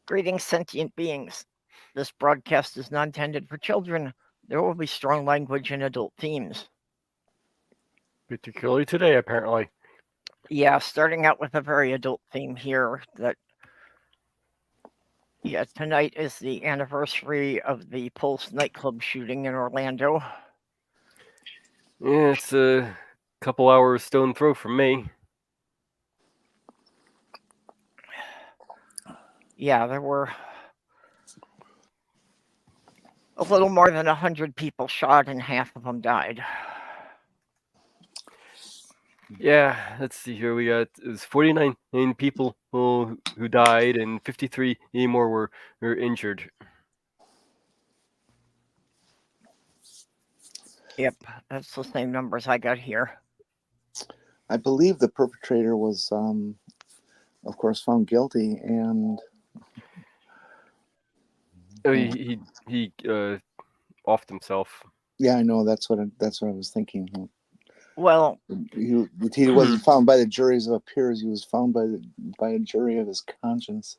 Greetings, sentient beings. This broadcast is not intended for children. There will be strong language and adult themes. Particularly today, apparently. Yeah, starting out with a very adult theme here. Tonight is the anniversary of the Pulse nightclub shooting in Orlando. Yeah, it's a couple hours stone throw from me. Yeah, there were a little more than 100 people shot and half of them died. Yeah, let's see here. We got it was 49 people who died, and 53 more were injured. Yep, that's the same numbers I got here. I believe the perpetrator was, of course, found guilty, and He offed himself. yeah, I know that's what I was thinking. Well, He wasn't found by the juries of peers. He was found by a jury of his conscience.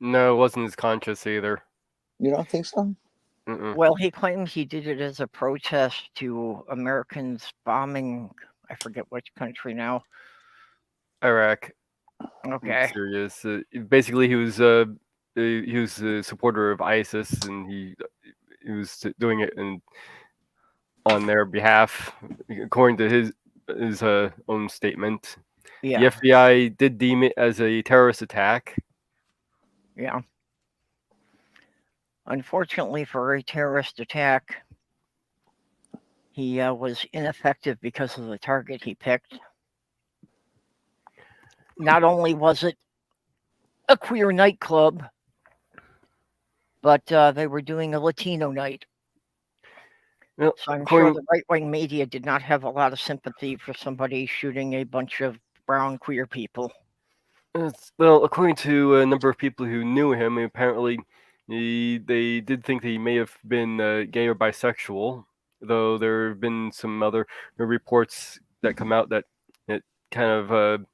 No, it wasn't his conscience either. You don't think so? Mm-mm. Well, he claimed he did it as a protest to Americans bombing, I forget which country now. Iraq. Okay. Serious. Basically, he was a supporter of ISIS, and he was doing it on their behalf, according to his own statement. Yeah. The FBI did deem it as a terrorist attack. Yeah. Unfortunately for a terrorist attack, he was ineffective because of the target he picked. Not only was it a queer nightclub, but they were doing a Latino night. Well, So I'm sure the right-wing media did not have a lot of sympathy for somebody shooting a bunch of brown queer people. Well, according to a number of people who knew him, apparently they did think that he may have been gay or bisexual, though there have been some other reports that come out that it kind of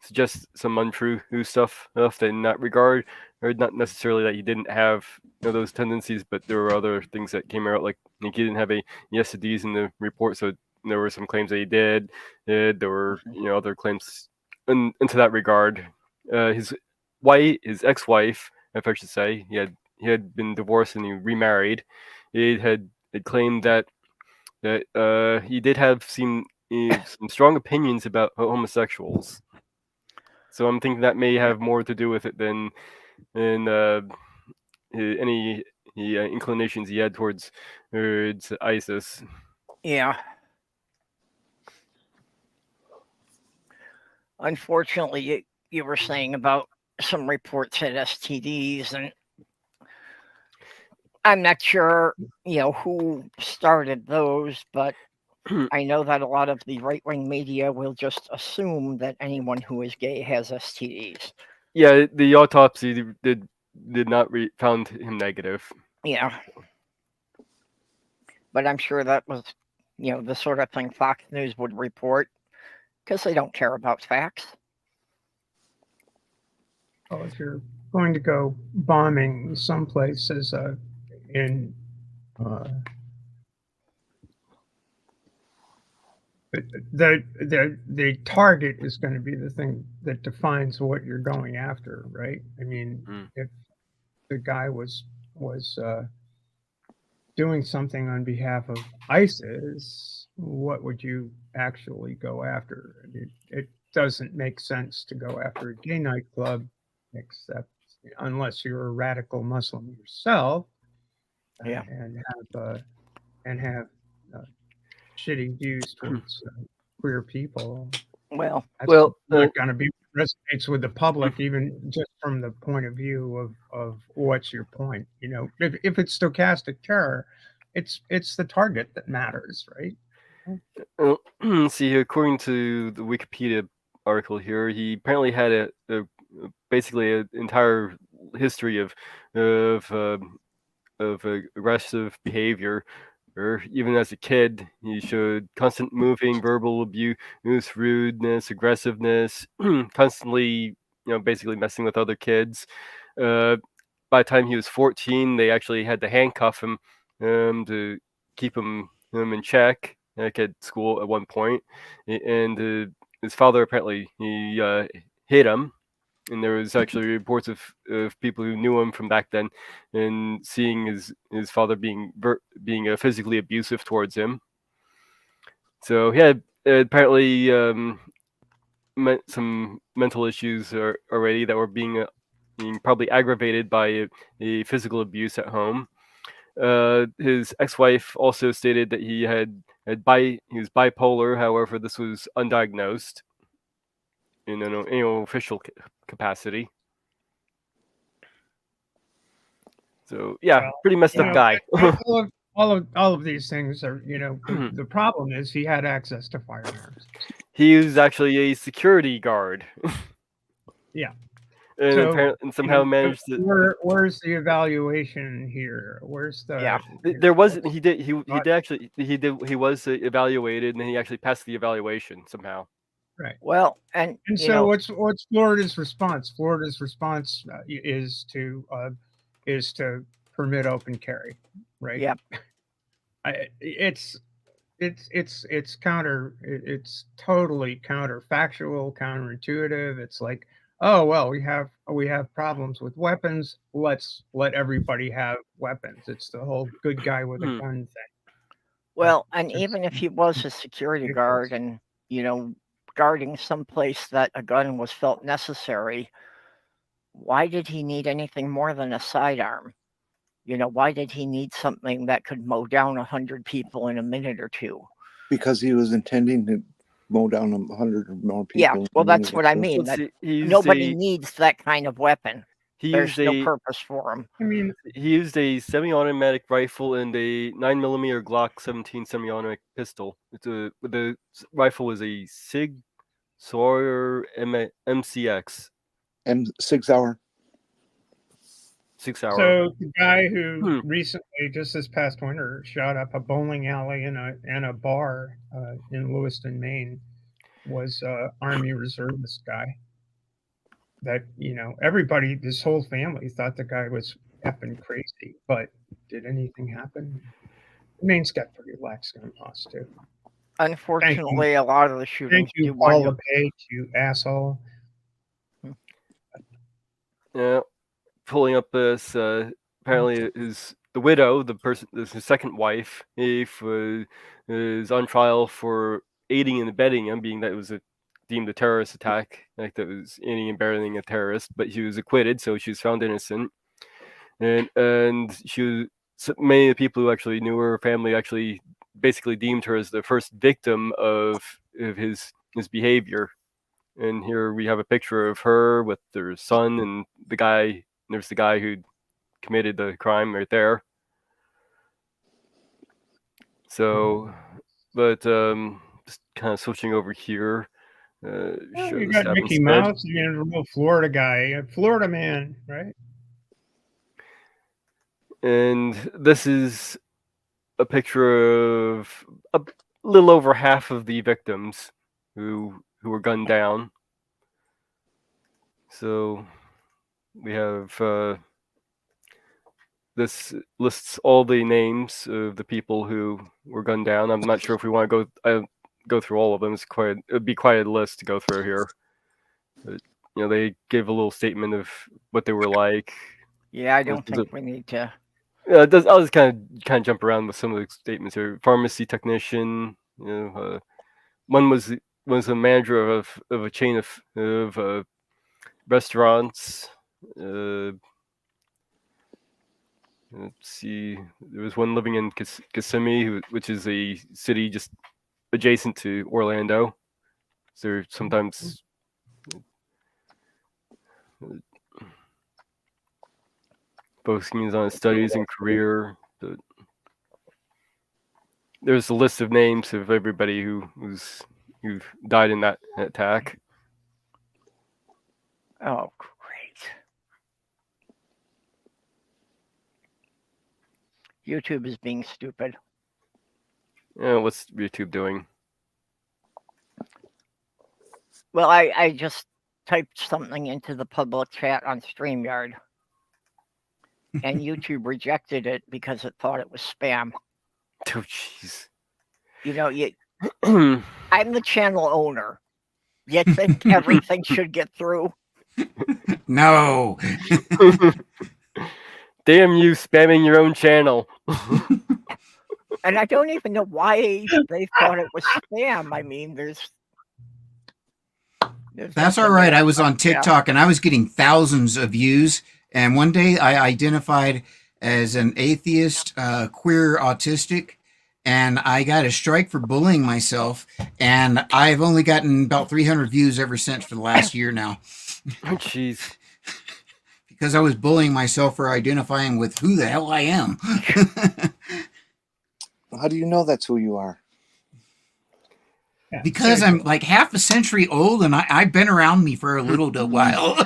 suggests some untrue stuff in that regard, or not necessarily that he didn't have those tendencies, but there were other things that came out, like he didn't have a STDs in the report, so there were some claims that he did. There were other claims into that regard. His ex-wife, if I should say, he had been divorced and he remarried. He had claimed that he did have some strong opinions about homosexuals. So I'm thinking that may have more to do with it than any inclinations he had towards ISIS. Yeah. Unfortunately, you were saying about some reports had STDs, and I'm not sure, who started those, but I know that a lot of the right-wing media will just assume that anyone who is gay has STDs. Yeah, the autopsy did not found him negative. Yeah. But I'm sure that was, the sort of thing Fox News would report, because they don't care about facts. Well, if you're going to go bombing some places in the target is going to be the thing that defines what you're going after, right? I mean, if the guy was doing something on behalf of ISIS, what would you actually go after? It doesn't make sense to go after a gay nightclub, except unless you're a radical Muslim yourself, and have shitty views towards queer people. Well, that's not going to be resonates with the public, even just from the point of view of what's your point. If it's stochastic terror, it's the target that matters, right? See, according to the Wikipedia article here, he apparently had basically an entire history of aggressive behavior. Or even as a kid, he showed constant moving, verbal abuse, rudeness, aggressiveness, constantly, basically messing with other kids. By the time he was 14, they actually had to handcuff him to keep him in check, like at school at one point. And his father apparently he hit him, and there was actually reports of people who knew him from back then, and seeing his father being physically abusive towards him. So he had apparently some mental issues already that were being probably aggravated by a physical abuse at home. His ex-wife also stated that he he was bipolar. However, this was undiagnosed in an official capacity. So yeah, Well, pretty messed up guy. all of these things are, the problem is he had access to firearms. He was actually a security guard. Yeah. And So, apparently, somehow managed to. Where's the evaluation here? Where's the? Yeah. There wasn't. He was evaluated, and then he actually passed the evaluation somehow. Right. Well, and so what's Florida's response? Florida's response is to permit open carry, right? Yep. It's totally counterfactual, counterintuitive. It's like, oh well, we have problems with weapons. Let's let everybody have weapons. It's the whole good guy with a gun thing. Well, and even if he was a security guard and guarding someplace that a gun was felt necessary, why did he need anything more than a sidearm? Why did he need something that could mow down 100 people in a minute or two? Because he was intending to mow down 100 or more people. Yeah, well, that's what I mean. Nobody needs that kind of weapon. There's no purpose for him. I mean, he used a semi-automatic rifle and a 9mm Glock 17 semi-automatic pistol. The rifle was a Sig Sauer MCX. Sig Sauer. 6 hour. So the guy who recently, just this past winter, shot up a bowling alley and a bar in Lewiston, Maine, was Army reservist guy. That everybody, this whole family, thought the guy was effing crazy. But did anything happen? Maine's got pretty lax gun laws too. Unfortunately, a lot of the shootings. Thank you, Paul LePage, you asshole. Yeah. Pulling up this, apparently is the widow, his second wife, is on trial for aiding and abetting him, being that it was deemed a terrorist attack, like that was aiding and abetting a terrorist, but she was acquitted, so she was found innocent. And many of the people who actually knew her family actually basically deemed her as the first victim of his behavior. And here we have a picture of her with their son and the guy. There's the guy who committed the crime right there. So, but just kind of switching over here. You got Mickey Mouse, a real Florida guy, a Florida man, right? And this is a picture of a little over half of the victims who were gunned down. So we have this lists all the names of the people who were gunned down. I'm not sure if we want to go through all of them. It'd be quite a list to go through here. But, they gave a little statement of what they were like. Yeah, I don't think we need to. Yeah, it does. I'll just kind of jump around with some of the statements here. Pharmacy technician. One was a manager of a chain of restaurants. Let's see. There was one living in Kissimmee, which is a city just adjacent to Orlando. So sometimes focusing on his studies and career. There's a list of names of everybody who died in that attack. Oh, great. YouTube is being stupid. What's YouTube doing? Well, I just typed something into the public chat on StreamYard. and YouTube rejected it because it thought it was spam. Oh, jeez. You know, I'm the channel owner. You think everything should get through? No. Damn you, spamming your own channel. And I don't even know why they thought it was spam. I mean, there's That's all nothing right. there I was but on spam. TikTok and I was getting thousands of views. And one day I identified as an atheist, queer, autistic, and I got a strike for bullying myself. And I've only gotten about 300 views ever since for the last year now. Oh, jeez. Because I was bullying myself for identifying with who the hell I am. How do you know that's who you are? Yeah, Because I'm like half a century old and I've been around me for a little while.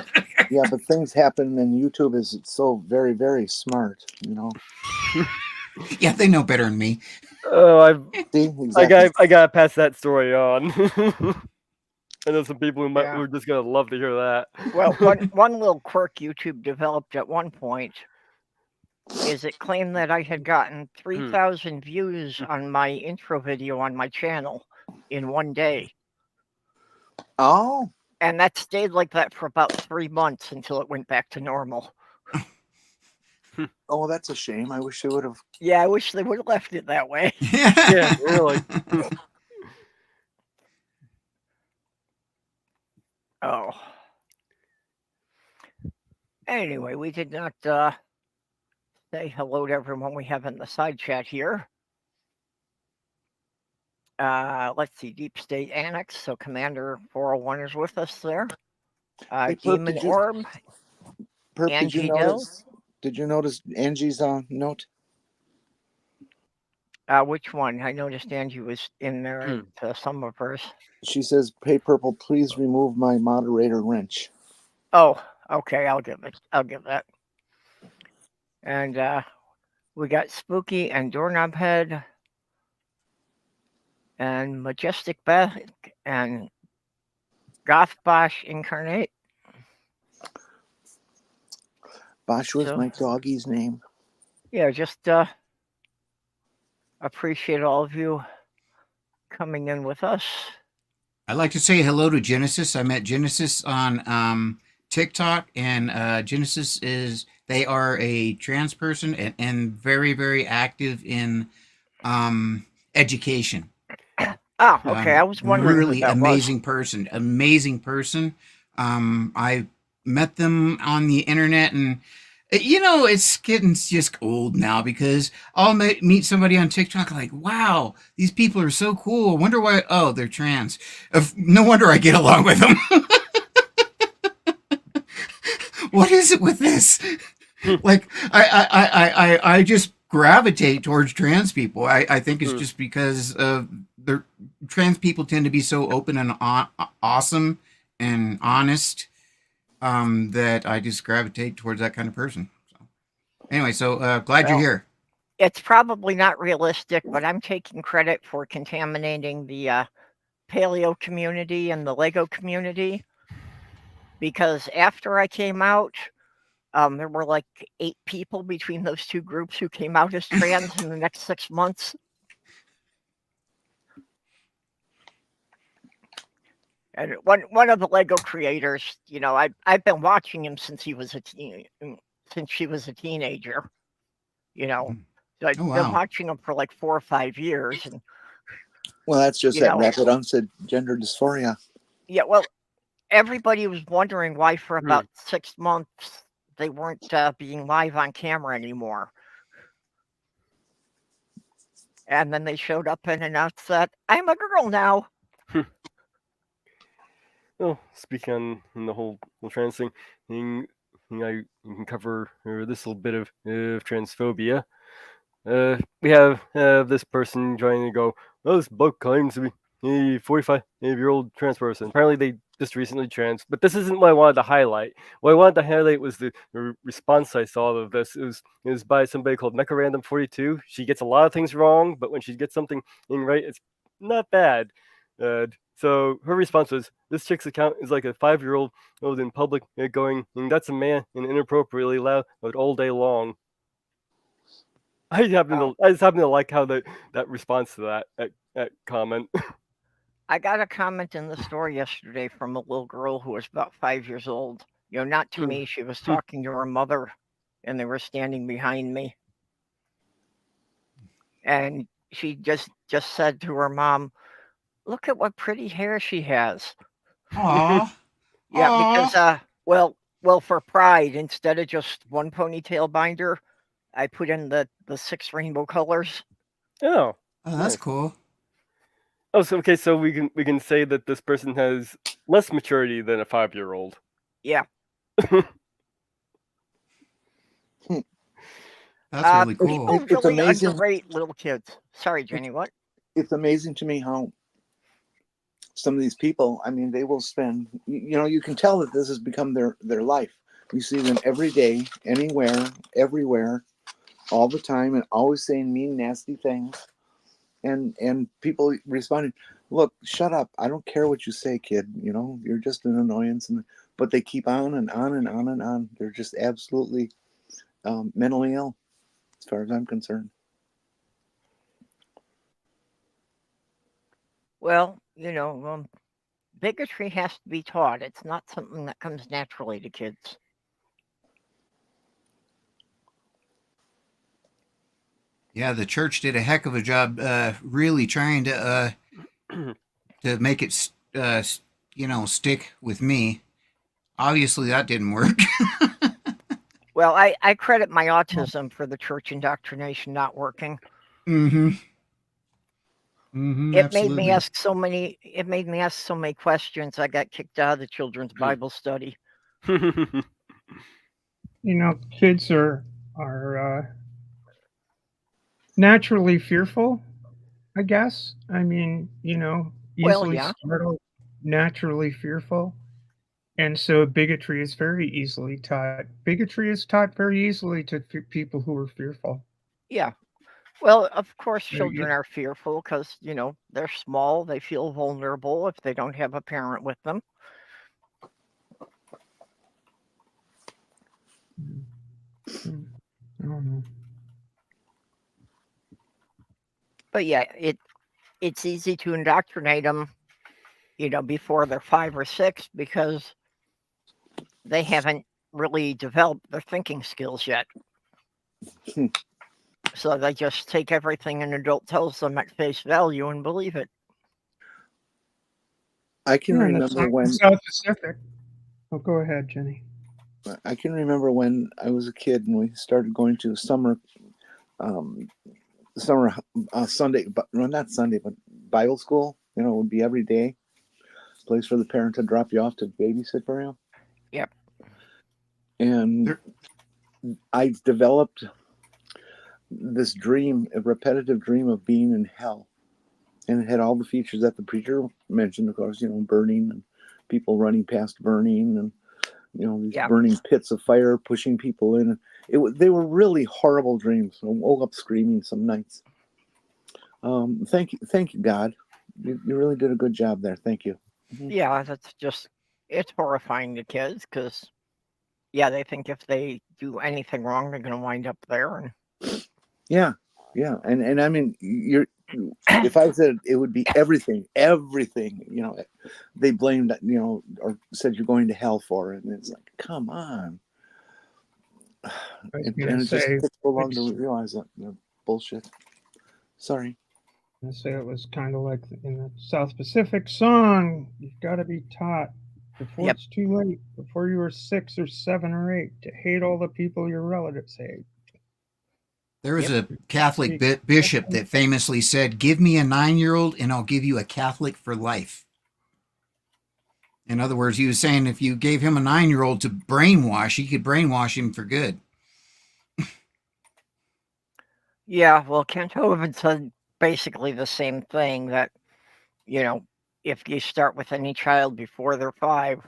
Yeah, but things happen, and YouTube is so very, very smart. You know. Yeah, they know better than me. Oh, See, exactly. I gotta pass that story on. I know some people who Yeah. who are just gonna love to hear that. Well, one little quirk YouTube developed at one point is it claimed that I had gotten 3,000 views on my intro video on my channel in one day. Oh, And that stayed like that for about 3 months until it went back to normal. oh, that's a shame. I wish they would have. Yeah, I wish they would have left it that way. Yeah, really. Oh. Anyway, we did not say hello to everyone we have in the side chat here. Let's see, Deep State Annex. So Commander 401 is with us there. Hey, Perp, Demon Orb. Perp, Angie Dill. Did you notice Angie's note? Which one? I noticed Angie was in there to some of hers. She says, "Hey, Purple, please remove my moderator wrench." Oh, okay, I'll give that. And we got Spooky and Doorknob Head and Majestic Beth and Goth Bosch Incarnate. Bosch was So- my doggy's name. Yeah, just appreciate all of you coming in with us. I'd like to say hello to Genesis. I met Genesis on TikTok, and Genesis they are a trans person and very, very active in education. Oh, okay. I was wondering Really who that amazing person. I met them on the internet, and it's getting just old now because I'll meet somebody on TikTok like, wow, these people are so cool. I wonder why. Oh, they're trans. No wonder I get along with them. What is it with this? Like, I just gravitate towards trans people. I think it's just because trans people tend to be so open and awesome and honest that I just gravitate towards that kind of person. So, anyway, glad you're here. It's probably not realistic, but I'm taking credit for contaminating the paleo community and the Lego community, because after I came out, there were like 8 people between those two groups who came out as trans in the next 6 months. And one of the Lego creators, I've been watching him since she was a teenager. So I've been watching him for like 4 or 5 years, and well, that's just that rapid onset gender dysphoria. Yeah, well, everybody was wondering why for about 6 months they weren't being live on camera anymore. And then they showed up and announced that I'm a girl now. Well, speaking on the whole trans thing, I can cover this little bit of transphobia. We have this person trying to go, oh, this book claims to be a 45-year-old trans person. Apparently they just recently trans, but this isn't what I wanted to highlight. What I wanted to highlight was the response I saw of this. It was by somebody called MechaRandom42. She gets a lot of things wrong, but when she gets something in right, it's not bad. So her response was, "This chick's account is like a 5-year-old in public going, that's a man and inappropriately loud all day long." I just happen to like how that response to that comment. I got a comment in the store yesterday from a little girl who was about 5 years old. Not to me. She was talking to her mother, and they were standing behind me. And she just said to her mom, "Look at what pretty hair she has." Aw. Yeah, Aw. because well, for pride, instead of just one ponytail binder, I put in the 6 rainbow colors. Oh, Oh, that's nice. cool. Oh, so okay, so we can say that this person has less maturity than a 5-year-old. Yeah. That's really cool. People It's really amazing. underrate little kids. Sorry, Jenny, what? It's amazing to me how some of these people, I mean, they will spend, you can tell that this has become their life. You see them every day, anywhere, everywhere, all the time, and always saying mean, nasty things. And people responding, "Look, shut up. I don't care what you say, kid. You're just an annoyance." But they keep on and on and on and on. They're just absolutely mentally ill, as far as I'm concerned. Well, bigotry has to be taught. It's not something that comes naturally to kids. Yeah, the church did a heck of a job really trying to make it stick with me. Obviously that didn't work. Well, I credit my autism for the church indoctrination not working. Mm-hmm. It Absolutely. made me ask so many questions. I got kicked out of the children's Bible study. Kids are naturally fearful, I guess. I mean, easily yeah. startled, naturally fearful. And so bigotry is very easily taught. Bigotry is taught very easily to people who are fearful. Yeah. Well, of course, So children are fearful because, they're small. They feel vulnerable if they don't have a parent with them. I don't know. But yeah, it's easy to indoctrinate them, before they're 5 or 6 because they haven't really developed their thinking skills yet. So they just take everything an adult tells them at face value and believe it. I can remember when South Pacific. Oh, go ahead, Jenny. I can remember when I was a kid and we started going to summer Sunday, but not Sunday, but Bible school. It would be every day. Place for the parent to drop you off to babysit for you. Yep. And I developed this dream, a repetitive dream of being in hell. And it had all the features that the preacher mentioned, of course, burning and people running past burning and, these burning pits of fire pushing people in. They were really horrible dreams. I woke up screaming some nights. Thank you, God. You really did a good job there. Thank you. Yeah, it's horrifying to kids because, they think if they do anything wrong, they're going to wind up there. And yeah, and I mean, if I said it would be everything, they blamed that, or said you're going to hell for it, and it's like, come on. And it just took so long to realize that bullshit. Sorry. I say it was kind of like in the South Pacific song. You've got to be taught before it's too late, before you were 6 or 7 or 8, to hate all the people your relatives hate. There was a Catholic bishop that famously said, "Give me a 9-year-old and I'll give you a Catholic for life." In other words, he was saying if you gave him a 9-year-old to brainwash, he could brainwash him for good. Yeah, well, Kent Hovind said basically the same thing, that, if you start with any child before they're 5,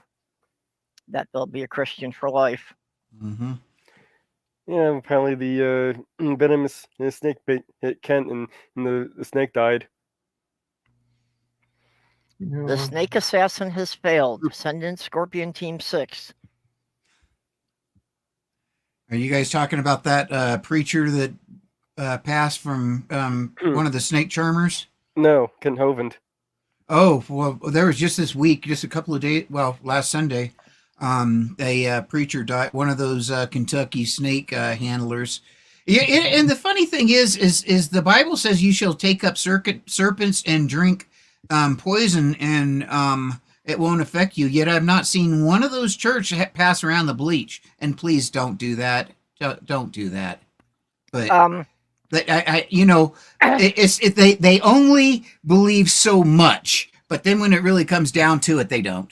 that they'll be a Christian for life. Mm-hmm. Yeah, apparently the venomous snake bit hit Kent and the snake died. The snake assassin has failed. Send in Scorpion Team 6. Are you guys talking about that preacher that passed from one of the snake charmers? No, Ken Hovind. Oh, well, there was just this week, just a couple of days, well, last Sunday, a preacher died, one of those Kentucky snake handlers. Yeah, and the funny thing is the Bible says you shall take up serpents and drink poison, and it won't affect you. Yet I've not seen one of those church pass around the bleach. And please don't do that. Don't do that. But they only believe so much, but then when it really comes down to it, they don't.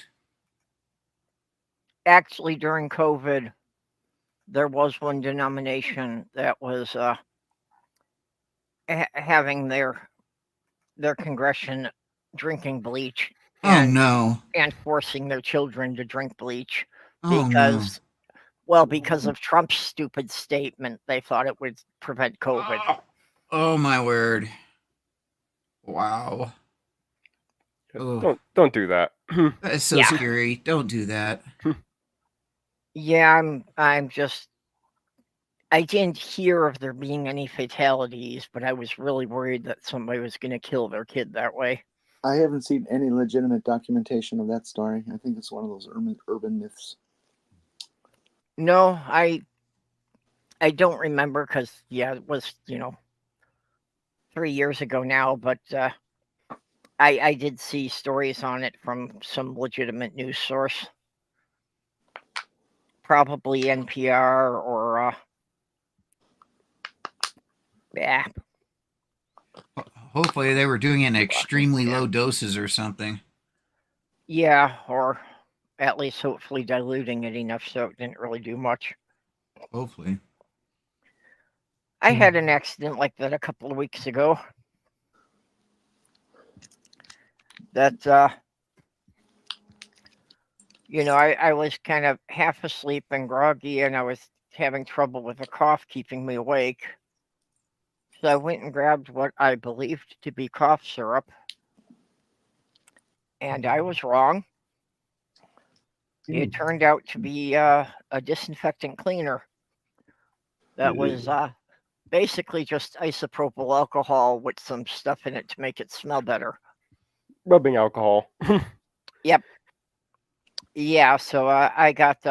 Actually, during COVID, there was one denomination that was having their congregation drinking bleach. And, and forcing their children to drink bleach because because of Trump's stupid statement. They thought it would prevent COVID. Oh my word. Wow. Don't do that. That is so scary. Don't do that. Yeah, I'm just, I didn't hear of there being any fatalities, but I was really worried that somebody was going to kill their kid that way. I haven't seen any legitimate documentation of that story. I think it's one of those urban myths. No, I don't remember because, it was, 3 years ago now, but I did see stories on it from some legitimate news source. Probably NPR or, Hopefully they were doing it in extremely low doses or something. Yeah, or at least hopefully diluting it enough so it didn't really do much. Hopefully. I had an accident like that a couple of weeks ago. That, I was kind of half asleep and groggy, and I was having trouble with a cough keeping me awake. So I went and grabbed what I believed to be cough syrup. And I was wrong. It turned out to be a disinfectant cleaner. That was basically just isopropyl alcohol with some stuff in it to make it smell better. Rubbing alcohol. Yep. Yeah, so I got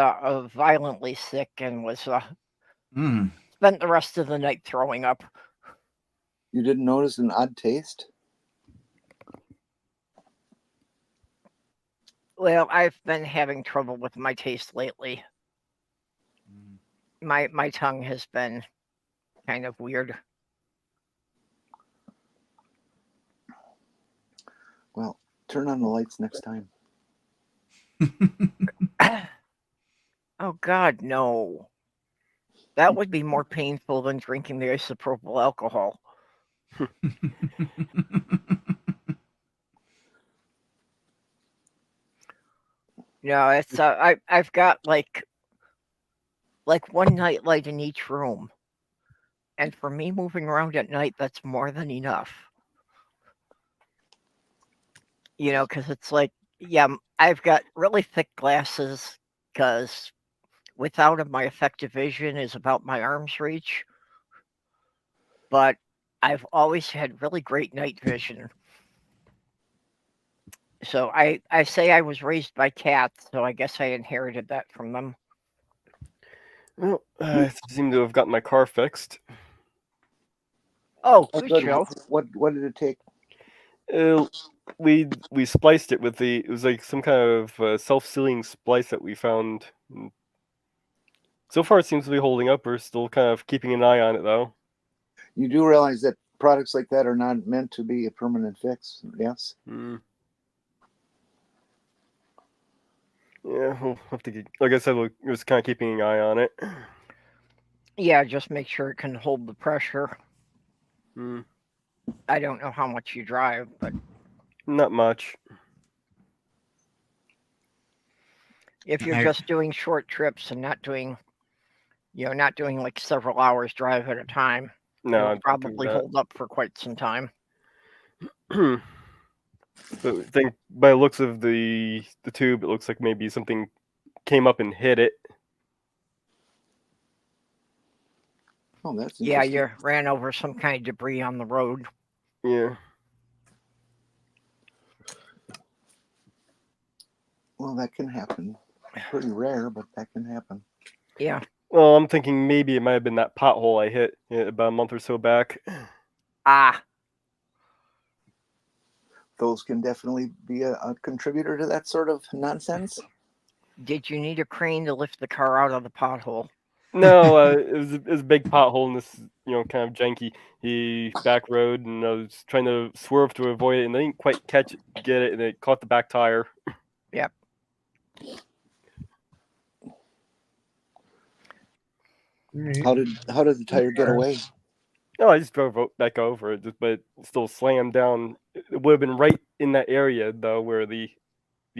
violently sick and was spent the rest of the night throwing up. You didn't notice an odd taste? Well, I've been having trouble with my taste lately. My tongue has been kind of weird. Well, turn on the lights next time. Oh, God, no. That would be more painful than drinking the isopropyl alcohol. No, it's I've got like one night light in each room, and for me moving around at night, that's more than enough. Because it's like, I've got really thick glasses because without them, my effective vision is about my arm's reach. But I've always had really great night vision. So I say I was raised by cats, so I guess I inherited that from them. Well, I seem to have gotten my car fixed. Oh, good show. What did it take? We spliced it with it was like some kind of self-sealing splice that we found. So far it seems to be holding up. We're still kind of keeping an eye on it though. You do realize that products like that are not meant to be a permanent fix, yes? Yeah, we'll have to like I said, we're just kind of keeping an eye on it. Yeah, just make sure it can hold the pressure. I don't know how much you drive, but not much. If you're just doing short trips and not doing like several hours drive at a time, it'll probably hold up for quite some time. But I think by the looks of the tube, it looks like maybe something came up and hit it. Oh, that's Yeah, interesting. you ran over some kind of debris on the road. Yeah. Well, that can happen. Pretty rare, but that can happen. Yeah. Well, I'm thinking maybe it might have been that pothole I hit about a month or so back. Ah, Those can definitely be a contributor to that sort of nonsense. did you need a crane to lift the car out of the pothole? No, it was a big pothole in this, kind of janky back road, and I was trying to swerve to avoid it, and I didn't quite get it, and it caught the back tire. Yep. Right. How did the tire get away? No, I just drove back over it, but it still slammed down. It would have been right in that area though, where the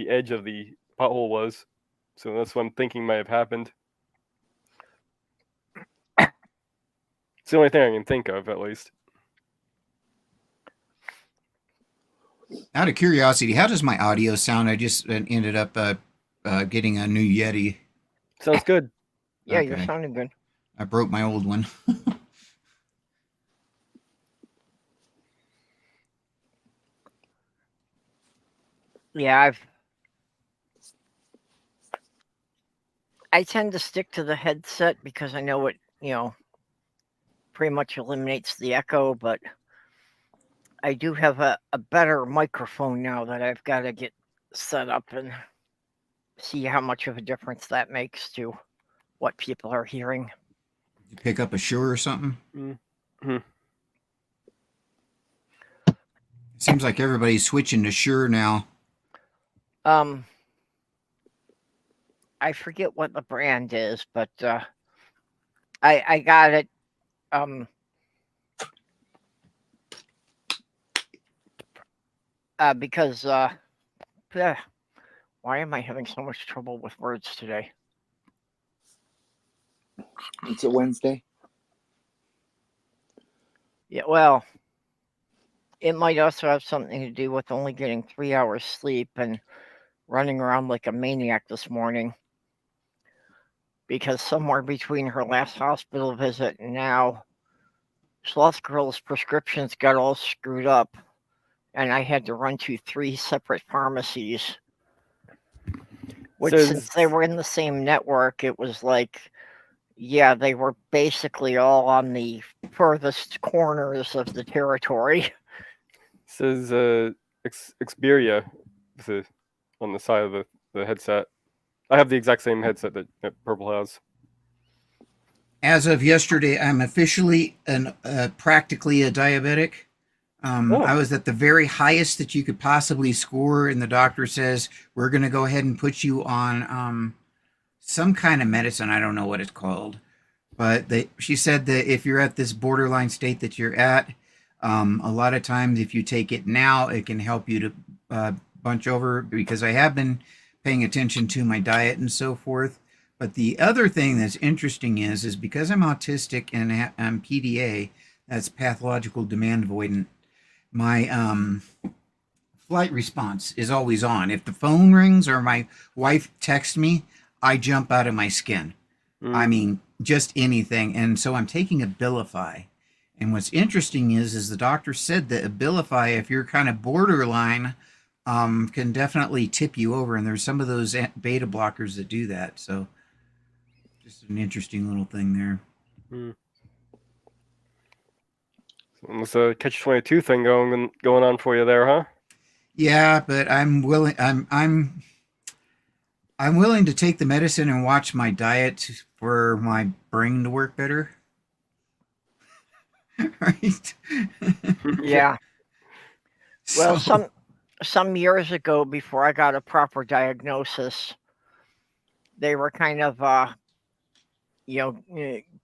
edge of the pothole was. So that's what I'm thinking might have happened. It's the only thing I can think of, at least. Out of curiosity, how does my audio sound? I just ended up getting a new Yeti. Sounds good. Yeah, you're Okay. sounding good. I broke my old one. Yeah, I tend to stick to the headset because I know it, pretty much eliminates the echo, but I do have a better microphone now that I've got to get set up and see how much of a difference that makes to what people are hearing. You pick up a Shure or something? Mm-hmm. Seems like everybody's switching to Shure now. I forget what the brand is, but I got it. Because why am I having so much trouble with words today? It's a Wednesday. Yeah, well, it might also have something to do with only getting 3 hours sleep and running around like a maniac this morning. Because somewhere between her last hospital visit and now, Sloth Girl's prescriptions got all screwed up, and I had to run to 3 separate pharmacies. Which, since they were in the same network, it was like, yeah, they were basically all on the furthest corners of the territory. It says Xperia on the side of the headset. I have the exact same headset that Purple has. As of yesterday, I'm officially practically a diabetic. I was at the very highest that you could possibly score, and the doctor says, we're going to go ahead and put you on some kind of medicine. I don't know what it's called. But she said that if you're at this borderline state that you're at, a lot of times if you take it now, it can help you to bunch over, because I have been paying attention to my diet and so forth. But the other thing that's interesting is because I'm autistic and I'm PDA, that's pathological demand avoidant, my flight response is always on. If the phone rings or my wife texts me, I jump out of my skin. I mean, just anything. And so I'm taking Abilify. And what's interesting is the doctor said that Abilify, if you're kind of borderline, can definitely tip you over. And there's some of those beta blockers that do that. So just an interesting little thing there. Almost a catch-22 thing going on for you there, huh? Yeah, but I'm willing. I'm willing to take the medicine and watch my diet for my brain to work better. Right? Yeah. Well, So, some years ago, before I got a proper diagnosis, they were kind of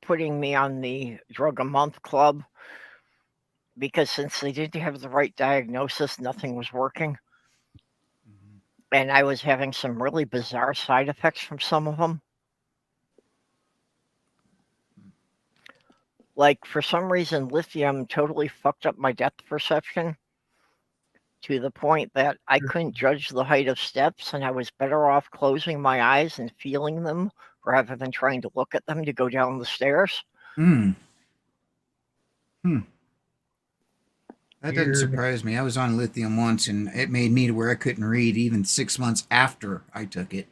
putting me on the drug a month club, because since they didn't have the right diagnosis, nothing was working. And I was having some really bizarre side effects from some of them. Like, for some reason, lithium totally fucked up my depth perception. to the point that I couldn't judge the height of steps, and I was better off closing my eyes and feeling them rather than trying to look at them to go down the stairs. That doesn't Weird. surprise me. I was on lithium once, and it made me to where I couldn't read even 6 months after I took it.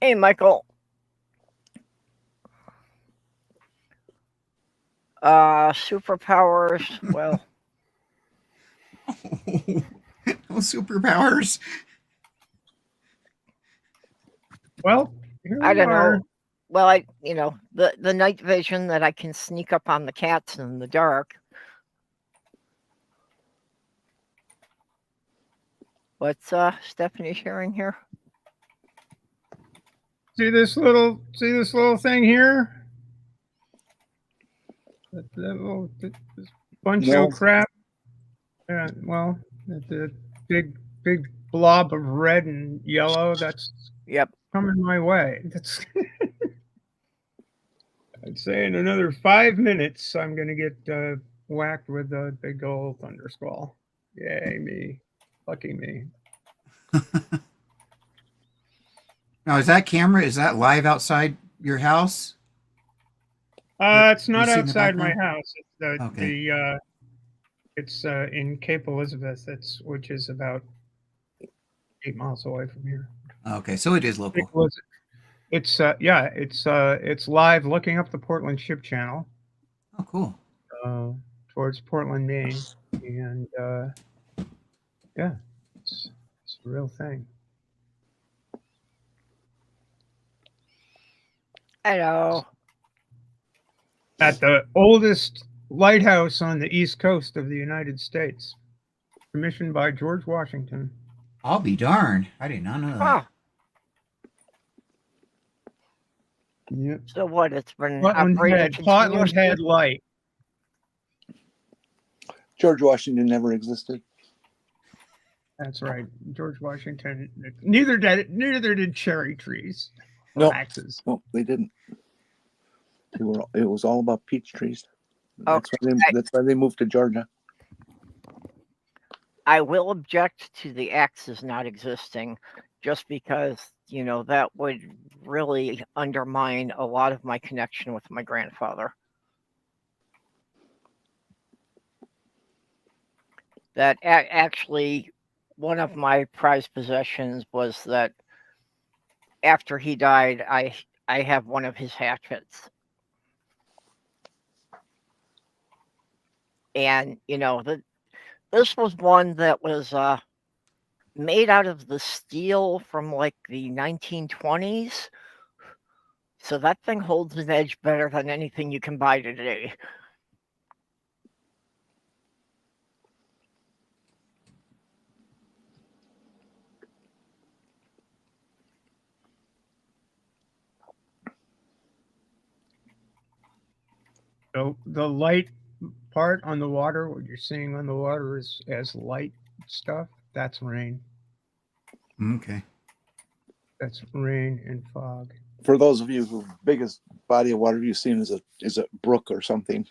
Hey, Michael. Superpowers. Well, No superpowers. Well, here I we don't are. know. Well, the night vision that I can sneak up on the cats in the dark. What's Stephanie sharing here? See this little thing here? This bunch No. of crap. Yeah, well, the big blob of red and yellow that's Yep. coming my way. That's I'd say in another 5 minutes I'm gonna get whacked with a big old thunder squall. Yay me. Lucky me. Now, is that camera, is that live outside your house? It's not see in the outside my background? house. It's Okay. it's in Cape Elizabeth. Which is about 8 miles away from here. Okay, so it is local. It's it's live looking up the Portland Ship Channel Oh, cool. towards Portland, Maine, and yeah, it's a real thing. Hello. At the oldest lighthouse on the east coast of the United States, commissioned by George Washington. I'll be darned. I did not know that. Ah, Yep. so what? It's been Portland operating Head continuously. Light. George Washington never existed. That's right, George Washington. Neither did cherry trees. Or No. axes. No, they didn't. It was all about peach trees. Okay. That's why they moved to Georgia. I will object to the axes not existing, just because that would really undermine a lot of my connection with my grandfather. That actually, one of my prized possessions was that after he died, I have one of his hatchets. And this was one that was made out of the steel from like the 1920s. So that thing holds an edge better than anything you can buy today. So the light part on the water, what you're seeing on the water is as light stuff. That's rain. Okay. That's rain and fog. For those of you who biggest body of water you've seen is a brook or something.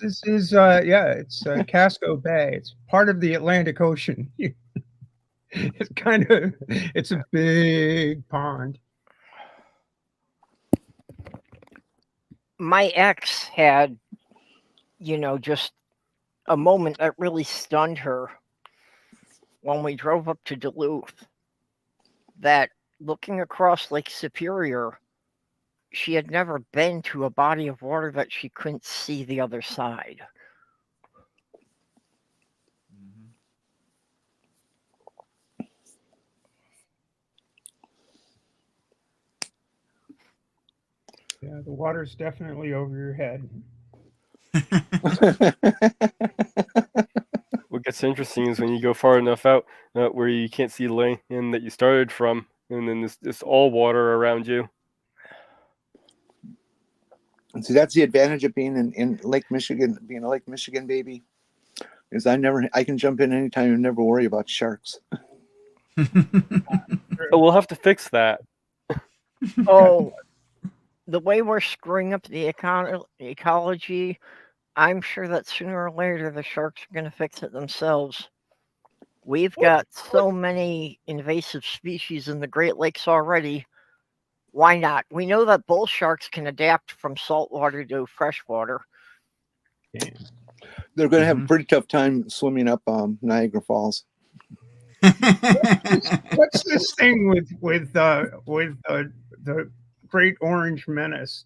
This is it's Casco Bay. It's part of the Atlantic Ocean. It's a big pond. My ex had, just a moment that really stunned her when we drove up to Duluth, that looking across Lake Superior, she had never been to a body of water that she couldn't see the other side. Yeah, the water's definitely over your head. What gets interesting is when you go far enough out where you can't see the land that you started from, and then this all water around you. And see, that's the advantage of being in Lake Michigan, being a Lake Michigan baby, is I can jump in anytime and never worry about sharks. Oh, we'll have to fix that. Oh, the way we're screwing up the ecology, I'm sure that sooner or later the sharks are going to fix it themselves. We've got so many invasive species in the Great Lakes already. Why not? We know that bull sharks can adapt from saltwater to freshwater. They're going to have a pretty tough time swimming up Niagara Falls. What's this thing with the Great Orange Menace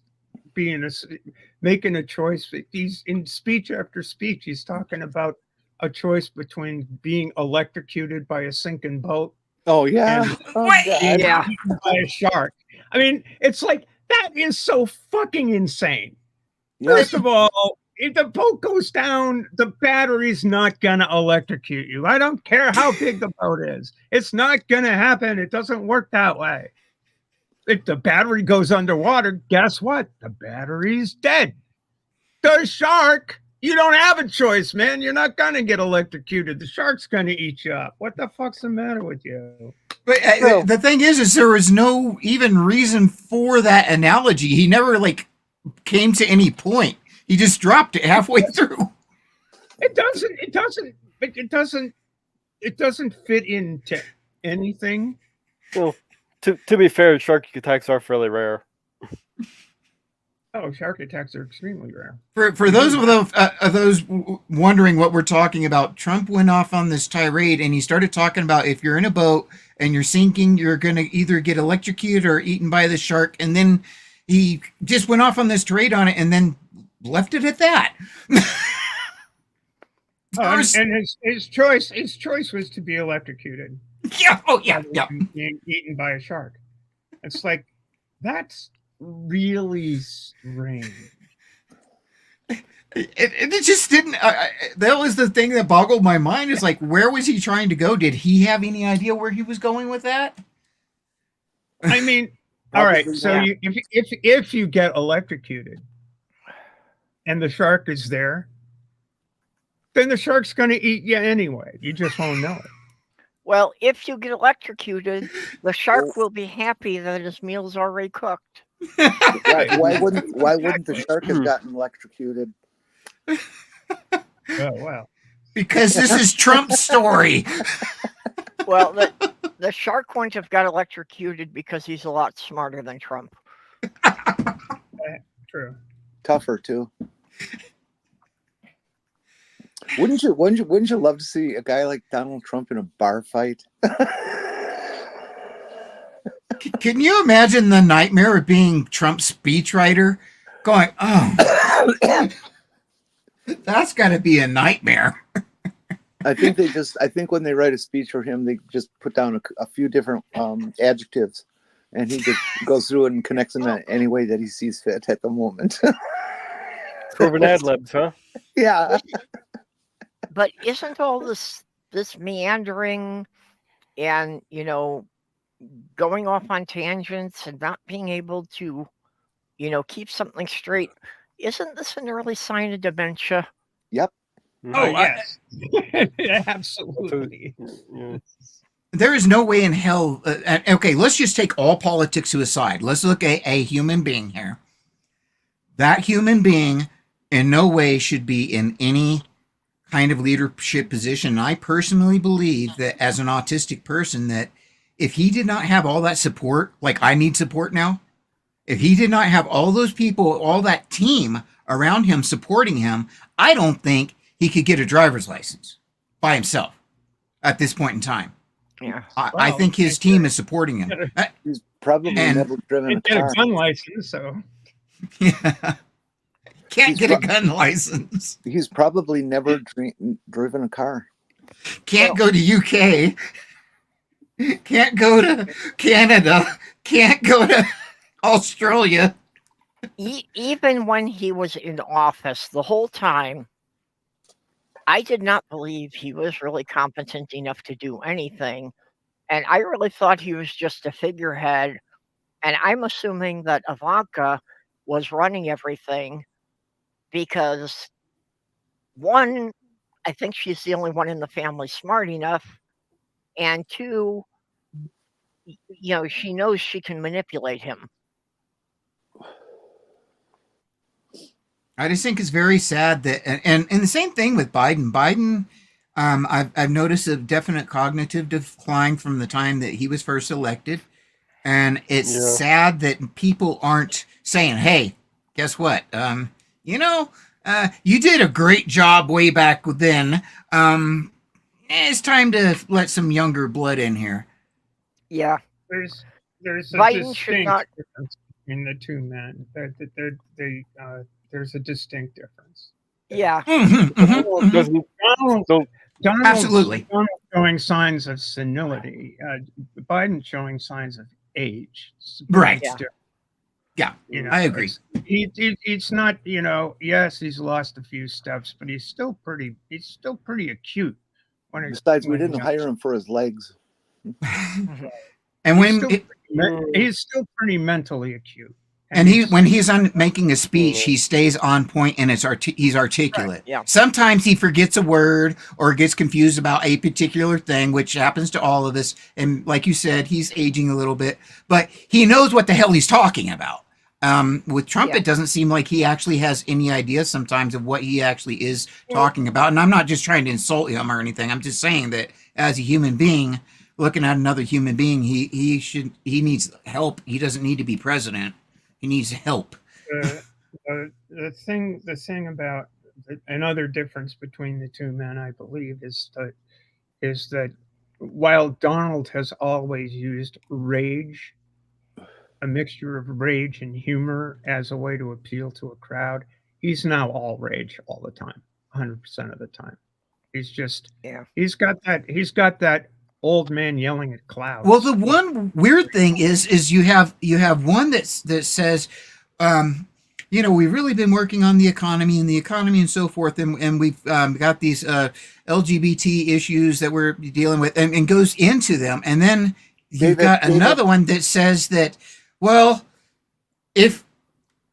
making a choice? He's in speech after speech. He's talking about a choice between being electrocuted by a sinking boat. Oh yeah, and Yeah. eaten by a shark. I mean, it's like that is so fucking insane. yeah. First of all, if the boat goes down, the battery's not gonna electrocute you. I don't care how big the boat is. It's not gonna happen. It doesn't work that way. If the battery goes underwater, guess what? The battery's dead. The shark, you don't have a choice, man. You're not gonna get electrocuted. The shark's gonna eat you up. What the fuck's the matter with you? But the thing is there was no even reason for that analogy. He never like came to any point. He just dropped it halfway through. It doesn't fit into anything. Well, to be fair, shark attacks are fairly rare. Oh, shark attacks are extremely rare. For those of those wondering what we're talking about, Trump went off on this tirade and he started talking about if you're in a boat and you're sinking, you're going to either get electrocuted or eaten by the shark. And then he just went off on this tirade on it and then left it at that. And his choice was to be electrocuted. Yeah. Oh yeah. Yeah. Being eaten by a shark. It's like that's really strange. It just didn't. That was the thing that boggled my mind. Is like, where was he trying to go? Did he have any idea where he was going with that? I mean, all right. So if you get electrocuted and the shark is there, then the shark's going to eat you anyway. You just won't know it. Well, if you get electrocuted, the shark will be happy that his meal's already cooked. Why wouldn't the shark have gotten electrocuted? Oh wow! Because this is Trump's story. Well, the shark wouldn't have got electrocuted because he's a lot smarter than Trump. True. Tougher too. Wouldn't you love to see a guy like Donald Trump in a bar fight? Can you imagine the nightmare of being Trump's speechwriter? Going, oh, that's got to be a nightmare. I think when they write a speech for him, they just put down a few different adjectives, and he just goes through it and connects them in any way that he sees fit at the moment. Proven ad libs, huh? Yeah. But isn't all this meandering and, going off on tangents and not being able to, keep something straight, isn't this an early sign of dementia? Yep. Oh, yes. Absolutely. Yeah. There is no way in hell. Okay, let's just take all politics to a side. Let's look at a human being here. That human being in no way should be in any kind of leadership position. I personally believe that as an autistic person, that if he did not have all that support, like I need support now, if he did not have all those people, all that team around him supporting him, I don't think he could get a driver's license by himself at this point in time. Yeah. I think his team is supporting him. He's probably never driven a Get car. a gun license, so Yeah. Can't get a gun license. He's probably never driven a car. Can't go to UK. Can't go to Canada. Can't go to Australia. Even when he was in office, the whole time, I did not believe he was really competent enough to do anything. And I really thought he was just a figurehead. And I'm assuming that Ivanka was running everything because, one, I think she's the only one in the family smart enough. And two, she knows she can manipulate him. I just think it's very sad that, and the same thing with Biden. Biden, I've noticed a definite cognitive decline from the time that he was first elected, and it's sad that people aren't saying, "Hey, guess what? You did a great job way back then. It's time to let some younger blood in here." Yeah, There's a Biden should distinct not. difference between the two men. There's a distinct difference. Yeah, Donald Absolutely. showing signs of senility. Biden showing signs of age. Right. Yeah. Yeah, I agree. It's not, yes, he's lost a few steps, but he's still pretty acute. Besides, we didn't hire him for his legs. And he's still pretty mentally acute. And when he's making a speech, he stays on point and he's articulate. Right, yeah. Sometimes he forgets a word or gets confused about a particular thing, which happens to all of us. And like you said, he's aging a little bit, but he knows what the hell he's talking about. With Trump, It doesn't seem like he actually has any idea sometimes of what he actually is talking about. And I'm not just trying to insult him or anything. I'm just saying that as a human being, looking at another human being, he needs help. He doesn't need to be president. He needs help. The thing about another difference between the two men, I believe, is that while Donald has always used rage, a mixture of rage and humor as a way to appeal to a crowd, he's now all rage all the time, 100% of the time. He's just he's got that old man yelling at clouds. Well, the one weird thing is you have one that says, we've really been working on the economy and so forth, and we've got these LGBT issues that we're dealing with, and goes into them, and then you've got another one that says that, well,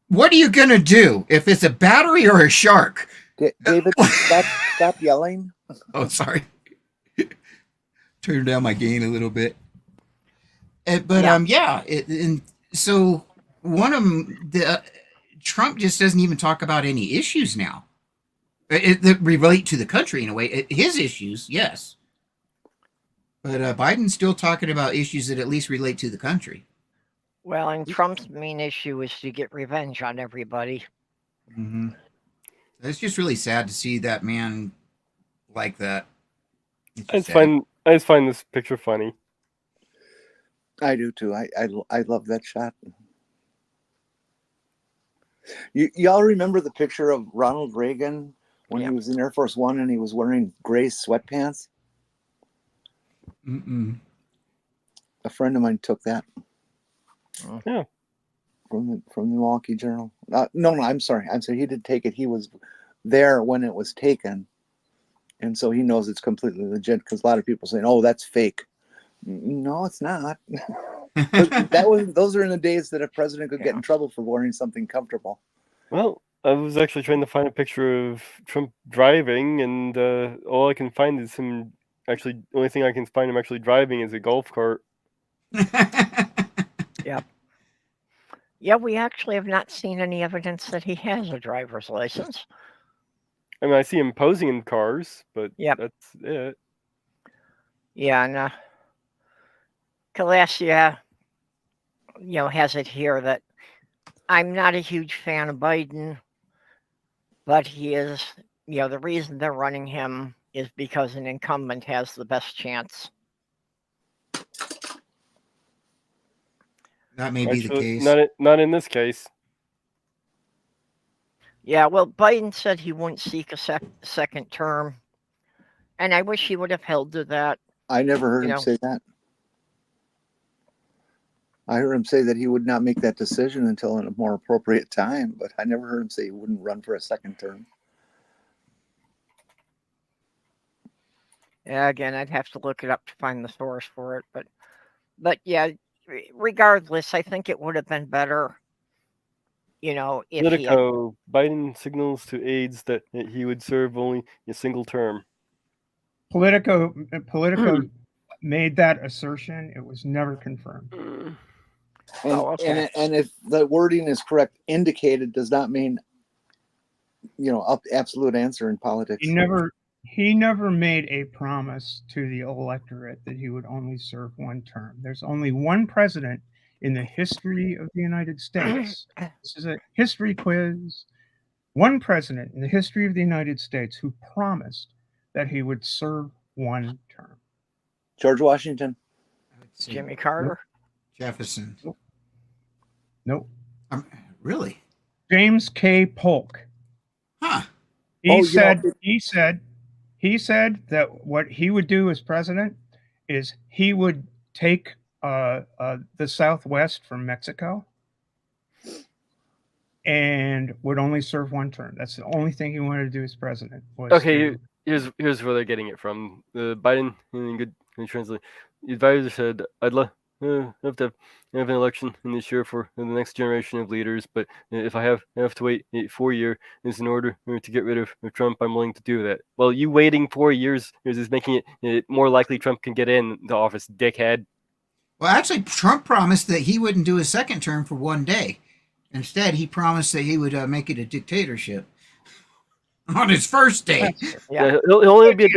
what are you gonna do if it's a battery or a shark? David, stop yelling. Oh, sorry. Turn down my gain a little bit. And so one of them, Trump just doesn't even talk about any issues now that relate to the country in a way. His issues, yes, but Biden's still talking about issues that at least relate to the country. Well, and Trump's main issue is to get revenge on everybody. Mm-hmm. It's just really sad to see that man like that. I just find this picture funny. I do too. I love that shot. Y'all remember the picture of Ronald Reagan when he was in Air Force One and he was wearing gray sweatpants? Mm-mm. A friend of mine took that. Yeah. From the Milwaukee Journal. No, I'm sorry. He did take it. He was there when it was taken. And so he knows it's completely legit, because a lot of people saying, "Oh, that's fake." No, it's not. Those are in the days that a president could get in trouble for wearing something comfortable. Well, I was actually trying to find a picture of Trump driving, and all I can find is him. Actually, the only thing I can find him actually driving is a golf cart. Yeah, we actually have not seen any evidence that he has a driver's license. I mean, I see him posing in cars, but that's it. Yeah, and Kalasia, has it here that I'm not a huge fan of Biden, but he is, the reason they're running him is because an incumbent has the best chance. That may be the case. Not in this case. Yeah, well, Biden said he wouldn't seek a second term, and I wish he would have held to that. I never heard him say that. I heard him say that he would not make that decision until in a more appropriate time, but I never heard him say he wouldn't run for a second term. Yeah, again, I'd have to look it up to find the source for it, but yeah, regardless, I think it would have been better, if Politico, Biden signals to aides that he would serve only a single term. Politico made that assertion. It was never confirmed. And, okay. and if the wording is correct, indicated does not mean, absolute answer in politics. He never made a promise to the electorate that he would only serve one term. There's only one president in the history of the United States. This is a history quiz. One president in the history of the United States who promised that he would serve one term. George Washington. Jimmy Carter. Jefferson. Nope. Really? James K. Polk. Huh. He said that what he would do as president is he would take the Southwest from Mexico and would only serve one term. That's the only thing he wanted to do as president. Okay, here's where they're getting it from. Biden, in good translate, the advisor said, "I'd love to have an election in this year for the next generation of leaders, but if I have to wait 4 years in order to get rid of Trump, I'm willing to do that." Well, you waiting 4 years is making it more likely Trump can get into office, dickhead. Well, actually, Trump promised that he wouldn't do a second term for one day. Instead, he promised that he would make it a dictatorship on his first day. Yeah, he'll only be a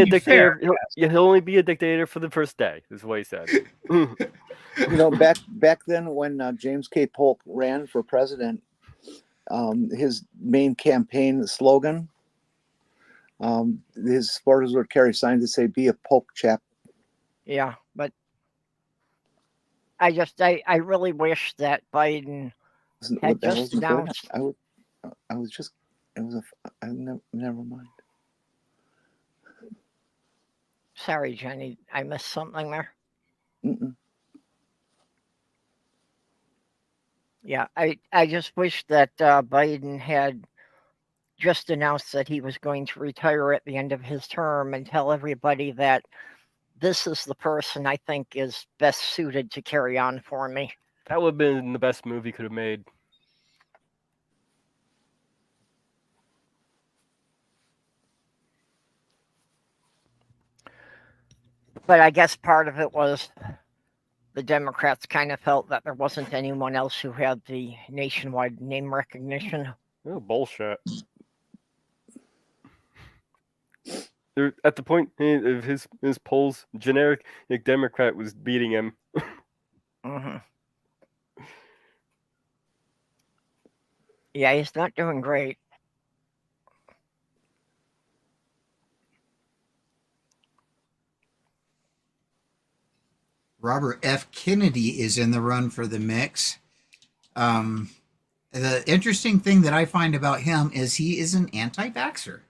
dictator. He'll only be a dictator for the first day. Is what he said. Back then when James K. Polk ran for president, his main campaign slogan, his supporters would carry signs that say "Be a Polk chap." Yeah, but I really wish that Biden had just announced. Never mind. Sorry, Jenny, I missed something there. Mm-mm. Yeah, I just wish that Biden had just announced that he was going to retire at the end of his term and tell everybody that this is the person I think is best suited to carry on for me. That would have been the best move he could have made. But I guess part of it was the Democrats kind of felt that there wasn't anyone else who had the nationwide name recognition. Oh, bullshit. They're at the point of his polls, generic Democrat was beating him. Mm-hmm. Yeah, he's not doing great. Robert F. Kennedy is in the run for the mix. The interesting thing that I find about him is he is an anti-vaxxer.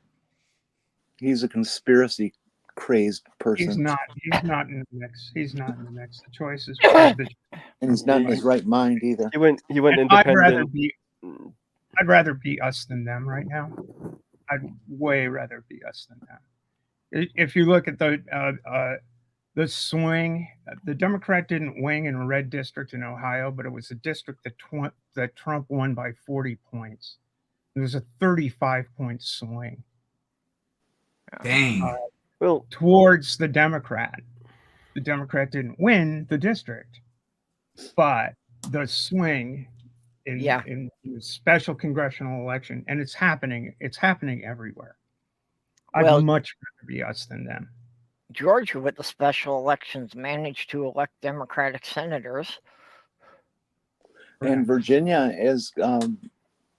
He's a conspiracy crazed person. He's not in the mix. He's not in the mix. The choice is and he's not in his right mind either. He went independent. I'd rather be us than them right now. I'd way rather be us than them. If you look at the swing, the Democrat didn't win in a red district in Ohio, but it was a district that Trump won by 40 points. It was a 35-point swing. Dang. Well, towards the Democrat. The Democrat didn't win the district, but the swing in the special congressional election, and it's happening everywhere. I'd much rather be us than them. Georgia, with the special elections, managed to elect Democratic senators. And Virginia is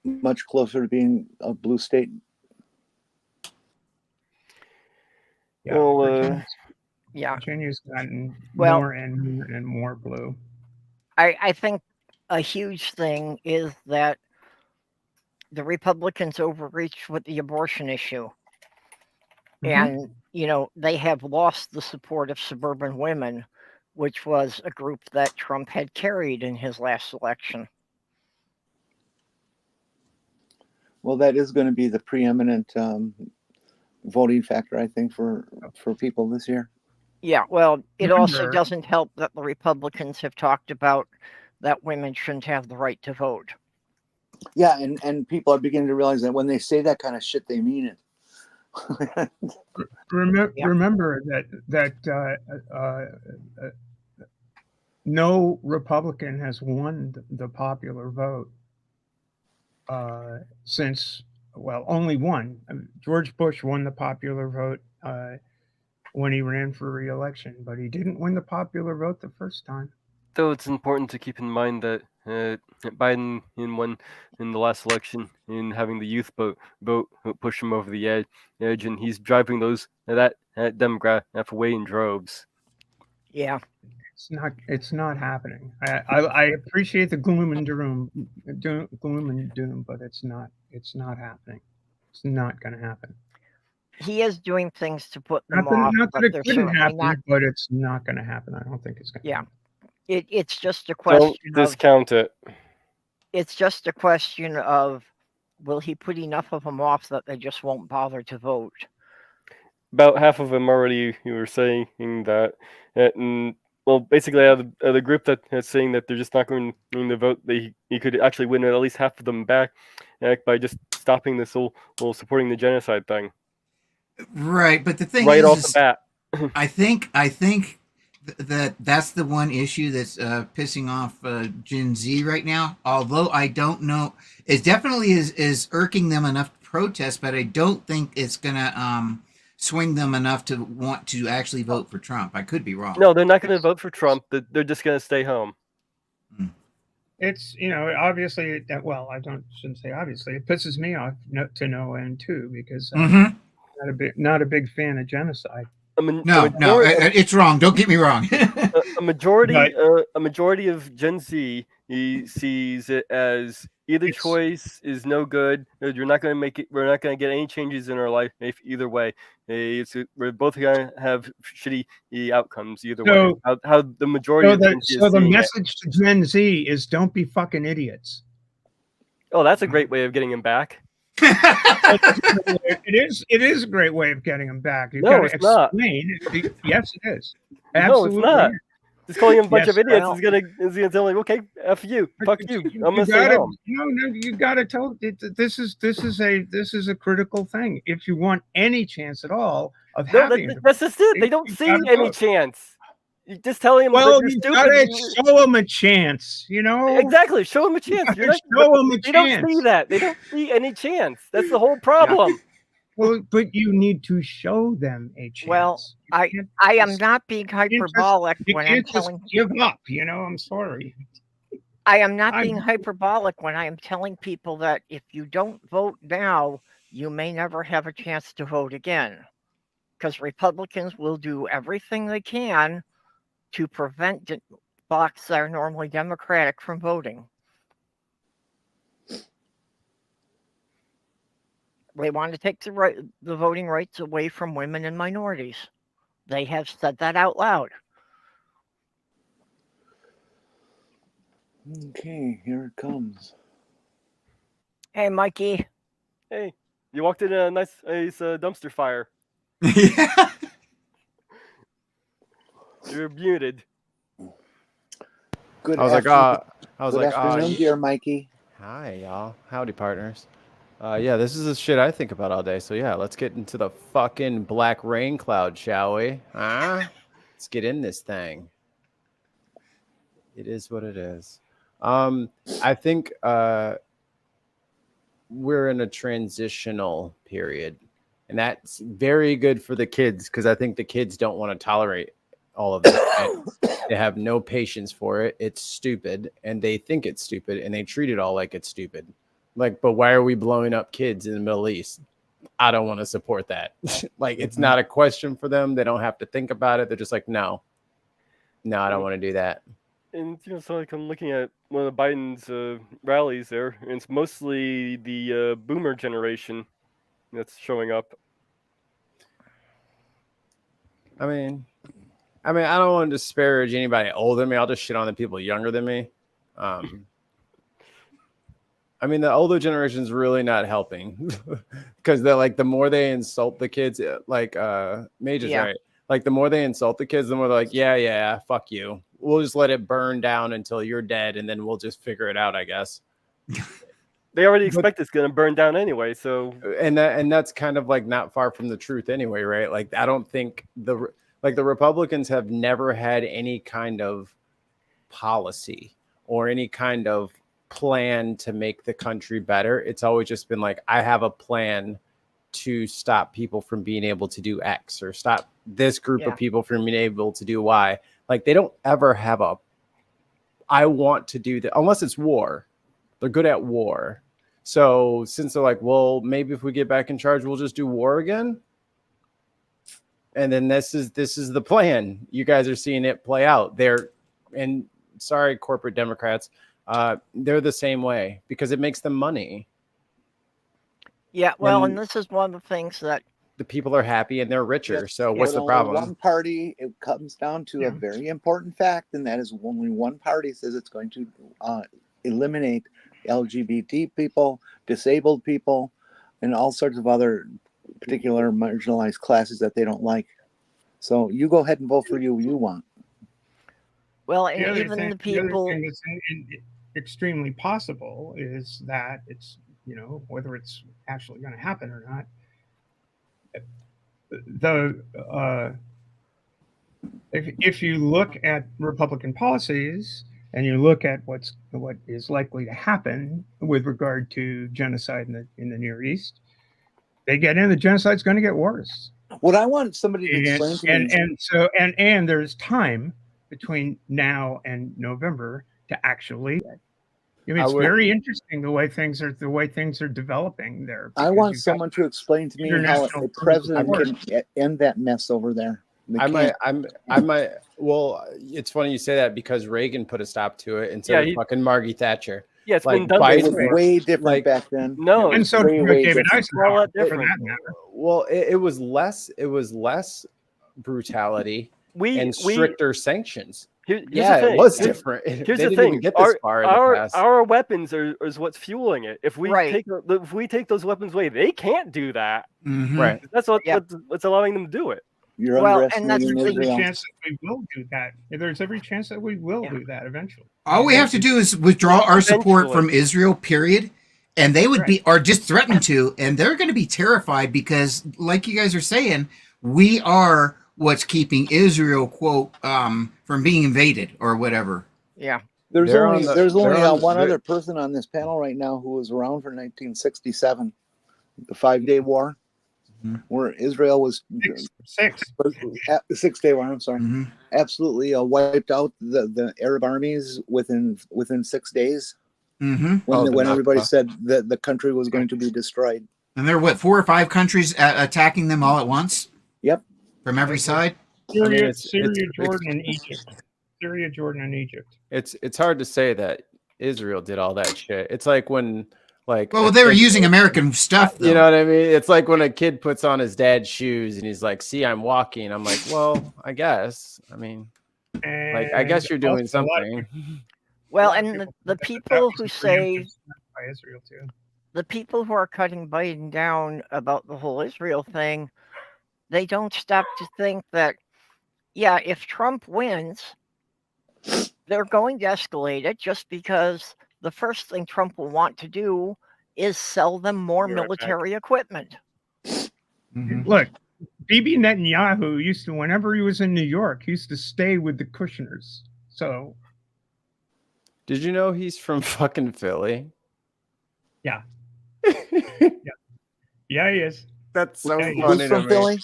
much closer to being a blue state. Yeah, yeah. Virginia's gotten more and more blue. I think a huge thing is that the Republicans overreached with the abortion issue. Mm-hmm. And, they have lost the support of suburban women, which was a group that Trump had carried in his last election. Well, that is going to be the preeminent voting factor, I think, for people this year. Yeah, well, it also doesn't help that the Republicans have talked about that women shouldn't have the right to vote. Yeah, and people are beginning to realize that when they say that kind of shit, they mean it. Remember that no Republican has won the popular vote since, well, only one. George Bush won the popular vote when he ran for re-election, but he didn't win the popular vote the first time. Though it's important to keep in mind that Biden won in the last election in having the youth vote push him over the edge, and he's driving that demographic away in droves. Yeah. It's not happening. I appreciate the gloom and doom, but it's not happening. It's not going to happen. He is doing things to put them Not off. that it couldn't happen, not, but it's not going to happen. I don't think it's going to happen. It's just a question. Don't discount it. It's just a question of, will he put enough of them off that they just won't bother to vote? About half of them already, you were saying that. And, well, basically, out of the group that's saying that they're just not going to vote, he could actually win at least half of them back by just stopping this whole supporting the genocide thing. Right, but the thing right is, off the bat, I think that's the one issue that's pissing off Gen Z right now. Although I don't know, it definitely is irking them enough to protest, but I don't think it's gonna swing them enough to want to actually vote for Trump. I could be wrong. No, they're not going to vote for Trump. They're just going to stay home. It's, obviously, well, shouldn't say obviously. It pisses me off to no end too, because I'm not a big fan of genocide. No, it's wrong. Don't get me wrong. a majority of Gen Z sees it as either choice is no good. You're not going to make it. We're not going to get any changes in our life either way. We're both going to have shitty outcomes either way. How the majority of Gen Z so the message to Gen Z is don't be fucking idiots. Oh, that's a great way of getting him back. It is a great way of getting them back. You've got to explain. Yes, it is. Absolutely. No, it's not. Just calling him a bunch of idiots is gonna tell him, okay, F you, fuck you. I'm gonna stay home. No, you gotta tell this is a critical thing. If you want any chance at all of having that's just it. They don't see any chance. You just tell him well, that you stupid. Gotta show them a chance, Exactly, show them a chance. Show them a chance. They don't see that. They don't see any chance. That's the whole problem. Yeah. Well, but you need to show them a chance. Well, I am not being hyperbolic when I'm telling give up. I'm sorry. I am not being hyperbolic when I am telling people that if you don't vote now, you may never have a chance to vote again, because Republicans will do everything they can to prevent blocks that are normally Democratic from voting. They want to take the voting rights away from women and minorities. They have said that out loud. Okay, here it comes. Hey, Mikey. Hey, you walked in a nice dumpster fire. Yeah. You're muted. Good afternoon, dear Mikey. Hi, y'all. Howdy, partners. Yeah, this is the shit I think about all day. So yeah, let's get into the fucking black rain cloud, shall we? Let's get in this thing. It is what it is. I think we're in a transitional period, and that's very good for the kids because I think the kids don't want to tolerate all of this. They have no patience for it. It's stupid, and they think it's stupid, and they treat it all like it's stupid. Like, but why are we blowing up kids in the Middle East? I don't want to support that. Like, it's not a question for them. They don't have to think about it. They're just like, no, I don't want to do that. And so like I'm looking at one of Biden's rallies there, and it's mostly the boomer generation that's showing up. I mean, I don't want to disparage anybody older than me. I'll just shit on the people younger than me. I mean, the older generation is really not helping because they're like, the more they insult the kids, like Mage is right. Like, the more they insult the kids, the more they're like, yeah, fuck you. We'll just let it burn down until you're dead, and then we'll just figure it out, I guess. they already expect it's going to burn down anyway. So and that's kind of like not far from the truth anyway, right? Like I don't think the Republicans have never had any kind of policy or any kind of plan to make the country better. It's always just been like, I have a plan to stop people from being able to do X or stop this group of people from being able to do Y. Like they don't ever have a I want to do that unless it's war. They're good at war. So since they're like, well, maybe if we get back in charge, we'll just do war again. And then this is the plan. You guys are seeing it play out there. And sorry, corporate Democrats, they're the same way because it makes them money. Yeah, well, and this is one of the things that the people are happy and they're richer. Yes, so what's the only problem? One party, it comes down to a very important fact, and that is only one party says it's going to eliminate LGBT people, disabled people, and all sorts of other particular marginalized classes that they don't like. So you go ahead and vote for who you want. Well, and even the people. The other thing that's extremely possible is that it's, whether it's actually going to happen or not, if you look at Republican policies and you look at what is likely to happen with regard to genocide in the Near East, they get in, the genocide's going to get worse. What I want somebody to explain to me, and there's time between now and November to actually. I mean, it's very interesting the way things are developing there. I want someone to explain to me how a president can end that mess over there. I might. Well, it's funny you say that because Reagan put a stop to it instead of fucking Margie Thatcher. Yeah, it's like, been done. It was way different back then. No, and so David Eisenhower, for that matter. Well, it was less brutality and stricter sanctions. Here's it was different. Here's the thing: get this far in the past. Our weapons is what's fueling it. If we take those weapons away, they can't do that. Mm-hmm. Right. That's what's allowing them to do it. You're and that's every chance that we will do that. There's every chance that we will do that eventually. All we have to do is withdraw our support from Israel, period. And they would or just threaten to, and they're going to be terrified because, like you guys are saying, we are what's keeping Israel, quote, from being invaded or whatever. Yeah. There's only one other person on this panel right now who was around for 1967, the 5-Day War. Mm-hmm. Where Israel was the 6-Day War. I'm sorry, absolutely wiped out the Arab armies within 6 days. Mm-hmm. When everybody said that the country was going to be destroyed. And there were 4 or 5 countries attacking them all at once. Yep, from every side. Syria, Jordan, and Egypt. Syria, Jordan, and Egypt. It's hard to say that Israel did all that shit. It's like when. Well, they were using American stuff, though. You know what I mean? It's like when a kid puts on his dad's shoes and he's like, see, I'm walking. I'm like, well, I guess. I mean, I guess you're doing something. Well, and the people who say, by Israel too. The people who are cutting Biden down about the whole Israel thing, they don't stop to think that, if Trump wins, they're going to escalate it just because the first thing Trump will want to do is sell them more military equipment. Mm-hmm. Look, Bibi Netanyahu used to, whenever he was in New York, he used to stay with the Kushners. So, did you know he's from fucking Philly? Yeah. Yeah, he is. That's so funny. Who's from Philly?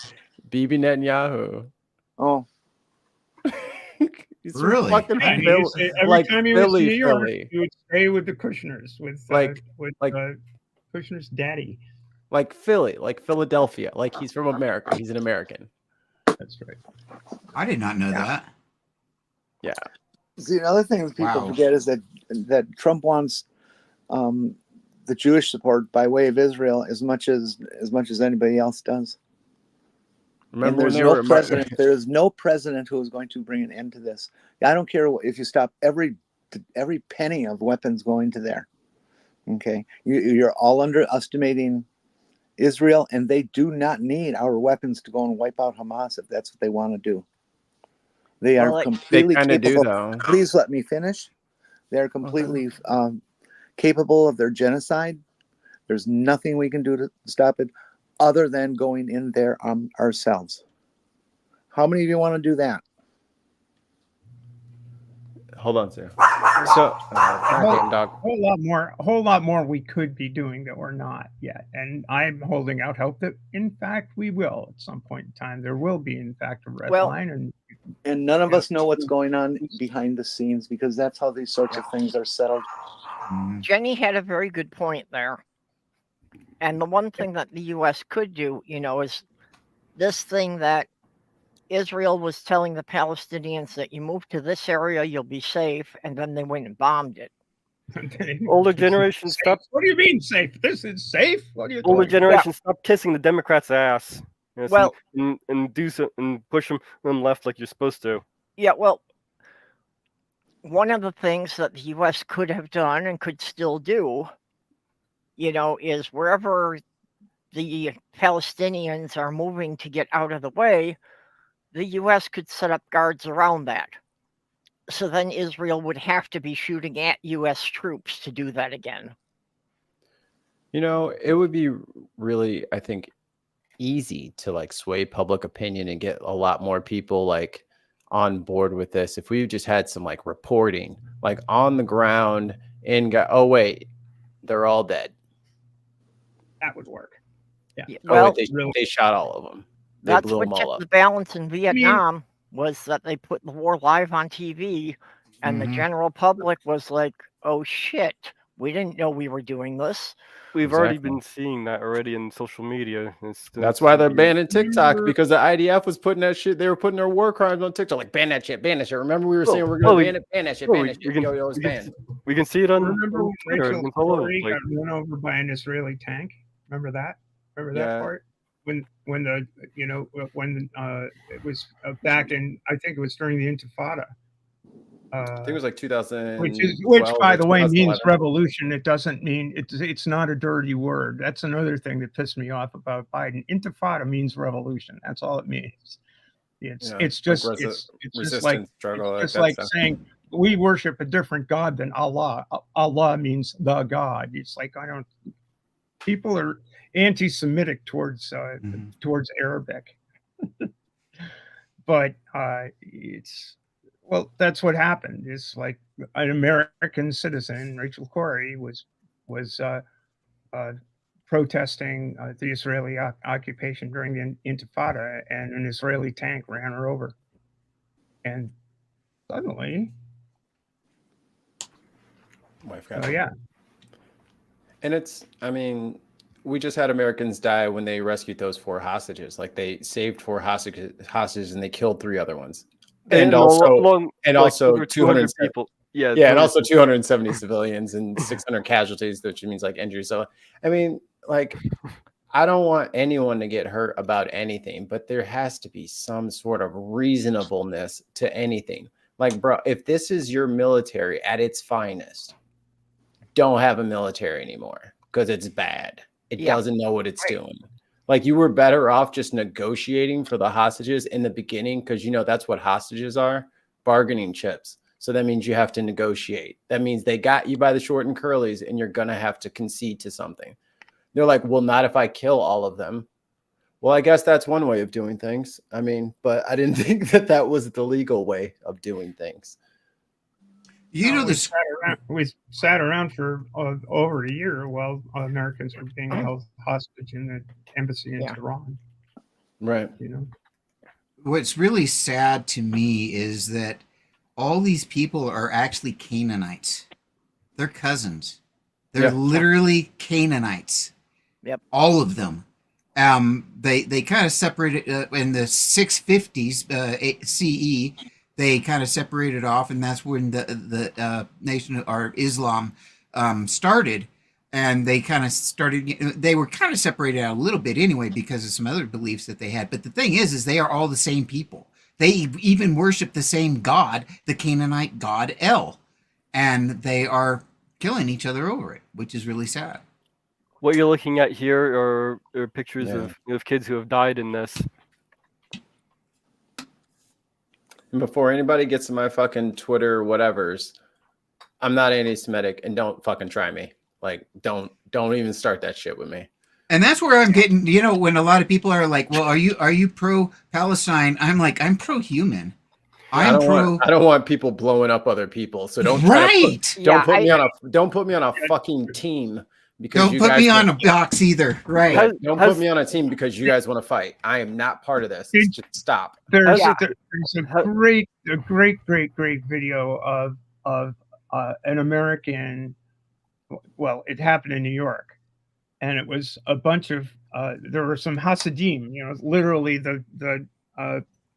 Bibi Netanyahu. Oh. He's really? Fucking every time he was in New York, he would stay with the Kushners, with Kushner's daddy. Like Philly, like Philadelphia, like he's from America. He's an American. That's right. I did not know that. Yeah. See, another thing that people forget is that Trump wants the Jewish support by way of Israel as much as anybody else does. Remember, there is no president who is going to bring an end to this. I don't care if you stop every penny of weapons going to there. Okay, you're all underestimating Israel, and they do not need our weapons to go and wipe out Hamas if that's what they want to do. They are completely capable. Please let me finish. They are completely capable of their genocide. There's nothing we can do to stop it other than going in there ourselves. How many of you want to do that? Hold on, sir. So, dog. A whole lot more we could be doing that we're not yet. And I'm holding out hope that, in fact, we will at some point in time. There will be, in fact, a red line. And none of us know what's going on behind the scenes, because that's how these sorts of things are settled. Jenny had a very good point there. And the one thing that the U.S. could do, is this thing that Israel was telling the Palestinians that you move to this area, you'll be safe, and then they went and bombed it. Older generation stop. What do you mean safe? This is safe? What are you Older talking generation stop kissing the Democrats' ass. Well, and do so and push them left like you're supposed to. Yeah, well, one of the things that the U.S. could have done and could still do, is wherever the Palestinians are moving to get out of the way, the U.S. could set up guards around that. So then Israel would have to be shooting at U.S. troops to do that again. It would be really, I think, easy to like sway public opinion and get a lot more people like on board with this if we just had some like reporting, like on the ground oh wait, they're all dead. That would work. Yeah. Well, they shot all of them. They that's blew what them all kept up. the balance in Vietnam, was that they put the war live on TV, and the general public was like, oh shit, we didn't know we were doing this. We've already been seeing that already in social media. That's why they're banning TikTok, because the IDF was putting that shit. They were putting their war crimes on TikTok, like ban that shit, ban that shit. Remember we were saying we're going to ban it, ban that shit, ban that shit. Yo, it's banned. We can see it on Remember when Twitter. Rachel Corrie got run over by an Israeli tank? Remember that? Remember that part? When it was back in, I think it was during the Intifada. I think it was like 2000, which by the way means revolution. It doesn't mean it's not a dirty word. That's another thing that pissed me off about Biden. Intifada means revolution. That's all it means. It's just like saying we worship a different God than Allah. Allah means the God. It's like people are anti-Semitic towards Arabic. But that's what happened. It's like an American citizen, Rachel Corrie, was protesting the Israeli occupation during the Intifada, and an Israeli tank ran her over. And suddenly, and we just had Americans die when they rescued those 4 hostages. Like they saved 4 hostages and they killed 3 other ones. And also 200 people. And also 270 civilians and 600 casualties, which means like injuries. So, I don't want anyone to get hurt about anything, but there has to be some sort of reasonableness to anything. Like, bro, if this is your military at its finest, don't have a military anymore because it's bad. It doesn't know what it's doing. Like, you were better off just negotiating for the hostages in the beginning, because that's what hostages are, bargaining chips. So that means you have to negotiate. That means they got you by the short and curlies, and you're going to have to concede to something. They're like, well, not if I kill all of them. Well, I guess that's one way of doing things. But I didn't think that was the legal way of doing things. We sat around for over a year while Americans were being held hostage in the embassy in Tehran. Right. What's really sad to me is that all these people are actually Canaanites. They're cousins. They're literally Canaanites. Yep. All of them. They kind of separated in the 650s CE. They kind of separated off, and that's when the nation or Islam started. And they kind of started. They were kind of separated out a little bit anyway because of some other beliefs that they had. But the thing is they are all the same people. They even worship the same god, the Canaanite god El, and they are killing each other over it, which is really sad. What you're looking at here are pictures of kids who have died in this. And before anybody gets to my fucking Twitter whatevers, I'm not anti-Semitic, and don't fucking try me. Like, don't Don't even start that shit with me. And that's where I'm getting, you know, when a lot of people are like, well, are you pro Palestine? I'm like, I'm pro human. I don't want people blowing up other people. So don't right. Don't put me on a fucking team because don't put me on a box either. Right. Don't put me on a team because you guys want to fight. I am not part of this. Just stop. There's a great video of an American. Well, it happened in New York, and it was a bunch of there were some Hasidim, you know, literally the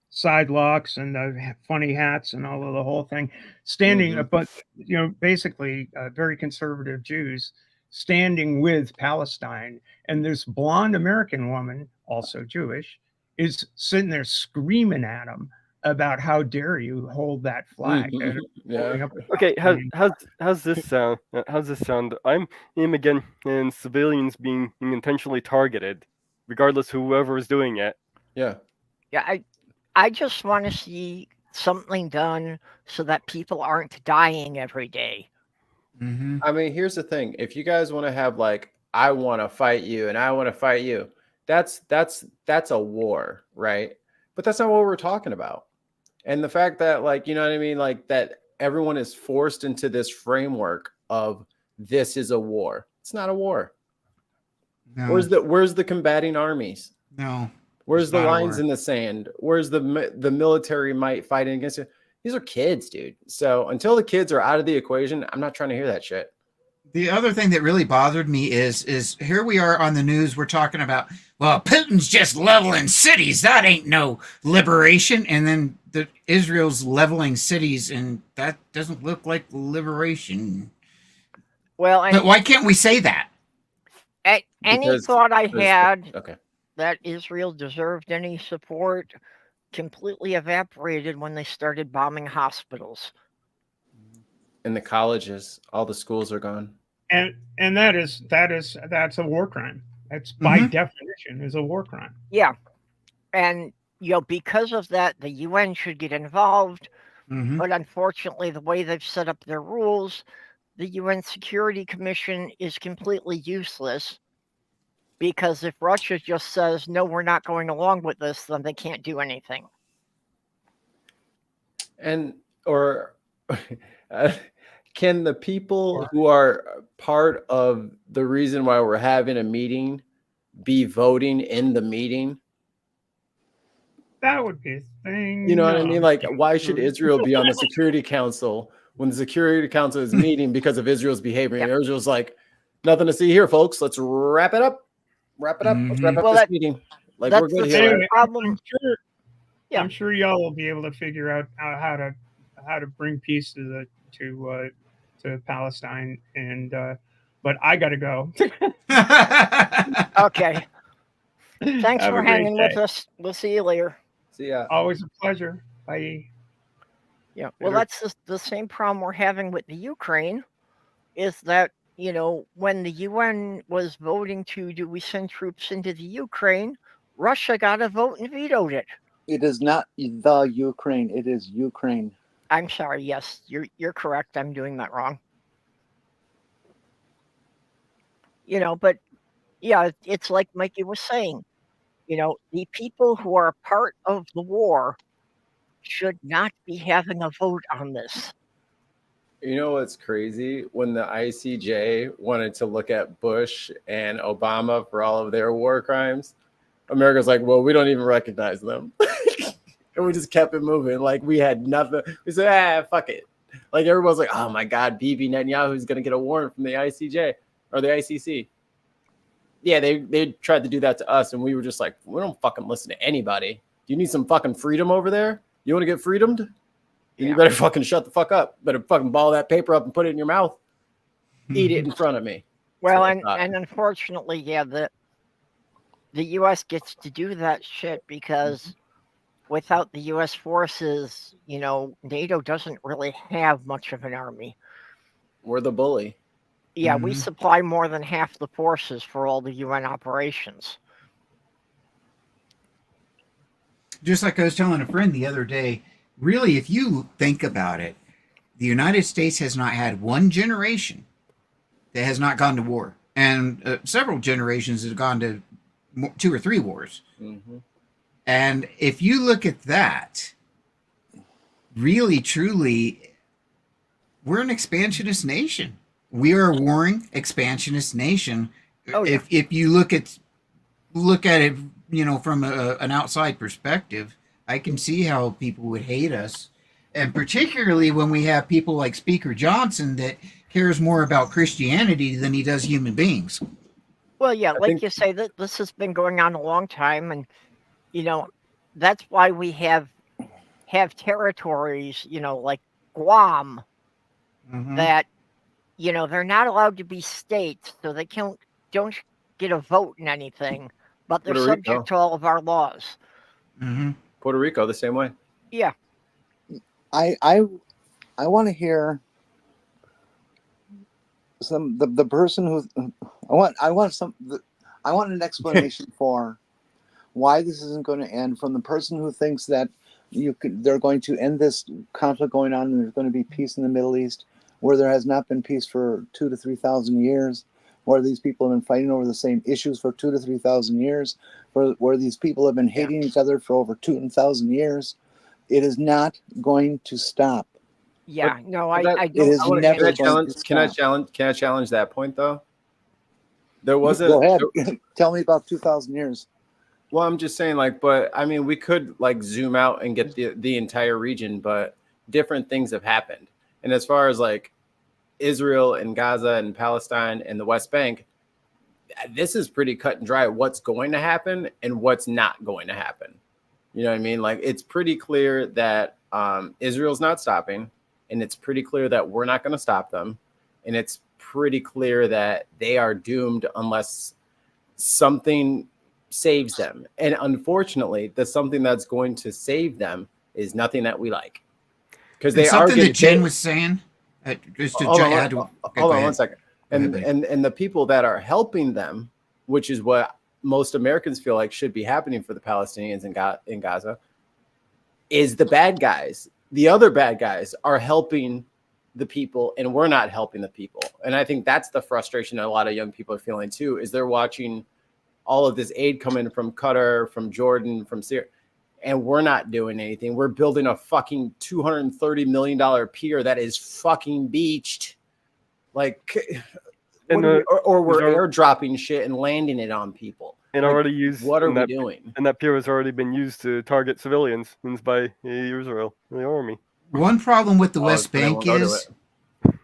side locks and the funny hats and all of the whole thing, standing, but you know, basically very conservative Jews standing with Palestine, and this blonde American woman, also Jewish, is sitting there screaming at them about how dare you hold that flag. Okay, how's this sound? I'm again and civilians being intentionally targeted, regardless of whoever is doing it. Yeah. I just want to see something done so that people aren't dying every day. Mm-hmm. I mean, here's the thing. If you guys want to have like, I want to fight you and I want to fight you, that's a war, right? But that's not what we're talking about. And the fact that, like, you know what I mean? Like that everyone is forced into this framework of this is a war. It's not a war. No. Where's the combating armies? No. Where's the lines in the sand? Where's the military might fighting against you? These are kids, dude. So until the kids are out of the equation, I'm not trying to hear that shit. The other thing that really bothered me is here we are on the news. We're talking about, well, Putin's just leveling cities. That ain't no liberation. And then Israel's leveling cities, and that doesn't look like liberation. Well, but why can't we say that? Any thought I had that Israel deserved any support completely evaporated when they started bombing hospitals. In the colleges, all the schools are gone. And that's a war crime. That's by definition is a war crime. Yeah. And you know, because of that, the UN should get involved. But unfortunately, the way they've set up their rules, the UN Security Commission is completely useless. Because if Russia just says, no, we're not going along with this, then they can't do anything. Can the people who are part of the reason why we're having a meeting be voting in the meeting? That would be a thing. You know what I mean? Like, why should Israel be on the Security Council when the Security Council is meeting because of Israel's behavior? And Israel's like, nothing to see here, folks. Let's wrap it up. Let's wrap up this meeting. Like, we're good here. Anyway, I'm sure y'all will be able to figure out how to bring peace to Palestine. And but I got to go. Okay. Thanks for hanging with us. We'll see you later. See ya. Always a pleasure. Bye. Yeah. Well, that's the same problem we're having with the Ukraine. Is that, you know, when the UN was voting do we send troops into the Ukraine, Russia got a vote and vetoed it. It is not the Ukraine. It is Ukraine. I'm sorry. Yes, you're correct. I'm doing that wrong. You know, but yeah, it's like Mikey was saying. You know, the people who are part of the war should not be having a vote on this. You know what's crazy? When the ICJ wanted to look at Bush and Obama for all of their war crimes, America's like, well, we don't even recognize them. And we just kept it moving. Like, we had nothing. We said, fuck it. Like, everyone's like, oh my God, Bibi Netanyahu's going to get a warrant from the ICJ or the ICC. Yeah, they tried to do that to us. And we were just like, we don't fucking listen to anybody. Do you need some fucking freedom over there? You want to get freedomed? You better fucking shut the fuck up. Better fucking ball that paper up and put it in your mouth. Eat it in front of me. Well, and unfortunately, yeah, the U.S. gets to do that shit because without the U.S. forces, you know, NATO doesn't really have much of an army. We're the bully. Yeah, we supply more than half the forces for all the UN operations. Just like I was telling a friend the other day, really, if you think about it, the United States has not had one generation that has not gone to war. and several generations have gone to 2 or 3 wars. Mm-hmm. And if you look at that, really, truly, we're an expansionist nation. We are a warring expansionist nation. Oh, yeah. If you look at it, from an outside perspective, I can see how people would hate us, and particularly when we have people like Speaker Johnson that cares more about Christianity than he does human beings. Well, yeah, like think- you say, that this has been going on a long time, and that's why we have territories, like Guam, Mhm. that they're not allowed to be states, so they don't get a vote in anything, but they're Puerto Rico. subject to all of our laws. Mhm. Puerto Rico, the same way. Yeah. I want to hear the person who I want an explanation for why this isn't going to end, from the person who thinks that they're going to end this conflict going on and there's going to be peace in the Middle East, where there has not been peace for 2,000 to 3,000 years, where these people have been fighting over the same issues for 2,000 to 3,000 years, where these people have been hating each other for over 2,000 years. It is not going to stop. Yeah, no, I It don't. is never Can I going to challenge that point though? There wasn't. Go ahead. Tell me about 2,000 years. Well, I'm just saying, but I mean, we could zoom out and get the entire region, but different things have happened. And as far as Israel and Gaza and Palestine and the West Bank, this is pretty cut and dry what's going to happen and what's not going to happen. You know what I mean? It's pretty clear that Israel's not stopping, and it's pretty clear that we're not going to stop them. And it's pretty clear that they are doomed unless something saves them. And unfortunately, the something that's going to save them is nothing that we like. Because they are something that Jen was saying. Just to hold add on, okay, hold go on ahead. 1 second. Go And ahead, and the people that are helping them, which is what most Americans feel like should be happening for the Palestinians in Gaza, is the bad guys. The other bad guys are helping the people, and we're not helping the people. And I think that's the frustration that a lot of young people are feeling too, is they're watching all of this aid coming from Qatar, from Jordan, from Syria, and we're not doing anything. We're building a fucking $230 million pier that is fucking beached. Or we're airdropping shit and landing it on people. And already used. What are we doing? And that pier has already been used to target civilians by Israel, the army. One problem with the West then I Bank won't go to is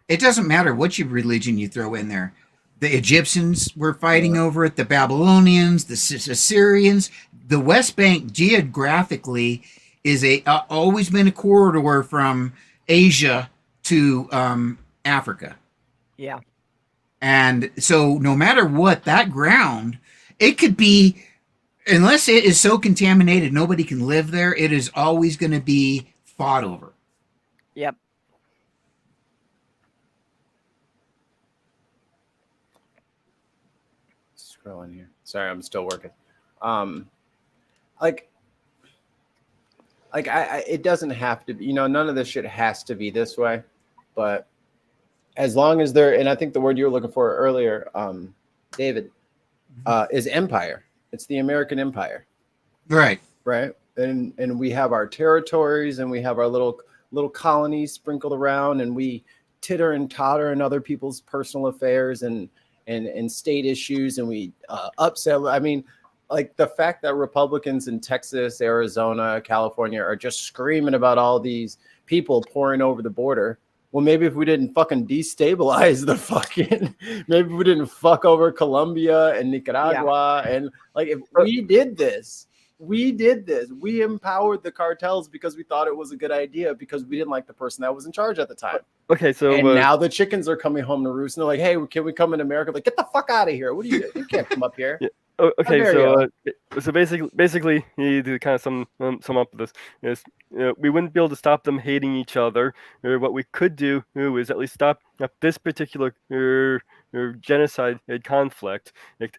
it doesn't matter what your religion you throw in there. The Egyptians were fighting over it, the Babylonians, the Assyrians. The West Bank geographically is always been a corridor from Asia to Africa. Yeah. And so no matter what, that ground, it could be, unless it is so contaminated nobody can live there, it is always going to be fought over. Yep. Scrolling here. Sorry, I'm still working. It doesn't have to be, none of this shit has to be this way, but as long as and I think the word you were looking for earlier, David, is empire. It's the American empire. Right. Right. And we have our territories and we have our little colonies sprinkled around, and we titter and totter in other people's personal affairs and state issues, and we upset. I mean, the fact that Republicans in Texas, Arizona, California are just screaming about all these people pouring over the border. Well, maybe if we didn't fucking destabilize maybe we didn't fuck over Colombia and Nicaragua. And if we did this, we empowered the cartels because we thought it was a good idea, because we didn't like the person that was in charge at the time. Okay, so and now the chickens are coming home to roost, and they're like, "Hey, can we come in America?" Get the fuck out of here! What do you? You can't come up here. Yeah. Okay, so basically, to kind of sum up this is we wouldn't be able to stop them hating each other. What we could do is at least stop this particular genocide conflict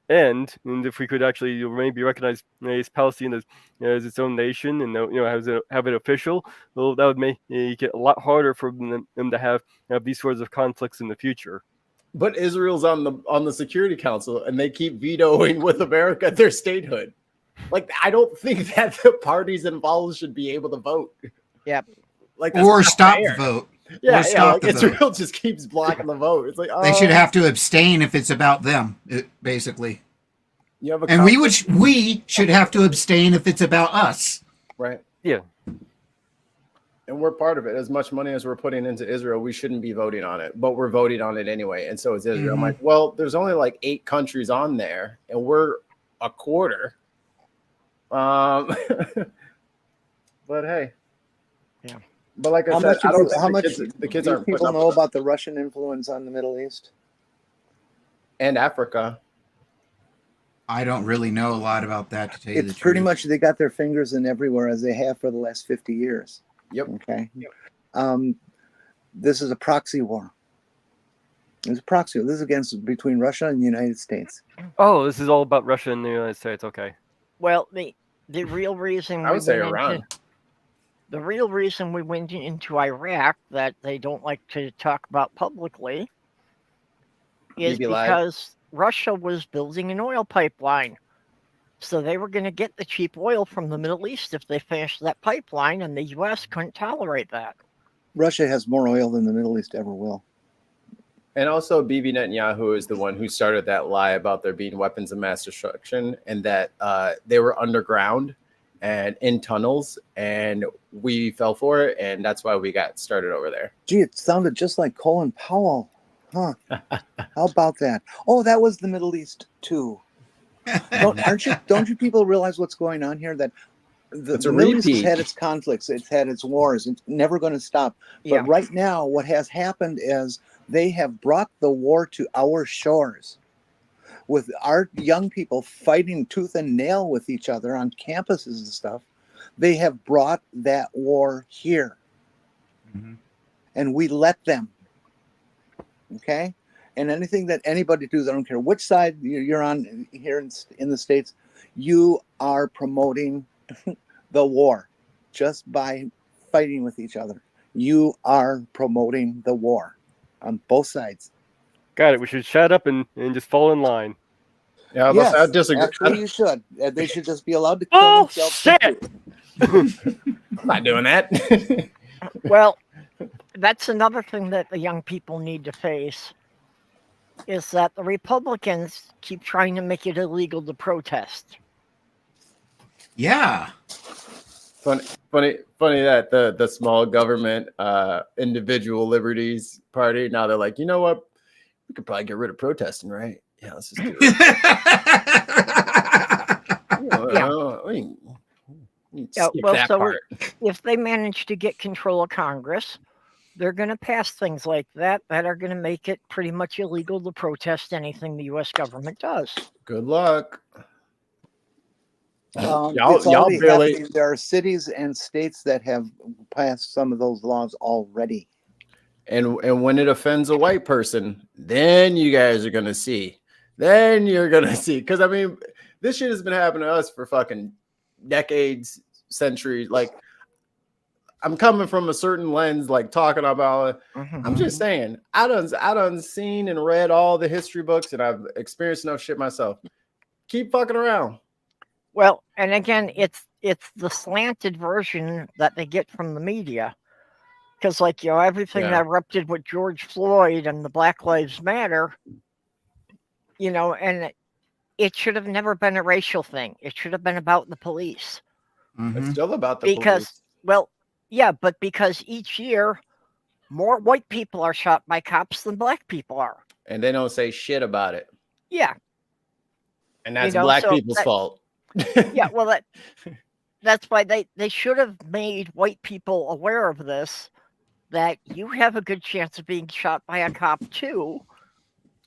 and if we could actually maybe recognize Palestine as its own nation and have it official, well, that would make it a lot harder for them to have these sorts of conflicts in the future. But Israel's on the Security Council, and they keep vetoing with America their statehood. Like, I don't think that the parties involved should be able to vote. Yep. Like, that's Or not stop fair. the vote. Yeah, Or stop the vote. Israel just keeps blocking the vote. It's like, oh, They should have to abstain if it's about them, basically. You have a And we should have to abstain if it's about us. right. Yeah. And we're part of it. As much money as we're putting into Israel, we shouldn't be voting on it, but we're voting on it anyway. And so is Israel. I'm like, well, there's only like 8 countries on there, and we're a quarter. But hey, Yeah. But like I How said, much, I don't how think much the kids do aren't putting people up know with it. about the Russian influence on the Middle East? And Africa. I don't really know a lot about that, to tell you the It's truth. pretty much they got their fingers in everywhere, as they have for the last 50 years. Yep. Okay. This is a proxy war. It's a proxy war. This is between Russia and the United States. Oh, this is all about Russia and the United States. Okay. Well, the real reason I would say Iran. The real reason we went into Iraq that they don't like to talk about publicly is Maybe lied. because Russia was building an oil pipeline. So they were going to get the cheap oil from the Middle East if they finished that pipeline, and the U.S. couldn't tolerate that. Russia has more oil than the Middle East ever will. And also, Bibi Netanyahu is the one who started that lie about there being weapons of mass destruction, and that they were underground and in tunnels, and we fell for it, and that's why we got started over there. Gee, it sounded just like Colin Powell. Huh. How about that? Oh, that was the Middle East too. Don't you people realize what's going on here? That It's the a Middle East has repeat. had its conflicts, it's had its wars, it's never going to stop. But Yeah. right now, what has happened is they have brought the war to our shores, with our young people fighting tooth and nail with each other on campuses and stuff. They have brought that war here, and we let them. Okay? And anything that anybody does, I don't care which side you're on here in the States, you are promoting the war just by fighting with each other. You are promoting the war on both sides. Got it. We should shut up and just fall in line. Yeah, Yes, I disagree. actually, you should. They should just be allowed to kill themselves. Bullshit! I'm not doing that. Well, that's another thing that the young people need to face, is that the Republicans keep trying to make it illegal to protest. Yeah. Funny that the small government, individual liberties party, now they're like, you know what? We could probably get rid of protesting, right? Yeah, let's just do it. Yeah, Skip well, that so part. if they manage to get control of Congress, they're going to pass things like that are going to make it pretty much illegal to protest anything the U.S. government does. Good luck. It's Y'all already barely- happening. There are cities and states that have passed some of those laws already. And when it offends a white person, then you guys are gonna see. Then you're gonna see. Because I mean, this shit has been happening to us for fucking decades, centuries. Like, I'm coming from a certain lens, like talking about it. I'm just saying, I done seen and read all the history books, and I've experienced enough shit myself. Keep fucking around. Well, and again, it's the slanted version that they get from the media. Because, like, everything that erupted with George Floyd and the Black Lives Matter, and it should have never been a racial thing. It should have been about the police. It's still about the Because, police. but because each year, more white people are shot by cops than black people are. And they don't say shit about it. Yeah. And that's black people's fault. Yeah, well, that's why they should have made white people aware of this, that you have a good chance of being shot by a cop too.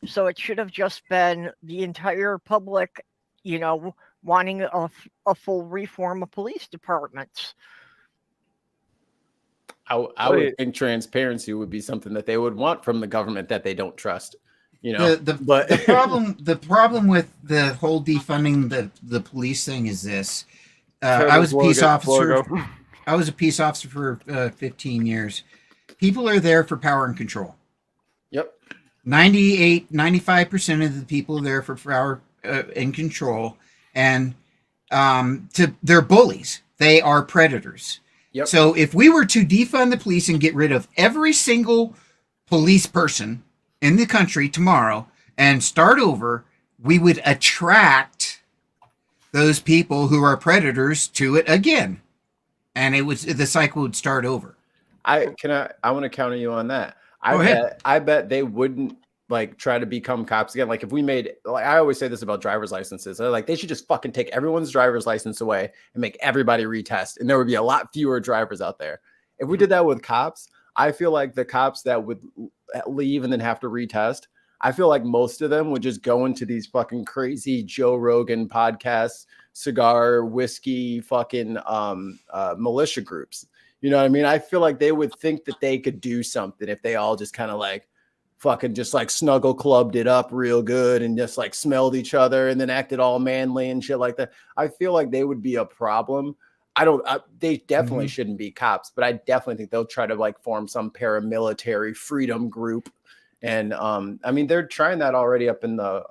So it should have just been the entire public, wanting a full reform of police departments. I would think transparency would be something that they would want from the government that they don't trust. The problem with the whole defunding the police thing is this. I was a peace officer. I was a peace officer for 15 years. People are there for power and control. Yep. 95% of the people there are in control, and they're bullies. They are predators. Yep. So if we were to defund the police and get rid of every single police person in the country tomorrow and start over, we would attract those people who are predators to it again, and the cycle would start over. I want to counter you on that. Go ahead. I bet they wouldn't like try to become cops again. Like if we made, like I always say this about driver's licenses, they're like they should just fucking take everyone's driver's license away and make everybody retest, and there would be a lot fewer drivers out there. If we did that with cops, I feel like the cops that would leave and then have to retest, I feel like most of them would just go into these fucking crazy Joe Rogan podcasts, cigar, whiskey, fucking militia groups. You know what I mean? I feel like they would think that they could do something if they all just kind of like fucking just like snuggle clubbed it up real good and just like smelled each other and then acted all manly and shit like that. I feel like they would be a problem. They definitely shouldn't be cops, but I definitely think they'll try to like form some paramilitary freedom group. And I mean, they're trying that already up in the,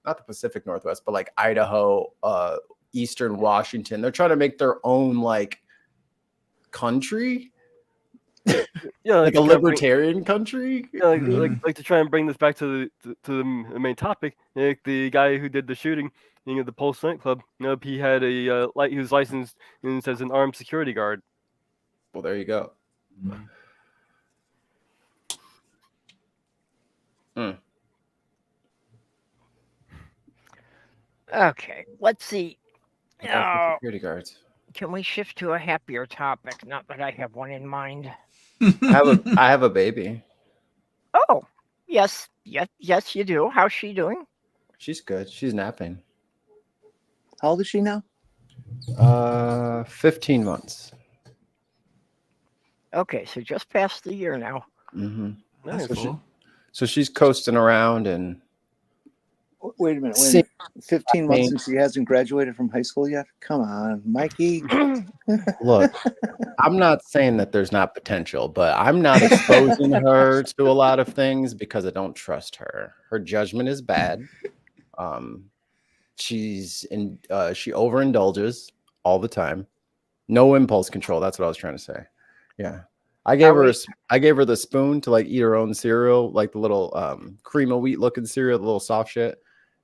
not the Pacific Northwest, but like Idaho, Eastern Washington. They're trying to make their own like country. Yeah, like a libertarian country. Yeah, like to try and bring this back to the main topic. Like the guy who did the shooting, at the Pulse nightclub. He had he was licensed as an armed security guard. Well, there you go. Okay, let's see. Security guards. Can we shift to a happier topic? Not that I have one in mind. I have a baby. Oh, yes, you do. How's she doing? She's good. She's napping. How old is she now? 15 months. Okay, so just past the year now. Mm-hmm. That's cool. So she's coasting around and. Wait a minute. 15 months and she hasn't graduated from high school yet? Come on, Mikey. Look, I'm not saying that there's not potential, but I'm not exposing her to a lot of things because I don't trust her. Her judgment is bad. She overindulges all the time. No impulse control. That's what I was trying to say. Yeah. I gave her the spoon to like eat her own cereal, like the little cream of wheat looking cereal, the little soft shit.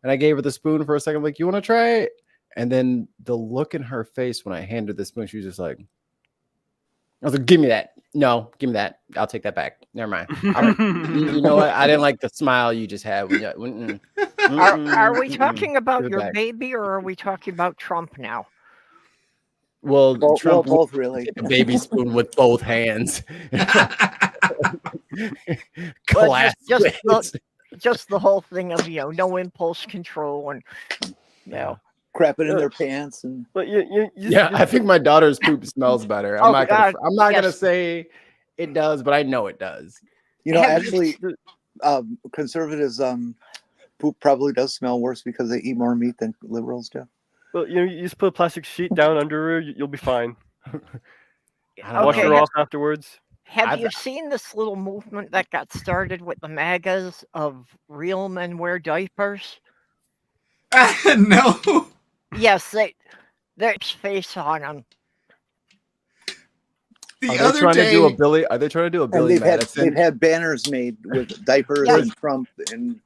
And I gave her the spoon for a second, like, you want to try it? And then the look in her face when I handed the spoon, she was just like, I was like, give me that. No, give me that. I'll take that back. Never mind. You know what? I didn't like the smile you just had. When Are we talking about your baby or are we talking about Trump now? Well, Trump both really. A baby spoon with both hands. Classic. Just the whole thing of no impulse control and crapping in their pants and. But I think my daughter's poop smells better. I'm not gonna say it does, but I know it does. Actually, conservatives poop probably does smell worse because they eat more meat than liberals do. Well, you just put a plastic sheet down under her, you'll be fine. Wash Okay. her off afterwards. Have you seen this little movement that got started with the MAGAs of real men wear diapers? No. Yes, there's face on them. Are they trying to do a Billy Madison? They've had banners made with diapers and Trump and.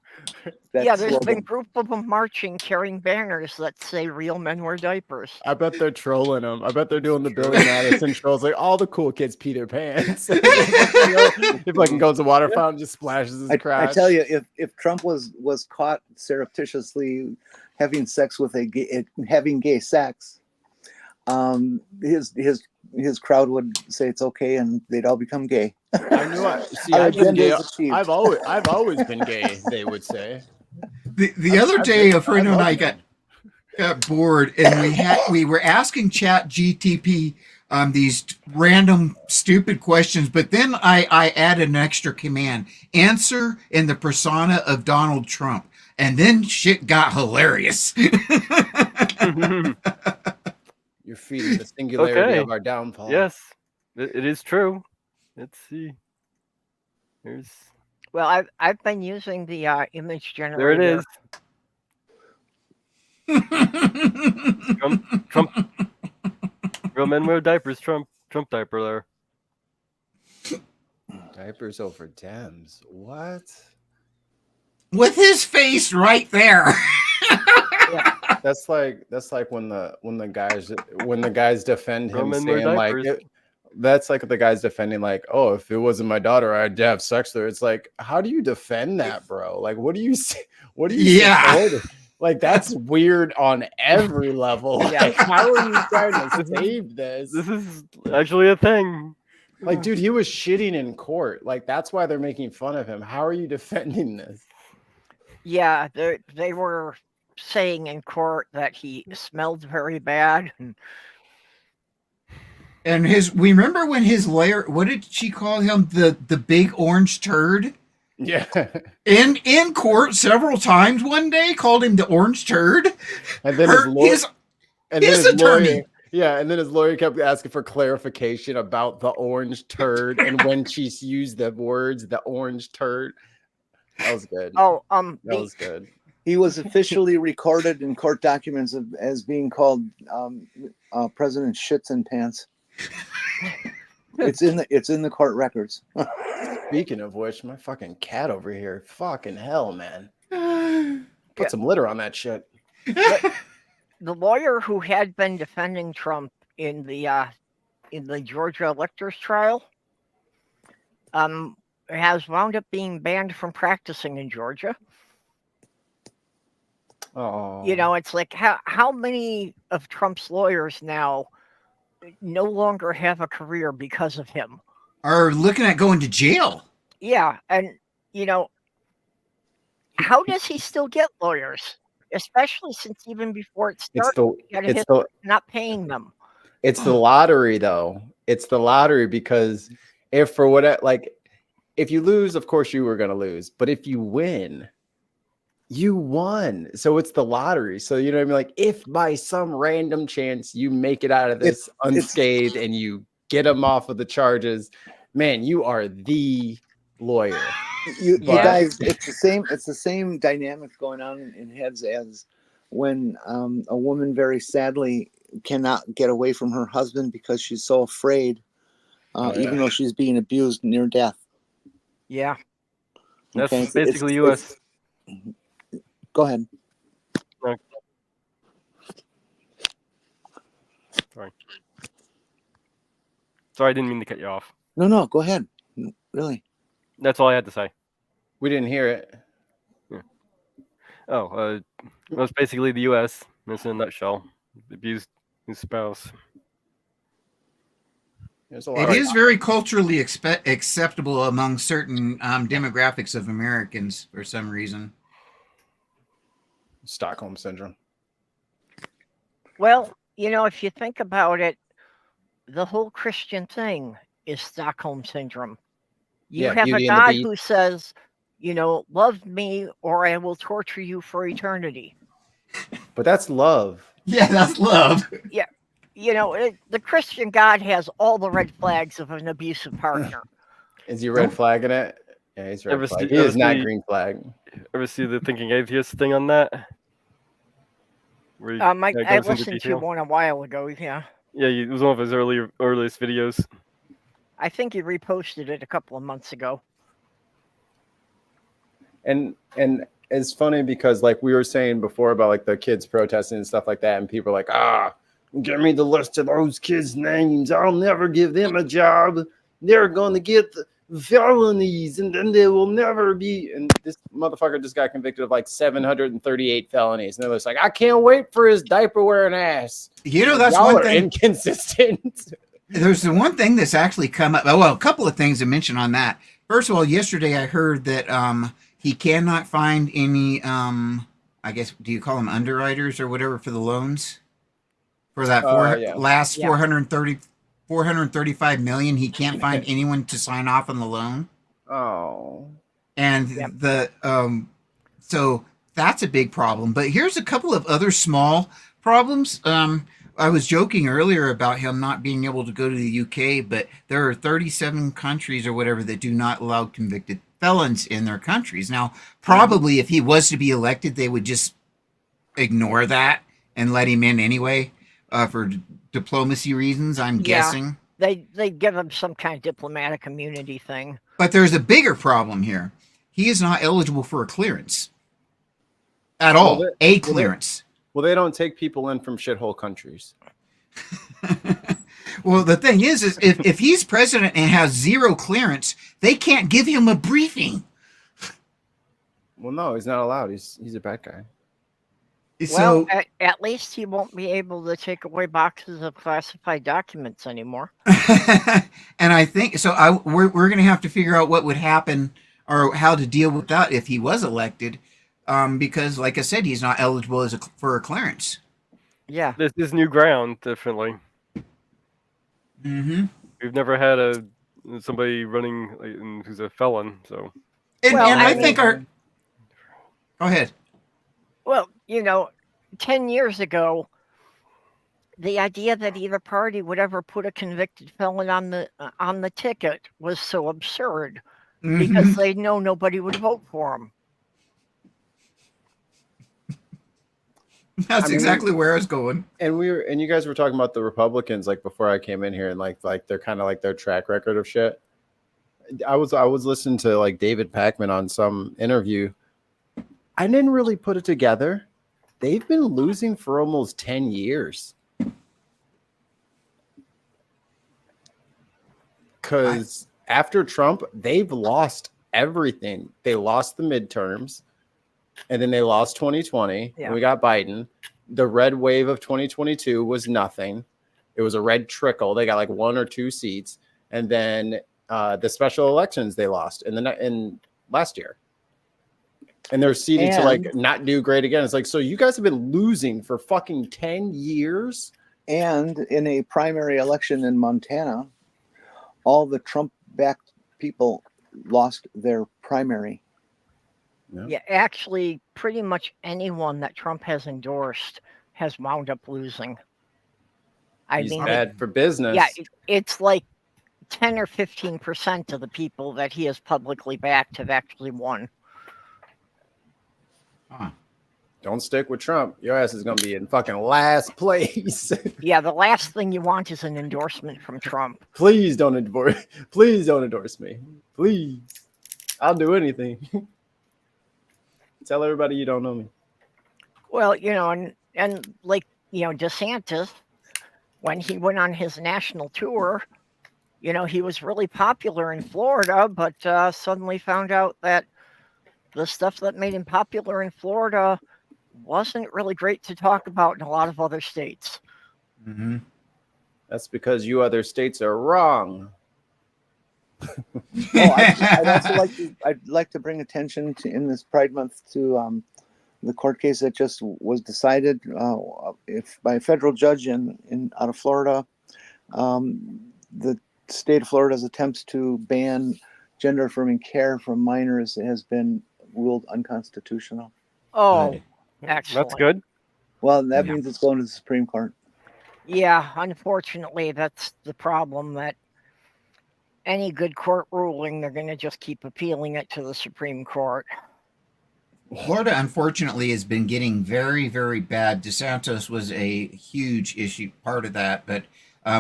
There's been a group of them marching carrying banners that say real men wear diapers. I bet they're trolling them. I bet they're doing the Billy Madison trolls, like all the cool kids pee their pants. If fucking goes to water fountain, just splashes his crotch. I tell you, if Trump was caught surreptitiously having sex with having gay sex, his crowd would say it's okay, and they'd all become gay. I knew I've been gay. I've always been gay. They would say. The other day, a friend and I got bored, and we were asking Chat GTP these random stupid questions, but then I added an extra command: answer in the persona of Donald Trump, and then shit got hilarious. You're feeding the singularity of our downfall. Yes, it is true. Let's see. There's. Well, I've been using the image There it generator. is. Trump. Real men wear diapers. Trump diaper there. Diapers over Dems. What? With his face right there. That's like when the guys defend Real him men wear saying like diapers. that's like the guys defending like, oh, if it wasn't my daughter, I'd have sex with her. It's like, how do you defend that, bro? Like, what do you Yeah. support? Like, that's weird on every level. Yeah. Like, how are you trying to save this? This is actually a thing. Like, dude, he was shitting in court. Like, that's why they're making fun of him. How are you defending this? Yeah, they were saying in court that he smelled very bad. And we remember when his lawyer, what did she call him? The big orange turd? Yeah. In court several times one day, called him the orange turd. And then his attorney. And then his lawyer kept asking for clarification about the orange turd and when she used the words the orange turd. That was good. Oh, that was good. He was officially recorded in court documents as being called President Shits and Pants. It's in the court records. Speaking of which, my fucking cat over here, fucking hell, man. Put some litter on that shit. The lawyer who had been defending Trump in the Georgia electors trial has wound up being banned from practicing in Georgia. Oh, You know, it's like how many of Trump's lawyers now no longer have a career because of him? Are looking at going to jail. Yeah, and you know, how does he still get lawyers? Especially since even before it started, he had a history of not paying them. It's the lottery, though. It's the lottery because if you lose, of course you were going to lose. But if you win, you won. So it's the lottery. So you know what I mean? Like if by some random chance you make it out of this unscathed and you get them off of the charges, man, you are the lawyer. You guys, it's the same dynamic going on in heads as when a woman very sadly cannot get away from her husband because she's so afraid, even though she's being abused near death. Yeah. That's Okay? basically U.S. Go ahead. Sorry, I didn't mean to cut you off. No, go ahead. Really. That's all I had to say. We didn't hear it. Yeah. Oh, that's basically the U.S. That's in a nutshell. Abused his spouse. It is very culturally acceptable among certain demographics of Americans for some reason. Stockholm syndrome. Well, you know, if you think about it, the whole Christian thing is Stockholm syndrome. You have a God who says, you know, love me or I will torture you for eternity. But that's love. Yeah, that's love. Yeah. You know, the Christian God has all the red flags of an abusive partner. Is he red flagging it? Yeah, he's red flag. He is not green flag. Ever see the Thinking Atheist thing on that? I listened to one a while ago, yeah. Yeah, it was one of his earliest videos. I think he reposted it a couple of months ago. And it's funny because like we were saying before about like the kids protesting and stuff like that, and people are like, give me the list of those kids' names. I'll never give them a job. They're going to get the felonies, and then they will never be. And this motherfucker just got convicted of like 738 felonies. And they're just like, I can't wait for his diaper wearing ass. You know, that's Y'all one are thing. Inconsistent. There's the one thing that's actually come up. Well, a couple of things to mention on that. First of all, yesterday I heard that he cannot find any, I guess, do you call them underwriters or whatever for the loans? For that last 435 million, he can't find anyone to sign off on the loan. Oh. And so that's a big problem. But here's a couple of other small problems. I was joking earlier about him not being able to go to the UK, but there are 37 countries or whatever that do not allow convicted felons in their countries. Now, probably if he was to be elected, they would just ignore that and let him in anyway for diplomacy reasons, I'm guessing. They give him some kind of diplomatic immunity thing. But there's a bigger problem here. He is not eligible for a clearance at all. A clearance. Well, they don't take people in from shithole countries. Well, the thing is if he's president and has zero clearance, they can't give him a briefing. Well, no, he's not allowed. He's a bad guy. So, Well, at least he won't be able to take away boxes of classified documents anymore. and I think so. We're going to have to figure out what would happen or how to deal with that if he was elected, because, like I said, he's not eligible for a clearance. Yeah. This is new ground, definitely. Mm-hmm. We've never had somebody running who's a felon, so. And I think go ahead. Well, 10 years ago, the idea that either party would ever put a convicted felon on the ticket was so absurd because they know nobody would vote for him. That's exactly where I was going. And you guys were talking about the Republicans like before I came in here, and like they're kind of like their track record of shit. I was listening to like David Pakman on some interview. I didn't really put it together. They've been losing for almost 10 years. Because after Trump, they've lost everything. They lost the midterms, and then they lost 2020. Yeah. And we got Biden. The red wave of 2022 was nothing. It was a red trickle. They got like 1 or 2 seats. And then the special elections they lost in last year. And they're seeded to like not do great again. It's like, so you guys have been losing for fucking 10 years. And in a primary election in Montana, all the Trump-backed people lost their primary. Yeah, actually, pretty much anyone that Trump has endorsed has wound up losing. He's bad for business. Yeah, it's like 10 or 15% of the people that he has publicly backed have actually won. Huh. Don't stick with Trump. Your ass is going to be in fucking last place. Yeah, the last thing you want is an endorsement from Trump. Please don't endorse me. Please. I'll do anything. Tell everybody you don't know me. Well, and like, DeSantis, when he went on his national tour, he was really popular in Florida, but suddenly found out that the stuff that made him popular in Florida wasn't really great to talk about in a lot of other states. Mm-hmm. That's because you other states are wrong. I'd like to bring attention to in this Pride Month to the court case that just was decided by a federal judge in out of Florida. The state of Florida's attempts to ban gender affirming care from minors has been ruled unconstitutional. Oh, Right. excellent. That's good. Well, that means it's going to the Supreme Court. Yeah, unfortunately, that's the problem, that any good court ruling, they're going to just keep appealing it to the Supreme Court. Florida, unfortunately, has been getting very, very bad. DeSantis was a huge issue, part of that, but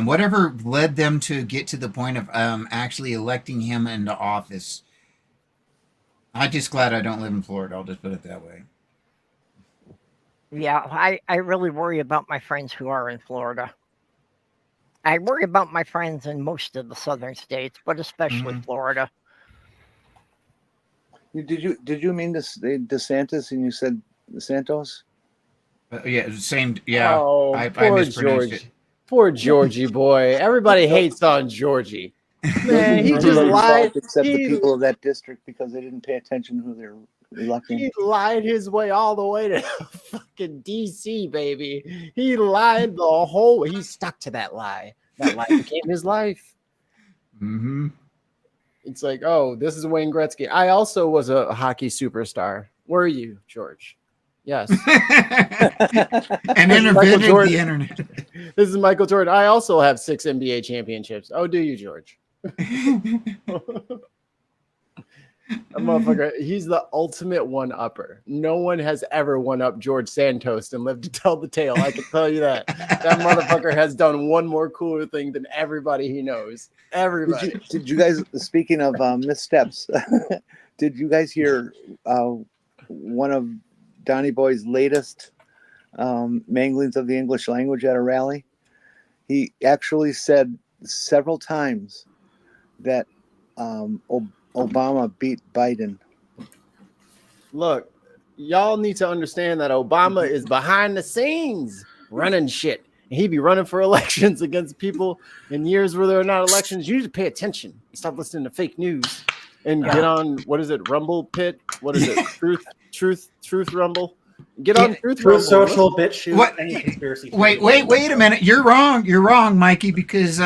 whatever led them to get to the point of actually electing him into office, I'm just glad I don't live in Florida. I'll just put it that way. Yeah, I really worry about my friends who are in Florida. I worry about my friends in most of the southern states, but especially Florida. Did you mean this DeSantis and you said Santos? Yeah, same. Yeah, Oh, I poor mispronounced George. it. Poor Georgie boy. Everybody hates on Georgie. Man, he just Everybody lied. involved except the people of that district because they didn't pay attention to who they're electing. He lied his way all the way to fucking DC, baby. He lied the whole way. He stuck to that lie. That lie became his life. Mm-hmm. It's like, oh, this is Wayne Gretzky. I also was a hockey superstar. Were you, George? Yes. And then Michael invented Jordan. the internet. This is Michael Jordan. I also have 6 NBA championships. Oh, do you, George? That motherfucker, he's the ultimate one-upper. No one has ever one-up George Santos and lived to tell the tale. I can tell you that. That motherfucker has done one more cooler thing than everybody he knows. Everybody. Did you guys, speaking of missteps, did you guys hear one of Donnie Boy's latest manglings of the English language at a rally? He actually said several times that Obama beat Biden. Look, y'all need to understand that Obama is behind the scenes running shit. And he be running for elections against people in years where there are not elections. You need to pay attention. Stop listening to fake news and get on, what is it, Rumble Pit? What is it? Truth Rumble? Get on Truth Rumble. Social BitChute. What? Any conspiracy. Wait a minute. You're wrong, Mikey, because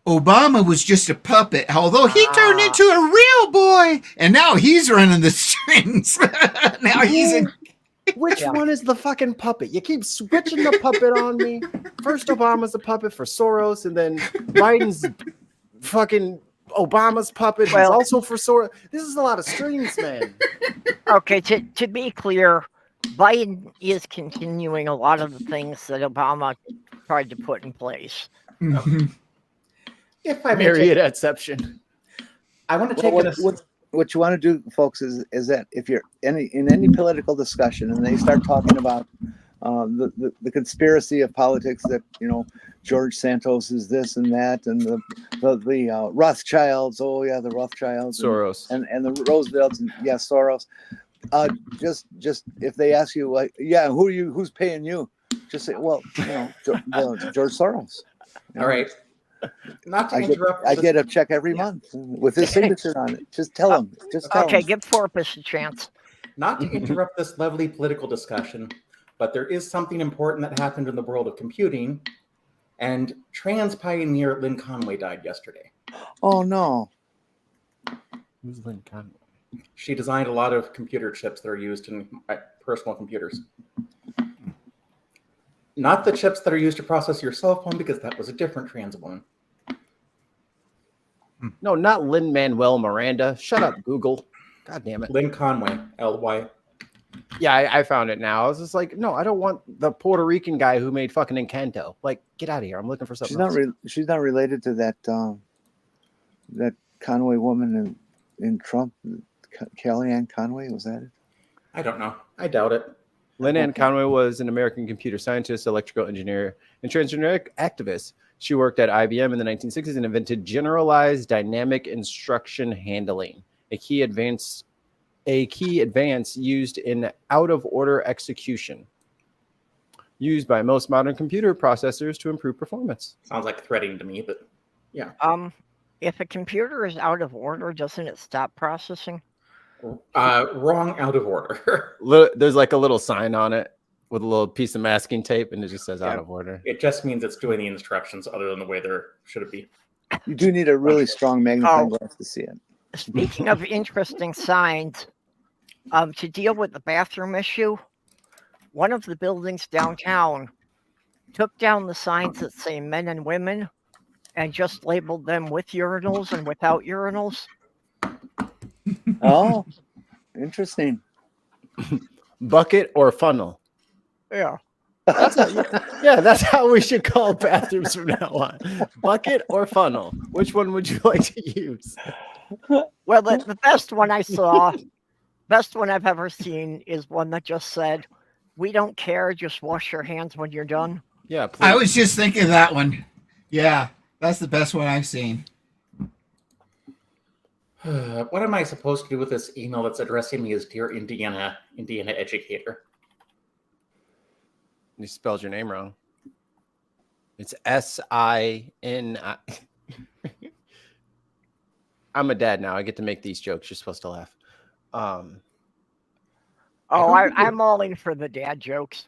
Obama was just a puppet, although he turned into a real boy, and now he's running the strings. Now he's in. Which one is the fucking puppet? You keep switching the puppet on me. First Obama's a puppet for Soros, and then Biden's fucking Obama's puppet is also for Soros. This is a lot of strings, man. Okay, to be clear, Biden is continuing a lot of the things that Obama tried to put in place. If I may Myriad exception. I want to take What you want to do, folks, is that if you're in any political discussion and they start talking about the conspiracy of politics, that George Santos is this and that, and the Rothschilds, the Rothschilds, Soros, and the Roosevelts, and Soros. Just if they ask you who's paying you, just say, well, George Soros. All right. Not to interrupt. I get a check every month with his signature on it. Just tell him. Okay, give Porpoise a chance. Not to interrupt this lovely political discussion, but there is something important that happened in the world of computing, and trans pioneer Lynn Conway died yesterday. Oh no! Who's Lynn Conway? She designed a lot of computer chips that are used in personal computers. Not the chips that are used to process your cell phone, because that was a different trans woman. No, not Lin-Manuel Miranda. Shut up, Google. God damn it. Lynn Conway, L-Y. Yeah, I found it now. I was just like, no, I don't want the Puerto Rican guy who made fucking Encanto. Like, get out of here. I'm looking for something else. She's not related to that that Conway woman in Trump. Kellyanne Conway, was that it? I don't know. I doubt it. Lynn Conway was an American computer scientist, electrical engineer, and transgender activist. She worked at IBM in the 1960s and invented generalized dynamic instruction handling, a key advance used in out-of-order execution, used by most modern computer processors to improve performance. Sounds like threading to me, but yeah. If a computer is out of order, doesn't it stop processing? Wrong, out of order. There's like a little sign on it with a little piece of masking tape, and it just says out of order. It just means it's doing the instructions other than the way there should it be. You do need a really strong magnifying glass to see it. Speaking of interesting signs, to deal with the bathroom issue, one of the buildings downtown took down the signs that say men and women and just labeled them with urinals and without urinals. Oh, interesting. Bucket or funnel? Yeah. That's how we should call bathrooms from now on. Bucket or funnel? Which one would you like to use? Well, the best one I saw, best one I've ever seen, is one that just said, "We don't care, just wash your hands when you're done." Yeah, please. I was just thinking of that one. Yeah, that's the best one I've seen. What am I supposed to do with this email that's addressing me as Dear Indiana Educator? You spelled your name wrong. It's S-I-N-I. I'm a dad now. I get to make these jokes. You're supposed to laugh. I'm all in for the dad jokes.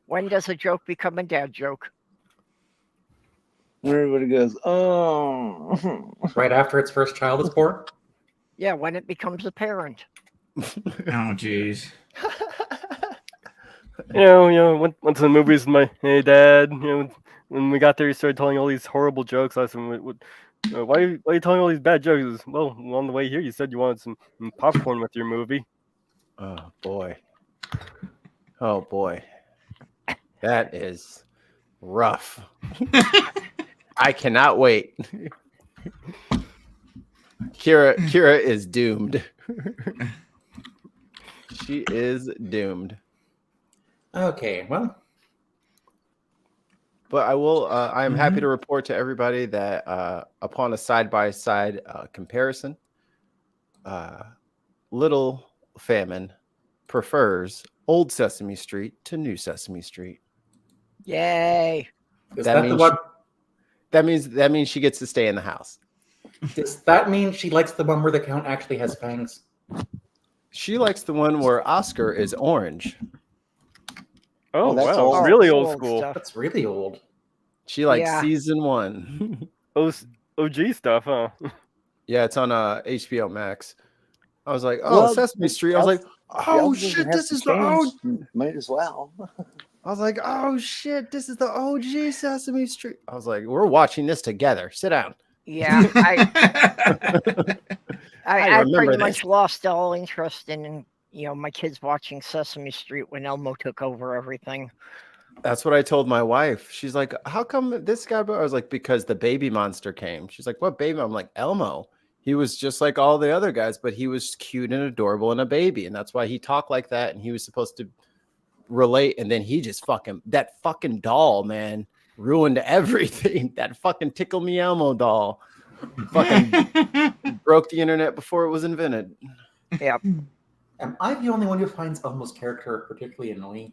When does a joke become a dad joke? Everybody goes, oh. Right after its first child is born? Yeah, when it becomes apparent. Oh, jeez. Went to the movies with my dad. When we got there, he started telling all these horrible jokes. I asked him, why are you telling all these bad jokes? He goes, well, on the way here, you said you wanted some popcorn with your movie. Oh boy. Oh boy. That is rough. I cannot wait. Kira is doomed. She is doomed. Okay, well, But I will. I am happy to report to everybody that upon a side-by-side comparison, Little Famine prefers Old Sesame Street to New Sesame Street. Yay! is that the one? That means she gets to stay in the house. Does that mean she likes the one where the count actually has fangs? She likes the one where Oscar is orange. Oh, that's wow. old. Really It's old school. stuff. That's really old. She likes Yeah. season 1. OG stuff, huh? Yeah, it's on HBO Max. I was like, oh, Well, Sesame Street. I was like, oh Elf doesn't shit, have this to is the OG. change. Might as well. I was like, oh shit, this is the OG Sesame Street. I was like, we're watching this together. Sit down. Yeah, I remember pretty this. much lost all interest in my kids watching Sesame Street when Elmo took over everything. That's what I told my wife. She's like, how come this guy? I was like, because the baby monster came. She's like, what baby? I'm like, Elmo. He was just like all the other guys, but he was cute and adorable and a baby. And that's why he talked like that. And he was supposed to relate. And then he just that fucking doll, man, ruined everything. That fucking Tickle Me Elmo doll fucking broke the internet before it was invented. Yeah. Am I the only one who finds Elmo's character particularly annoying?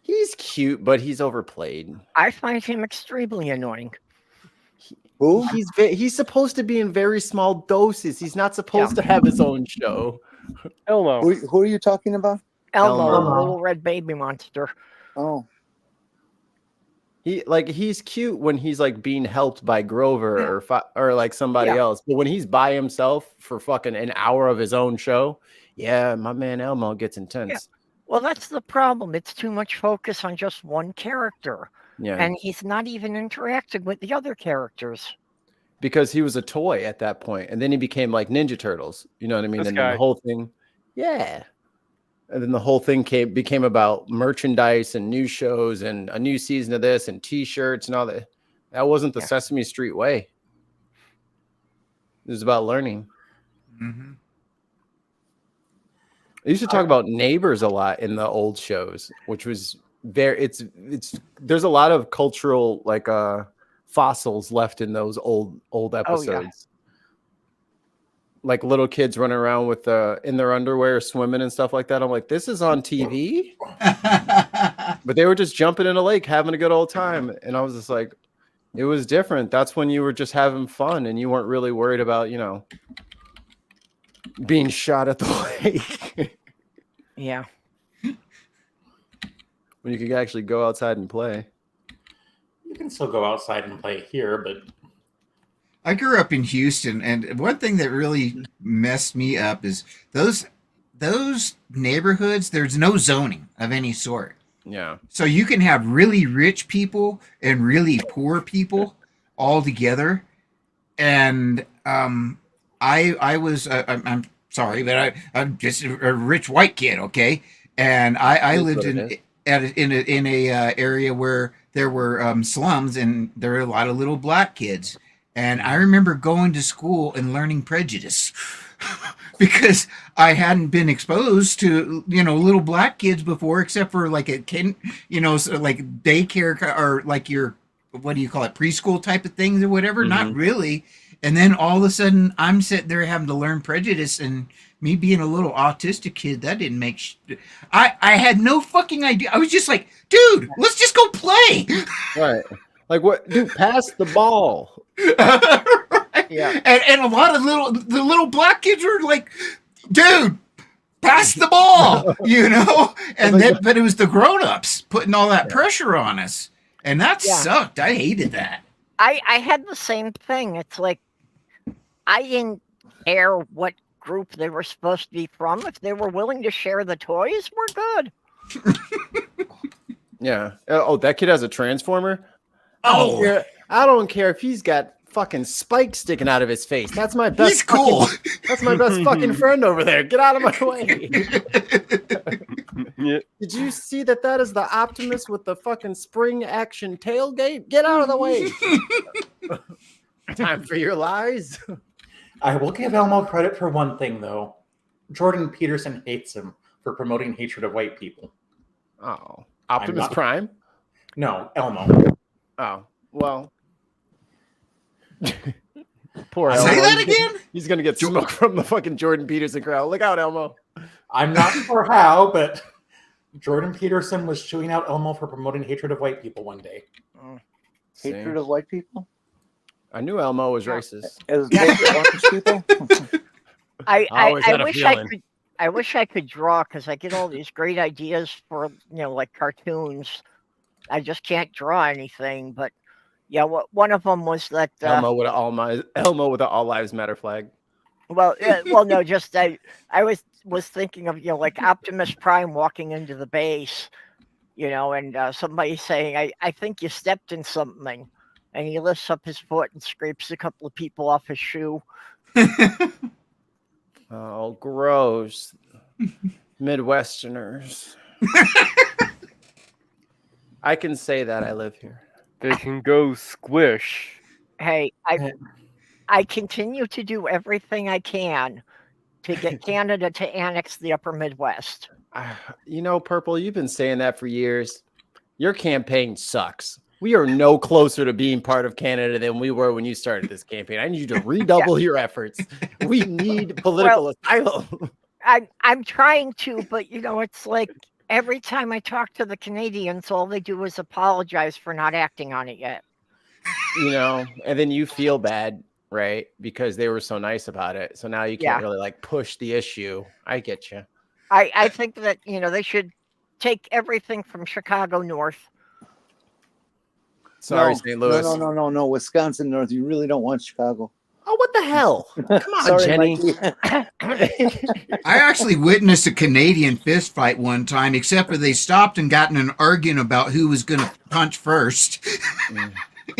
He's cute, but he's overplayed. I find him extremely annoying. Who? He's supposed to be in very small doses. He's not supposed to have his own show. Elmo. Who are you talking about? Elmo, Elmo. the little red baby monster. Oh, He's cute when he's like being helped by Grover or like somebody Yeah. else. But when he's by himself for fucking an hour of his own show, yeah, my man Elmo gets intense. Well, that's the problem. It's too much focus on just one character. Yeah. And he's not even interacting with the other characters. Because he was a toy at that point, and then he became like Ninja Turtles. You know what I mean? This And then guy. the whole thing, yeah. And then the whole thing became about merchandise and new shows and a new season of this and T-shirts and all that. That wasn't the Yeah. Sesame Street way. It was about learning. Mhm. I used to talk about neighbors a lot in the old shows, which was it's there's a lot of cultural like fossils left in those old episodes. Like little kids running around with in their underwear swimming and stuff like that. I'm like, this is on TV, but they were just jumping in a lake having a good old time, and I was just like, it was different. That's when you were just having fun and you weren't really worried about being shot at the lake. Yeah. When you could actually go outside and play. You can still go outside and play here, but I grew up in Houston, and one thing that really messed me up is those neighborhoods, there's no zoning of any sort. Yeah. So you can have really rich people and really poor people all together. And I'm sorry, but I'm just a rich white kid, okay? And I lived in a area where there were slums, and there were a lot of little black kids. And I remember going to school and learning prejudice because I hadn't been exposed to, little black kids before, except for like a kid, so like daycare or like your, what do you call it, preschool type of things or whatever. Not really. And then all of a sudden I'm sitting there having to learn prejudice, and me being a little autistic kid, that didn't make I had no fucking idea. I was just like, dude, let's just go play. Right. Like what? Dude, pass the ball. Right. Yeah. And a lot of the little black kids were like, dude, pass the ball, And then, but it was the grown-ups putting all that pressure on us. And that sucked. I hated that. I had the same thing. It's like I didn't care what group they were supposed to be from. If they were willing to share the toys, we're good. Yeah. Oh, that kid has a transformer. Oh, I don't care if he's got fucking spikes sticking out of his face. That's my best. he's cool. That's my best fucking friend over there. Get out of my way. Yeah. Did you see that is the Optimus with the fucking spring action tailgate? Get out of the way. Time for your lies. I will give Elmo credit for one thing, though. Jordan Peterson hates him for promoting hatred of white people. Oh, Optimus Prime? No, Elmo. Oh, well. Poor Elmo. Say that again? He's going to get smoke from the fucking Jordan Peterson crowd. Look out, Elmo. I'm not sure how, but Jordan Peterson was chewing out Elmo for promoting hatred of white people one day. Hatred of white people? I knew Elmo was racist. As orange people? I always had a wish feeling. I wish I could draw, because I get all these great ideas for, like cartoons. I just can't draw anything. But yeah, one of them was that Elmo with an All Lives Matter flag. well, no, just I was thinking of like Optimus Prime walking into the base, and somebody saying, I think you stepped in something, and he lifts up his foot and scrapes a couple of people off his shoe. Oh, gross. Midwesterners. I can say that I live here. They can go squish. Hey, I continue to do everything I can to get Canada to annex the upper Midwest. Purple, you've been saying that for years. Your campaign sucks. We are no closer to being part of Canada than we were when you started this campaign. I need you to redouble your efforts. We need political asylum. I'm trying to, but it's like every time I talk to the Canadians, all they do is apologize for not acting on it yet. And then you feel bad, right? Because they were so nice about it. So now you can't really push the issue. I get you. I think that, they should take everything from Chicago north. Sorry, St. Louis. No. Wisconsin north. You really don't want Chicago. Oh, what the hell? Come on, Sorry, Jenny. I actually witnessed a Canadian fist fight one time, except for they stopped and got in an argument about who was going to punch first.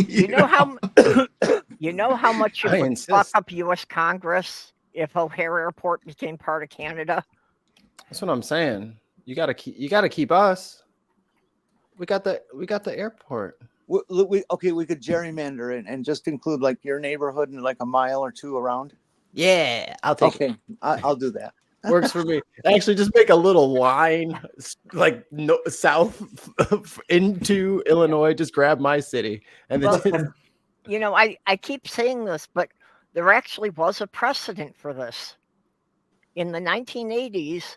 You know how much it would fuck up U.S. Congress if O'Hare Airport became part of Canada? That's what I'm saying. You gotta keep us. We got the airport. We could gerrymander it and just include your neighborhood and a mile or two around. Yeah, I'll take it. Okay, I'll do that. Works for me. Actually, just make a little line south into Illinois. Just grab my city, and then I keep saying this, but there actually was a precedent for this. In the 1980s,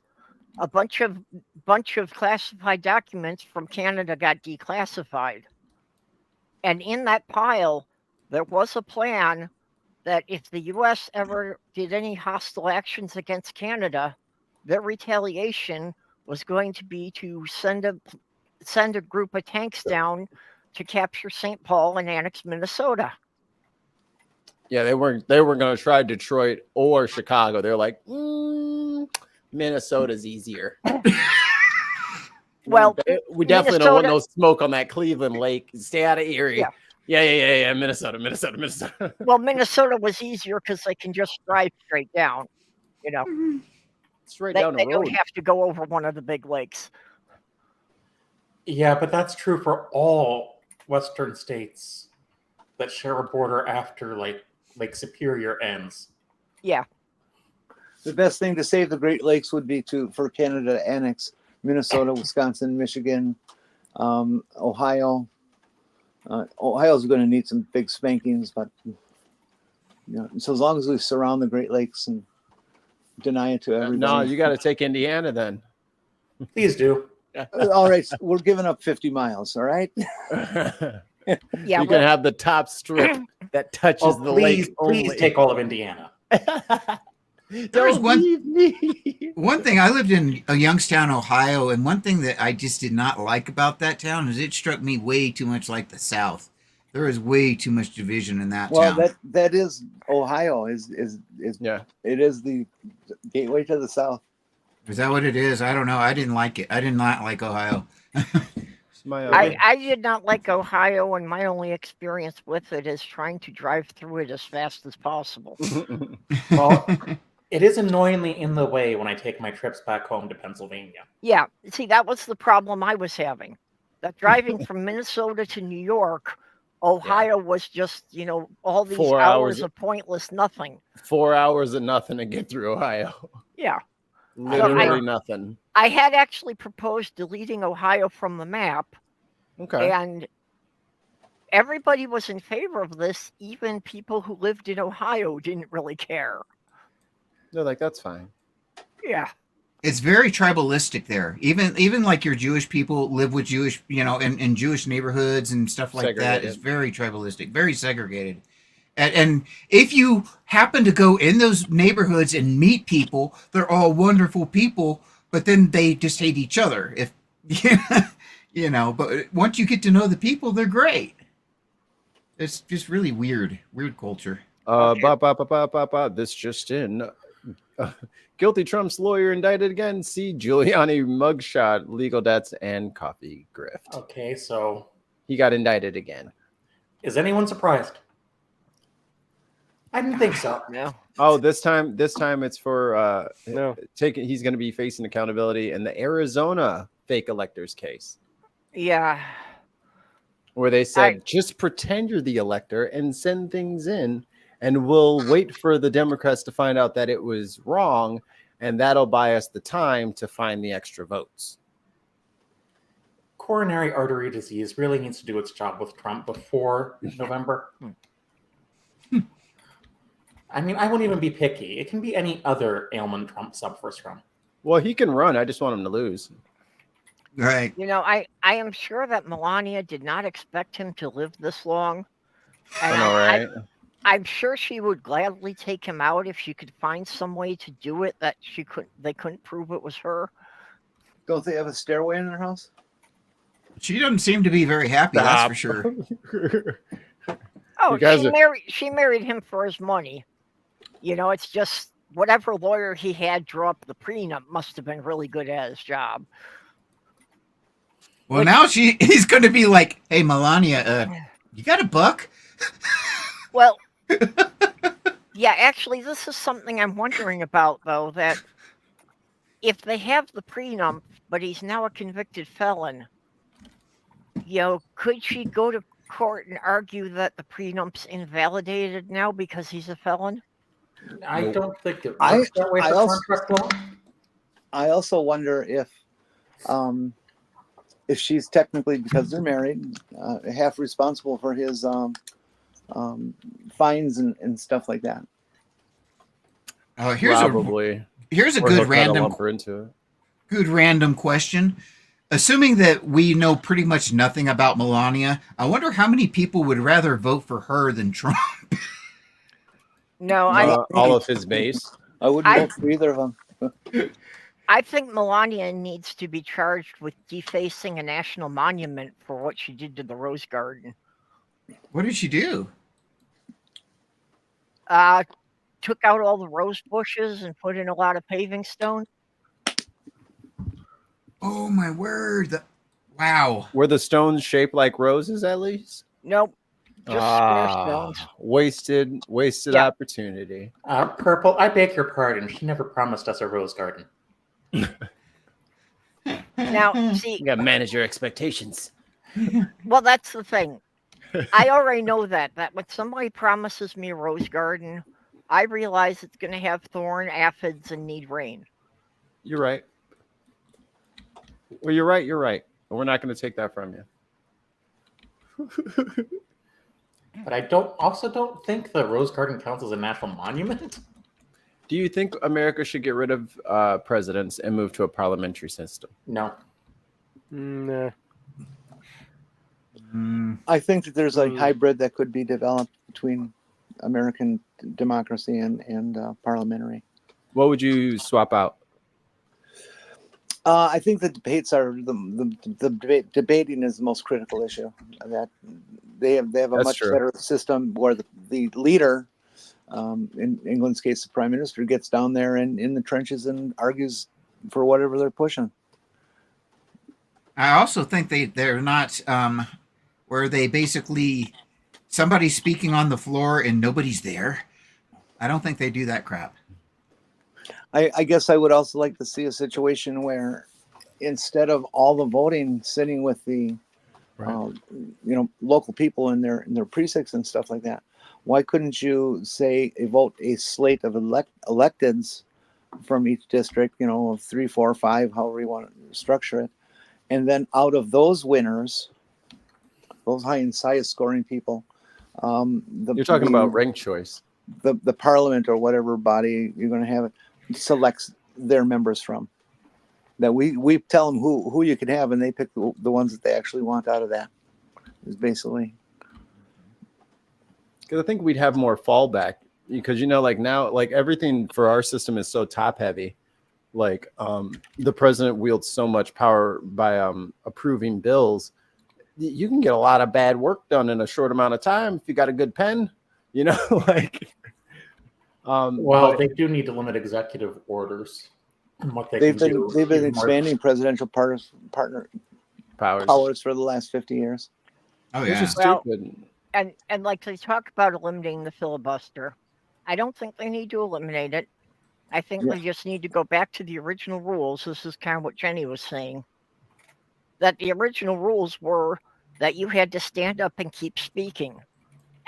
a bunch of classified documents from Canada got declassified. And in that pile, there was a plan that if the U.S. ever did any hostile actions against Canada, their retaliation was going to be to send a group of tanks down to capture St. Paul and annex Minnesota. Yeah, they weren't going to try Detroit or Chicago. They're like, Minnesota's easier. Well, we definitely don't want no smoke on that Cleveland Lake. Stay out of Erie. Yeah. Minnesota. Well, Minnesota was easier because they can just drive straight down. Straight down the road. They don't have to go over one of the big lakes. Yeah, but that's true for all Western states that share a border after Lake Superior ends. Yeah. The best thing to save the Great Lakes would be for Canada to annex Minnesota, Wisconsin, Michigan, Ohio. Ohio's going to need some big spankings, but so as long as we surround the Great Lakes and deny it to everybody. No, you got to take Indiana then. Please do. All right, we're giving up 50 miles. All right. Yeah, you can have the top strip that touches the lake. Please take all of Indiana. There was one thing. I lived in Youngstown, Ohio, and one thing that I just did not like about that town is it struck me way too much like the South. There is way too much division in that town. Well, that is Ohio is yeah. It is the Gateway to the South. Is that what it is? I don't know. I didn't like it. I did not like Ohio. I did not like Ohio, and my only experience with it is trying to drive through it as fast as possible. Well, it is annoyingly in the way when I take my trips back home to Pennsylvania. Yeah, see, that was the problem I was having. That driving from Minnesota to New York, Ohio was just, all these 4 hours hours. of pointless nothing. 4 hours of nothing to get through Ohio. Yeah. Literally nothing. I had actually proposed deleting Ohio from the map, Okay. and everybody was in favor of this. Even people who lived in Ohio didn't really care. They're like, that's fine. Yeah. It's very tribalistic there. Even like your Jewish people live with Jewish, in Jewish neighborhoods and stuff like that. It's very tribalistic, very segregated. And if you happen to go in those neighborhoods and meet people, they're all wonderful people, but then they just hate each other. But once you get to know the people, they're great. It's just really weird culture. This just in. Guilty Trump's lawyer indicted again. See Giuliani mugshot, legal debts, and coffee grift. Okay, so he got indicted again. Is anyone surprised? I didn't think so. No. Oh, this time it's for No. He's going to be facing accountability in the Arizona fake electors case. Yeah. Where they said, just pretend you're the elector and send things in, and we'll wait for the Democrats to find out that it was wrong, and that'll buy us the time to find the extra votes. Coronary artery disease really needs to do its job with Trump before November. I mean, I won't even be picky. It can be any other ailment Trump suffers from. Well, he can run. I just want him to lose. Right. I am sure that Melania did not expect him to live this long. And I know, right? I'm sure she would gladly take him out if she could find some way to do it that they couldn't prove it was her. Don't they have a stairway in their house? She doesn't seem to be very happy, that's for sure. Oh, she married him for his money. It's just whatever lawyer he had draw up the prenup must have been really good at his job. Well, now he's going to be like, hey, Melania, you got a buck? Well, yeah, actually, this is something I'm wondering about, though, that if they have the prenup, but he's now a convicted felon, could she go to court and argue that the prenup's invalidated now because he's a felon? I don't think it works that way for contract law. I also wonder if she's technically, because they're married, half responsible for his fines and stuff like that. Here's a good random question. Assuming that we know pretty much nothing about Melania, I wonder how many people would rather vote for her than Trump. No, all of his base. I wouldn't vote for either of them. I think Melania needs to be charged with defacing a national monument for what she did to the Rose Garden. What did she do? Took out all the rose bushes and put in a lot of paving stone. Oh my word! Wow. Were the stones shaped like roses at least? Nope. Just square stones. Wasted opportunity. Purple, I beg your pardon. She never promised us a rose garden. Now, see, You gotta manage your expectations. well, that's the thing. I already know that when somebody promises me a rose garden, I realize it's going to have thorn, aphids, and need rain. You're right. Well, you're right. We're not going to take that from you. But I don't think the rose garden counts as a national monument. Do you think America should get rid of presidents and move to a parliamentary system? No. Nah. I think that there's a hybrid that could be developed between American democracy and parliamentary. What would you swap out? I think the debates are the debating is the most critical issue. That they have a much better system where the leader In England's case, the prime minister gets down there and in the trenches and argues for whatever they're pushing. I also think they're not where they basically somebody's speaking on the floor and nobody's there. I don't think they do that crap. I guess I would also like to see a situation where instead of all the voting sitting with the local people in their precincts and stuff like that, why couldn't you say vote a slate of electeds from each district, of 3, 4, 5, however you want to structure it, and then out of those winners, those highest scoring people, You're talking about ranked choice. The parliament or whatever body you're going to have it selects their members from. That we tell them who you can have, and they pick the ones that they actually want out of that. Is basically. Because I think we'd have more fallback. Because like now, like everything for our system is so top heavy. Like the president wields so much power by approving bills. You can get a lot of bad work done in a short amount of time if you got a good pen. Like. Well, they do need to limit executive orders. What they've been expanding presidential powers for the last 50 years. Oh yeah, which is stupid. And like they talk about eliminating the filibuster, I don't think they need to eliminate it. I think they just need to go back to the original rules. This is kind of what Jenny was saying. That the original rules were that you had to stand up and keep speaking.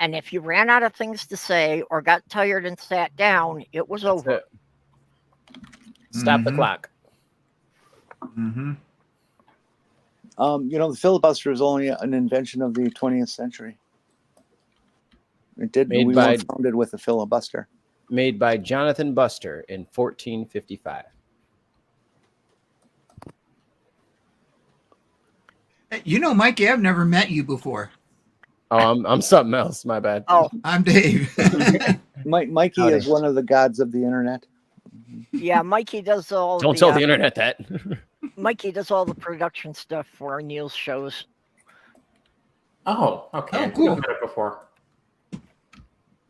And if you ran out of things to say or got tired and sat down, it was over. It. Stop the clock. Mm-hmm. The filibuster is only an invention of the 20th century. It did. We weren't founded with a filibuster. Made by Jonathan Buster in 1455. Mikey, I've never met you before. Oh, I'm something else. My bad. Oh, I'm Dave. Mikey is one of the gods of the internet. Yeah, Mikey does all. Don't tell the internet that. Mikey does all the production stuff for our Neil's shows. Oh, okay. Oh, cool. I've met it before.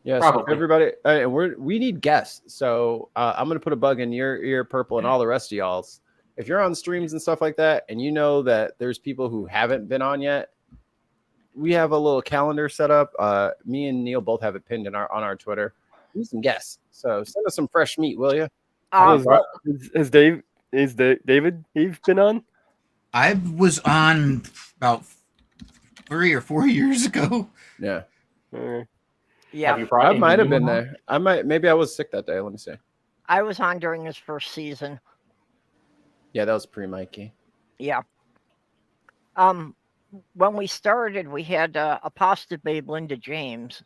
Yeah, so everybody, we need guests. So I'm going to put a bug in your ear, Purple, and all the rest of y'all's. If you're on streams and stuff like that, and you know that there's people who haven't been on yet, we have a little calendar set up. Me and Neil both have it pinned on our Twitter. We need some guests. So send us some fresh meat, will you? Has David Eve been on? I was on about 3 or 4 years ago. Yeah. Yeah. I might have been there. Maybe I was sick that day. Let me see. I was on during his first season. Yeah, that was pre-Mikey. Yeah. When we started, we had Apostate Babe Linda James.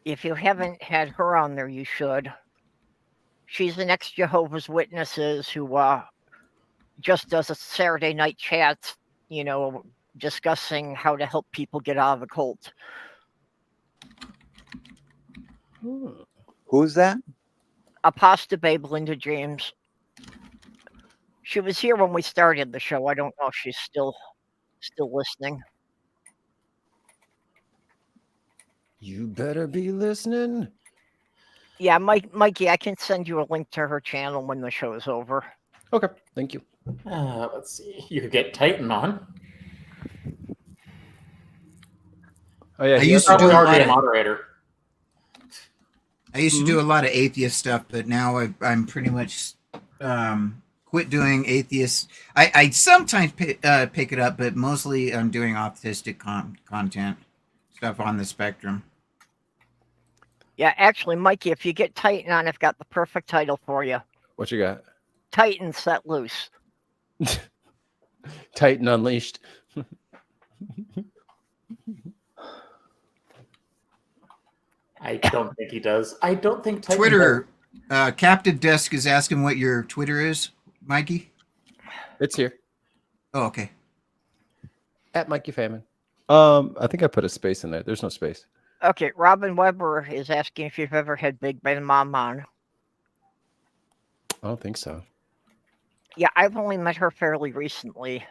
If you haven't had her on there, you should. She's an ex-Jehovah's Witnesses who just does a Saturday night chat, discussing how to help people get out of a cult. Who's that? Apostate Babe Linda James. She was here when we started the show. I don't know if she's still listening. You better be listening. Yeah, Mikey, I can send you a link to her channel when the show is over. Okay, thank you. Let's see. You could get Titan on. Oh yeah, I used to do a moderator. I used to do a lot of atheist stuff, but now I'm pretty much quit doing atheist. I sometimes pick it up, but mostly I'm doing autistic content stuff on the spectrum. Yeah, actually, Mikey, if you get Titan on, I've got the perfect title for you. What you got? Titan Set Loose. Titan Unleashed. I don't think he does. I don't think Titan Twitter. Captive Desk is asking what your Twitter is, Mikey. It's here. Oh, okay. At Mikey Famine. I think I put a space in there. There's no space. Okay, Robin Weber is asking if you've ever had Big Ben Mom on. I don't think so. Yeah, I've only met her fairly recently.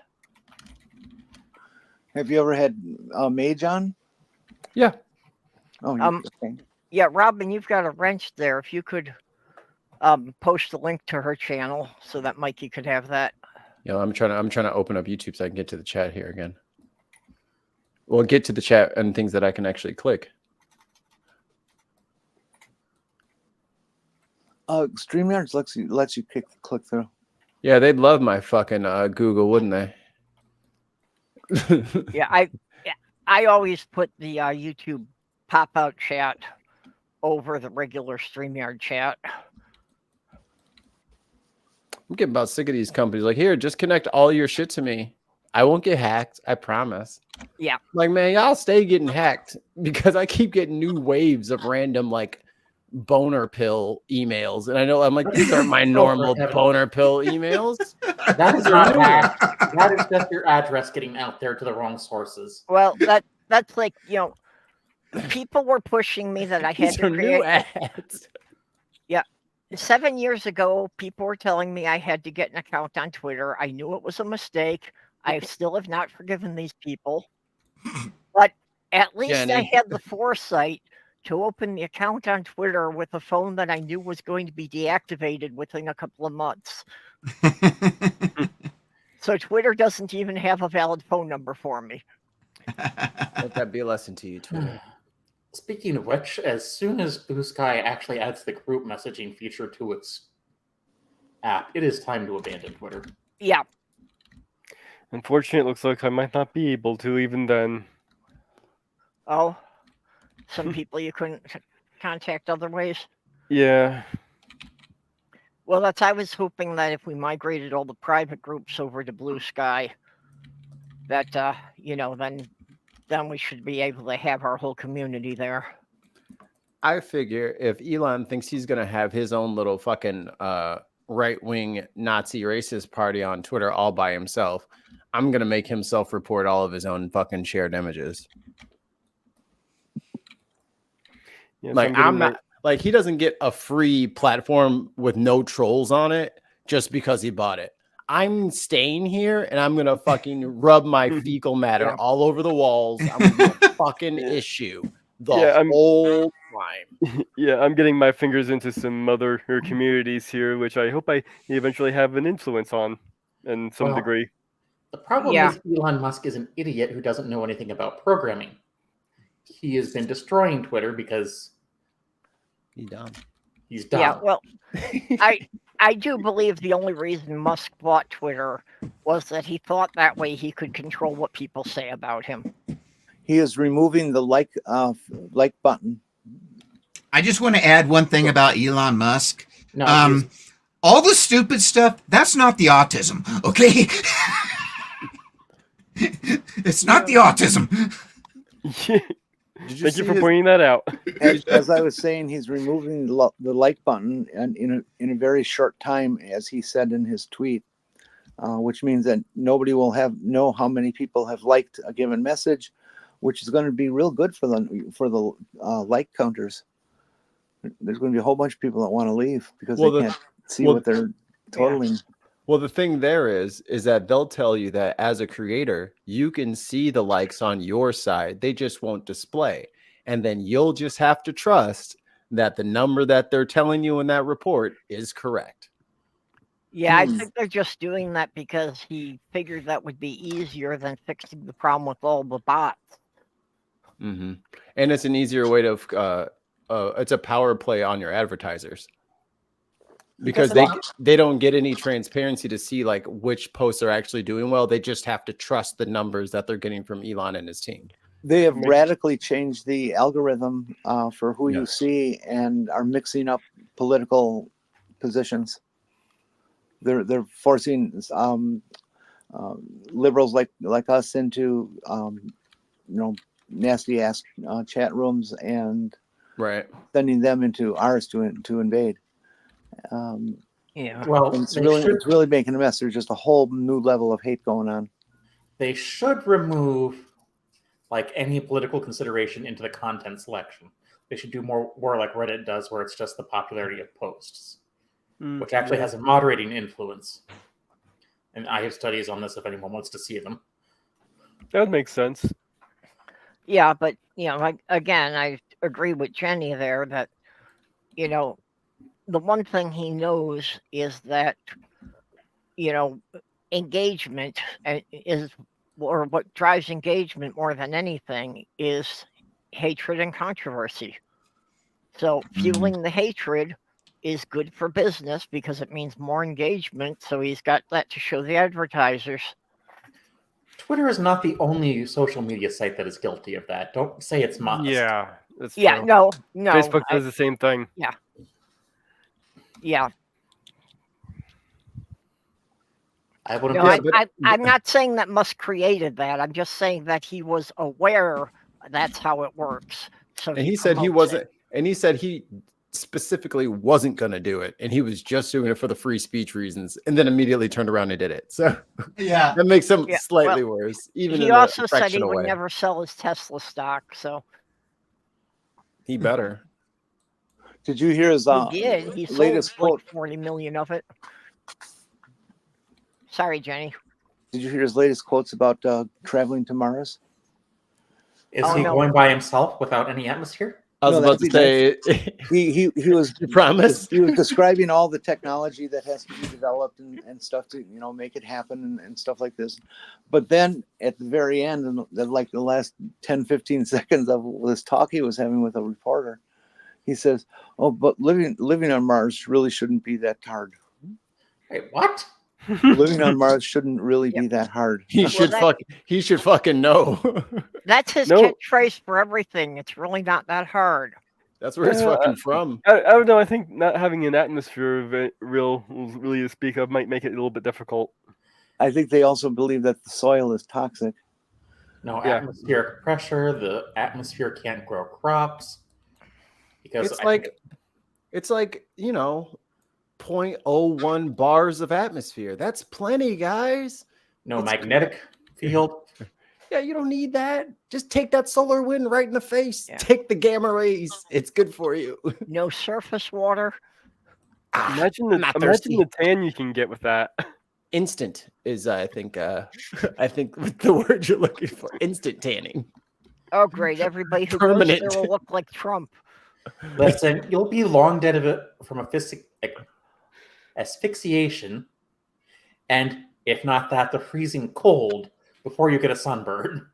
Have you ever had Mage on? Yeah. Oh, Um, okay. Yeah, Robin, you've got a wrench there. If you could post the link to her channel so that Mikey could have that. Yeah, I'm trying to open up YouTube so I can get to the chat here again. Well, get to the chat and things that I can actually click. StreamYard lets you click through. Yeah, they'd love my fucking Google, wouldn't they? Yeah, I always put the YouTube pop-out chat over the regular StreamYard chat. I'm getting about sick of these companies. Like, here, just connect all your shit to me. I won't get hacked. I promise. Yeah. Like, man, y'all stay getting hacked because I keep getting new waves of random, like, boner pill emails. And I know I'm like, these aren't my normal boner pill emails. That is not hack. That is just your address getting out there to the wrong sources. Well, that's like, people were pushing me that I had to create new ads. Yeah. 7 years ago, people were telling me I had to get an account on Twitter. I knew it was a mistake. I still have not forgiven these people. But at least Jenny. I had the foresight to open the account on Twitter with a phone that I knew was going to be deactivated within a couple of months. So Twitter doesn't even have a valid phone number for me. Let that be a lesson to you, Twitter. Speaking of which, as soon as Blue Sky actually adds the group messaging feature to its app, it is time to abandon Twitter. Yeah. Unfortunately, it looks like I might not be able to even then. Oh, some people you couldn't contact other ways? Yeah. Well, I was hoping that if we migrated all the private groups over to Blue Sky, that, then we should be able to have our whole community there. I figure if Elon thinks he's going to have his own little fucking right-wing Nazi racist party on Twitter all by himself, I'm going to make him self-report all of his own fucking shared images. Yes, like, I'm not... Like, he doesn't get a free platform with no trolls on it just because he bought it. I'm staying here and I'm going to fucking rub my fecal matter all over the walls. I'm going to fucking issue the whole time. Yeah, I'm getting my fingers into some other communities here, which I hope I eventually have an influence on in some degree. The problem is Elon Musk is an idiot who doesn't know anything about programming. He has been destroying Twitter because... He's dumb. Yeah, well, I do believe the only reason Musk bought Twitter was that he thought that way he could control what people say about him. He is removing the like button. I just want to add one thing about Elon Musk. No, all the stupid stuff, that's not the autism, okay? It's not the autism. Thank you for pointing that out. As I was saying, he's removing the like button and in a very short time, as he said in his tweet, which means that nobody will know how many people have liked a given message, which is going to be real good for the like counters. There's going to be a whole bunch of people that want to leave because they can't see what they're totaling. Well, the thing there is that they'll tell you that as a creator, you can see the likes on your side. They just won't display. And then you'll just have to trust that the number that they're telling you in that report is correct. Yeah, I think they're just doing that because he figured that would be easier than fixing the problem with all the bots. Mm-hmm. And it's an easier way to, it's a power play on your advertisers. Because they don't get any transparency to see like which posts are actually doing well. They just have to trust the numbers that they're getting from Elon and his team. They have radically changed the algorithm for who you see and are mixing up political positions. They're forcing liberals like us into nasty ass chat rooms and sending them into ours to invade. Well, it's really making a mess. There's just a whole new level of hate going on. They should remove like any political consideration into the content selection. They should do more like Reddit does, where it's just the popularity of posts, which actually has a moderating influence. And I have studies on this if anyone wants to see them. That would make sense. Yeah, but again, agree with Jenny there that, you know, the one thing he knows is that, you know, engagement is, or what drives engagement more than anything is hatred and controversy. So fueling the hatred is good for business because it means more engagement. So he's got that to show the advertisers. Twitter is not the only social media site that is guilty of that. Don't say it's Musk. Yeah, that's Yeah, true. no. Facebook does the same thing. Yeah. I wouldn't. No, be I'm not saying that Musk created that. I'm just saying that he was aware that's how it works. So And he said he wasn't, and he said he specifically wasn't going to do it, and he was just doing it for the free speech reasons, and then immediately turned around and did it. So Yeah. that makes him slightly worse. Even he in also a said he fractional would way. never sell his Tesla stock. So He better. Did you hear his he did. He sold latest like quote? 40 million of it. Sorry, Jenny. Did you hear his latest quotes about traveling to Mars? Is Oh, he no. going by himself without any atmosphere? I was No, about to that'd say, He was you promise? he was describing all the technology that has to be developed and stuff to make it happen and stuff like this. But then at the very end, and like the last 10-15 seconds of this talk he was having with a reporter, he says, "Oh, but living on Mars really shouldn't be that hard. Wait, what? Living on Mars shouldn't really be that hard." He Well, should he should fucking know. That's his No. catchphrase for everything. It's really not that hard. That's where it's Yeah, fucking from. I don't know. I think not having an atmosphere of it really to speak of might make it a little bit difficult. I think they also believe that the soil is toxic. No Yeah. atmospheric pressure. The atmosphere can't grow crops. Because It's like 0.01 bars of atmosphere. That's plenty, guys. no It's magnetic field. Yeah, you don't need that. Just take that solar wind right in the face. Yeah. Take the gamma rays. It's good for you. No surface water. Imagine not thirsty. the tan you can get with that. Instant is, I think the word you're looking for. Instant tanning. Oh, great. Everybody who Permanent. goes there will look like Trump. Listen, you'll be long dead of it from asphyxiation, and if not that, the freezing cold before you get a sunburn.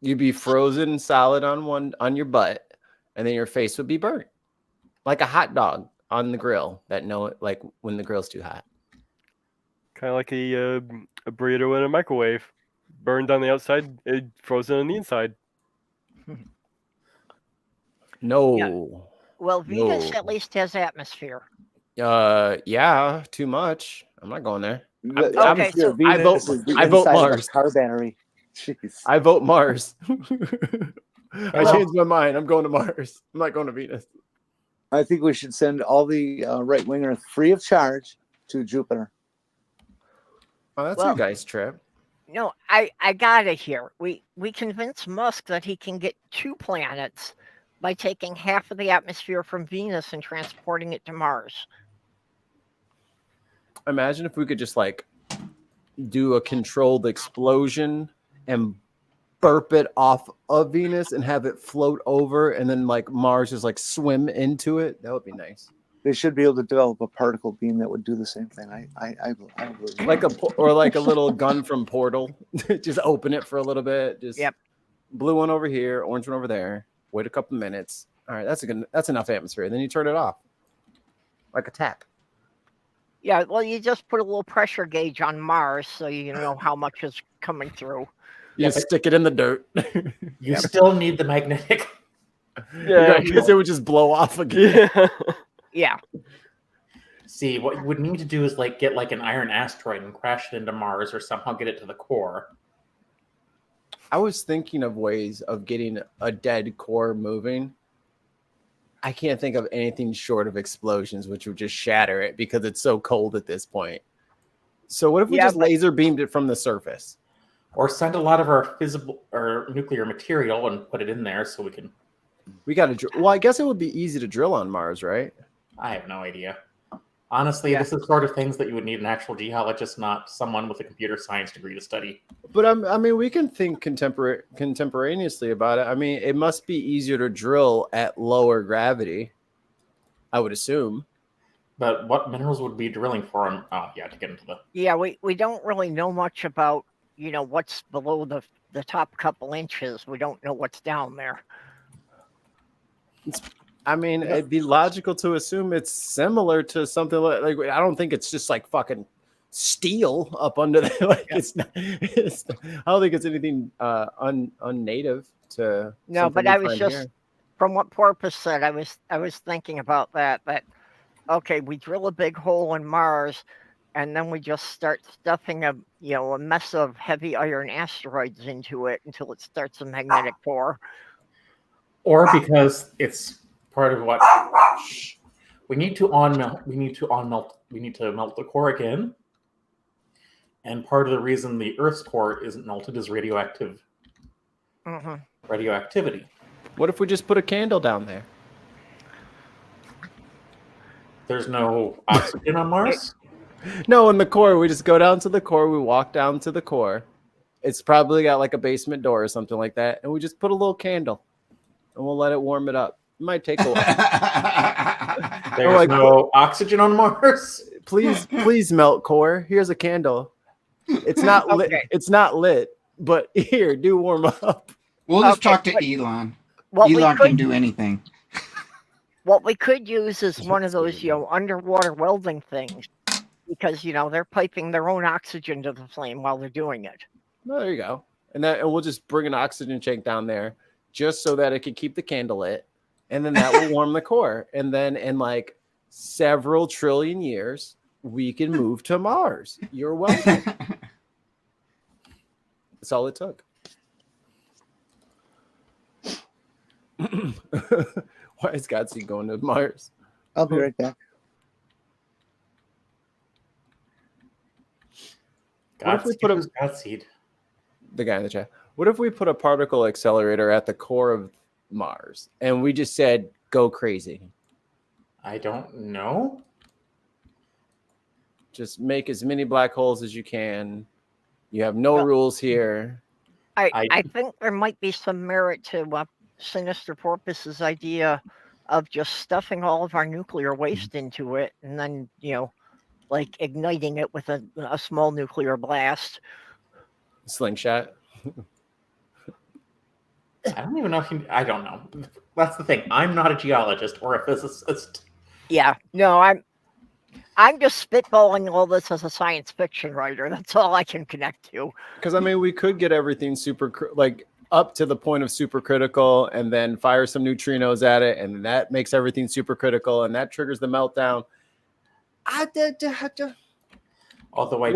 You'd be frozen solid on your butt, and then your face would be burnt. Like a hot dog on the grill like when the grill's too hot. Kind of like a burrito in a microwave, burned on the outside, frozen on the inside. No. Well, Venus No. at least has atmosphere. Yeah, too much. I'm not going there. Okay, Atmosphere so- of Venus I vote- is the I vote inside of a Mars. car battery. Jeez. I vote Mars. I Well- changed my mind. I'm going to Mars. I'm not going to Venus. I think we should send all the right wingers free of charge to Jupiter. Oh, that's Well- a nice trip. No, I got it here. We convinced Musk that he can get 2 planets by taking half of the atmosphere from Venus and transporting it to Mars. Imagine if we could just do a controlled explosion and burp it off of Venus and have it float over, and then Mars just swim into it. That would be nice. They should be able to develop a particle beam that would do the same thing. I believe. Like a little gun from Portal. Just open it for a little bit. Just Yep. Blue one over here, orange one over there. Wait a couple minutes. All right, that's enough atmosphere. Then you turn it off. Like a tap. Yeah, well, you just put a little pressure gauge on Mars so you know how much is coming through. You just stick it in the dirt. You still need the magnetic. Yeah, because it would just blow off again. yeah. Yeah. See, what you would need to do is get an iron asteroid and crash it into Mars, or somehow get it to the core. I was thinking of ways of getting a dead core moving. I can't think of anything short of explosions, which would just shatter it because it's so cold at this point. So what if we just laser beamed it from the surface? Or send a lot of our physical or nuclear material and put it in there so we can... We got to. Well, I guess it would be easy to drill on Mars, right? I have no idea. Honestly, Yeah. this is sort of things that you would need an actual geologist, not someone with a computer science degree to study. But I mean, we can think contemporaneously about it. I mean, it must be easier to drill at lower gravity, I would assume. But what minerals would be drilling for them? Oh, yeah, to get into the... Yeah, we don't really know much about, what's below the top couple inches. We don't know what's down there. I mean, it'd be logical to assume it's similar to something like I don't think it's just like fucking steel up under there. Like it's not. I don't think it's anything unnative to. No, but I was just from what Porpoise said. I was thinking about that. Okay, we drill a big hole in Mars, and then we just start stuffing a mess of heavy iron asteroids into it until it starts a magnetic core. Or because it's part of what we need to melt the core again. And part of the reason the Earth's core isn't melted is radioactivity. What if we just put a candle down there? There's no oxygen on Mars? No, in the core. We just go down to the core. We walk down to the core. It's probably got like a basement door or something like that. And we just put a little candle. And we'll let it warm it up. It might take a while. There's no oxygen on Mars? Please melt core. Here's a candle. It's not lit. It's not lit, but here, do warm up. We'll just talk to Elon. Elon can do anything. What we could use is one of those, underwater welding things, because they're piping their own oxygen to the flame while they're doing it. Well, there you go. And we'll just bring an oxygen tank down there, just so that it can keep the candle lit, and then that will warm the core. And then in like several trillion years, we can move to Mars. You're welcome. That's all it took. Why is Godsey going to Mars? I'll be right back. Godseed. The guy in the chat. What if we put a particle accelerator at the core of Mars and we just said, go crazy? I don't know. Just make as many black holes as you can. You have no rules here. I think there might be some merit to Sinister Porpoise's idea of just stuffing all of our nuclear waste into it and then, like igniting it with a small nuclear blast. Slingshot. I don't even know I don't know. That's the thing. I'm not a geologist or a physicist. Yeah, no, I'm just spitballing all this as a science fiction writer. That's all I can connect to. Because I mean, we could get everything up to the point of supercritical, and then fire some neutrinos at it, and that makes everything supercritical, and that triggers the meltdown. Although I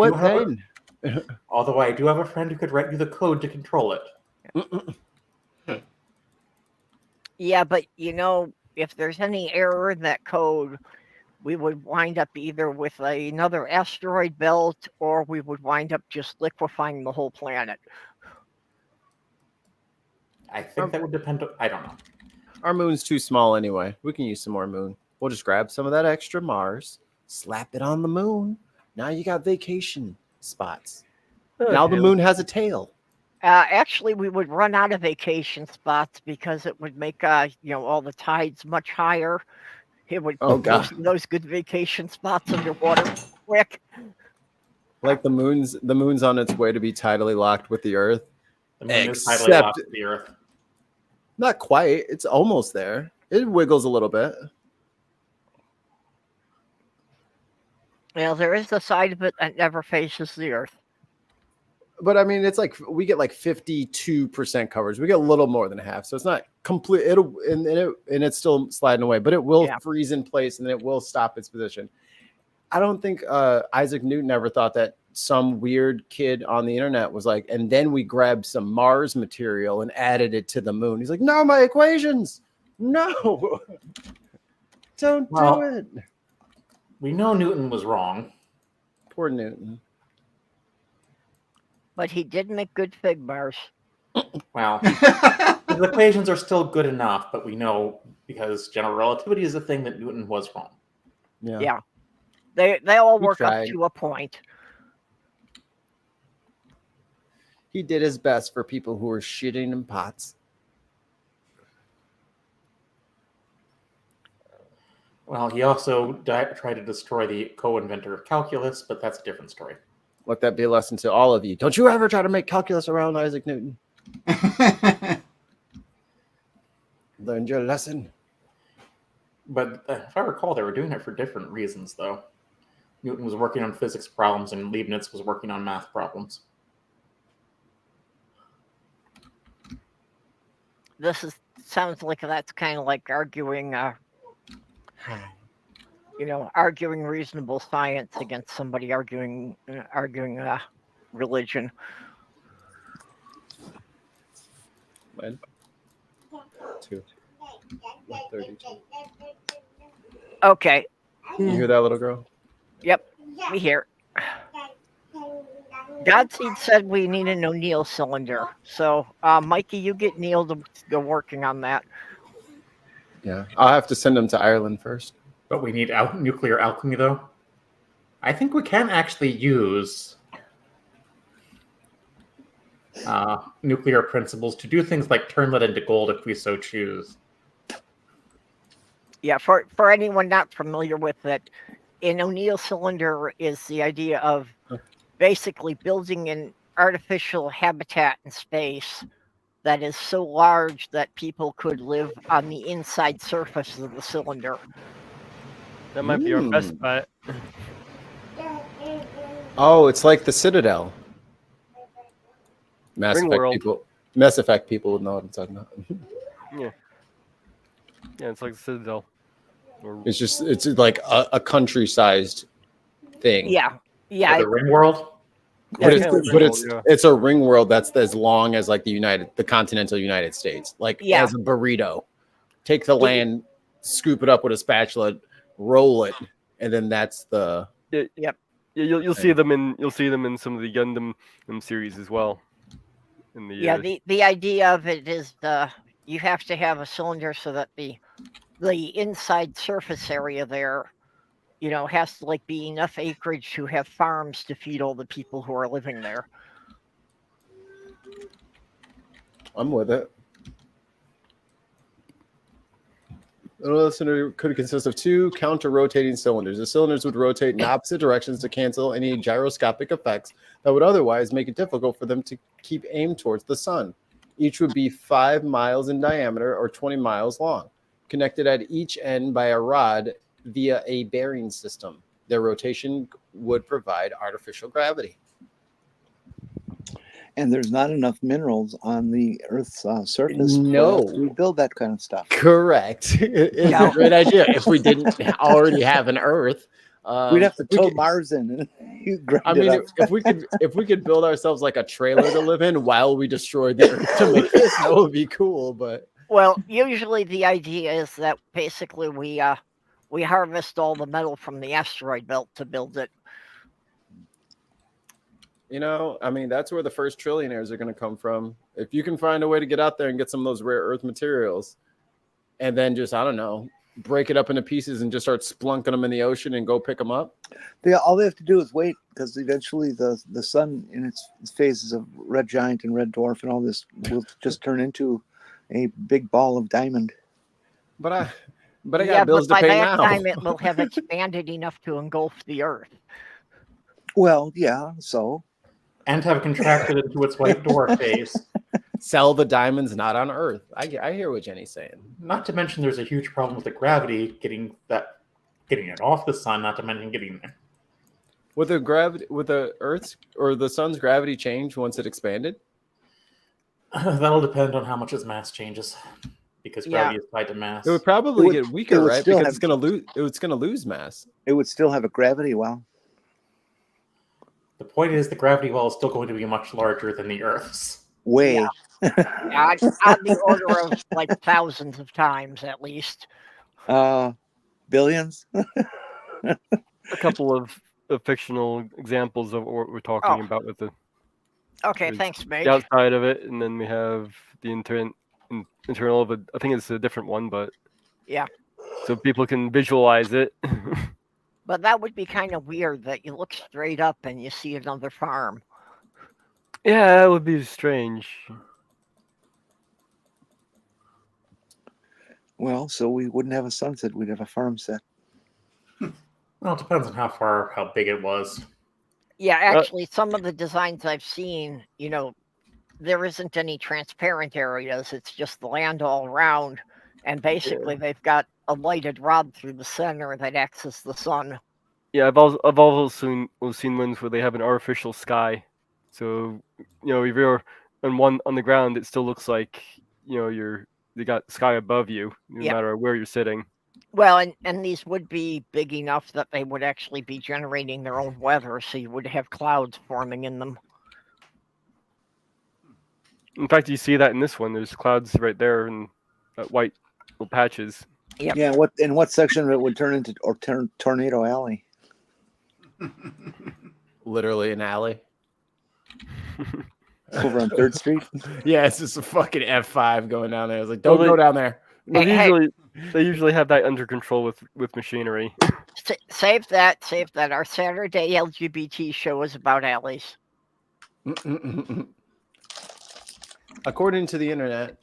do have a friend who could write you the code to control it. Yeah, but if there's any error in that code, we would wind up either with another asteroid belt, or we would wind up just liquefying the whole planet. I think that would depend on... I don't know. Our moon's too small anyway. We can use some more moon. We'll just grab some of that extra Mars, slap it on the moon. Now you got vacation spots. Now the moon has a tail. Actually, we would run out of vacation spots because it would make all the tides much higher. It would put most of those good vacation spots underwater quick. Like the moon's on its way to be tidally locked with the Earth. The moon is tidally locked with the Earth. Not quite. It's almost there. It wiggles a little bit. Well, there is a side of it that never faces the Earth. But I mean, it's like we get like 52% coverage. We get a little more than half, so it's not complete. It's still sliding away, but it will freeze in place and then it will stop its position. I don't think Isaac Newton ever thought that some weird kid on the internet was like, and then we grabbed some Mars material and added it to the moon. He's like, no, my equations, no, don't do it. We know Newton was wrong. Poor Newton. But he did make good fig bars. Well, his equations are still good enough, but we know because general relativity is a thing that Newton was wrong. Yeah. They all He work up tried. to a point. He did his best for people who were shitting in pots. Well, he also tried to destroy the co-inventor of calculus, but that's a different story. Let that be a lesson to all of you. Don't you ever try to make calculus around Isaac Newton. Learned your lesson. But if I recall, they were doing it for different reasons, though. Newton was working on physics problems, and Leibniz was working on math problems. Sounds like that's kind of like arguing, arguing reasonable science against somebody arguing religion. When? 2:32. Okay. You hear that, little girl? Yep. We hear. Godseed said we need an O'Neill cylinder. So, Mikey, you get Neil to go working on that. Yeah. I'll have to send them to Ireland first. But we need nuclear alchemy, though. I think we can actually use nuclear principles to do things like turn lead into gold if we so choose. Yeah, for anyone not familiar with it, an O'Neill cylinder is the idea of basically building an artificial habitat in space that is so large that people could live on the inside surface of the cylinder. That might be our best bet. Oh, it's like the Citadel. Mass Effect people would know what I'm talking about. Yeah, it's like the Citadel. It's like a country-sized thing. Yeah. The ring world. But Yeah, it's a ring world that's as long as like the continental United States, like as a burrito. Take the land, scoop it up with a spatula, roll it, and then that's the. Yep. You'll see them in some of the Gundam series as well. The idea of it is you have to have a cylinder so that the inside surface area there, has to like be enough acreage to have farms to feed all the people who are living there. I'm with it. The cylinder could consist of two counter-rotating cylinders. The cylinders would rotate in opposite directions to cancel any gyroscopic effects that would otherwise make it difficult for them to keep aim towards the sun. Each would be 5 miles in diameter or 20 miles long, connected at each end by a rod via a bearing system. Their rotation would provide artificial gravity. And there's not enough minerals on the Earth's surface to build that kind of stuff. Correct. It's a great idea. If we didn't already have an Earth, we'd have to tow Mars in. If we could build ourselves like a trailer to live in while we destroyed the Earth to make this, that would be cool. But usually the idea is that basically we harvest all the metal from the asteroid belt to build it. That's where the first trillionaires are going to come from. If you can find a way to get out there and get some of those rare earth materials and then just, I don't know, break it up into pieces and just start splunking them in the ocean and go pick them up. All they have to do is wait, because eventually the sun in its phases of red giant and red dwarf and all this will just turn into a big ball of diamond. But I got bills to pay now. By that time it will have expanded enough to engulf the Earth. Well, yeah, so. And have contracted into its white dwarf phase. Sell the diamonds not on Earth. I hear what Jenny's saying. Not to mention there's a huge problem with the gravity getting it off the sun, not to mention getting there. Would the Earth's or the sun's gravity change once it expanded? That'll depend on how much its mass changes, because gravity is tied to mass. It would probably get weaker, right? Because it's going to lose mass. It would still have a gravity well. The point is, the gravity well is still going to be much larger than the Earth's. Way. Yeah. On the order of like thousands of times at least. Billions. A couple of fictional examples of what we're talking about with the. Okay, thanks, mate. The outside of it, and then we have the internal of it. I think it's a different one, but yeah. So people can visualize it. But that would be kind of weird that you look straight up and you see another farm. Yeah, that would be strange. Well, so we wouldn't have a sunset. We'd have a farm set. Well, it depends on how big it was. Yeah, actually, some of the designs I've seen, there isn't any transparent areas. It's just the land all around. And basically, they've got a lighted rod through the center that acts as the sun. Yeah, I've also seen ones where they have an artificial sky. So, if you're on the ground, it still looks like, they got sky above you, no matter where you're sitting. Well, and these would be big enough that they would actually be generating their own weather, so you would have clouds forming in them. In fact, you see that in this one. There's clouds right there and white little patches. Yep. Yeah. What section of it would turn into Tornado Alley? Literally an alley. Over on 3rd Street. Yeah, it's just a fucking F5 going down there. I was like, don't go down there. They usually have that under control with machinery. Save that. Our Saturday LGBT show is about alleys. According to the internet,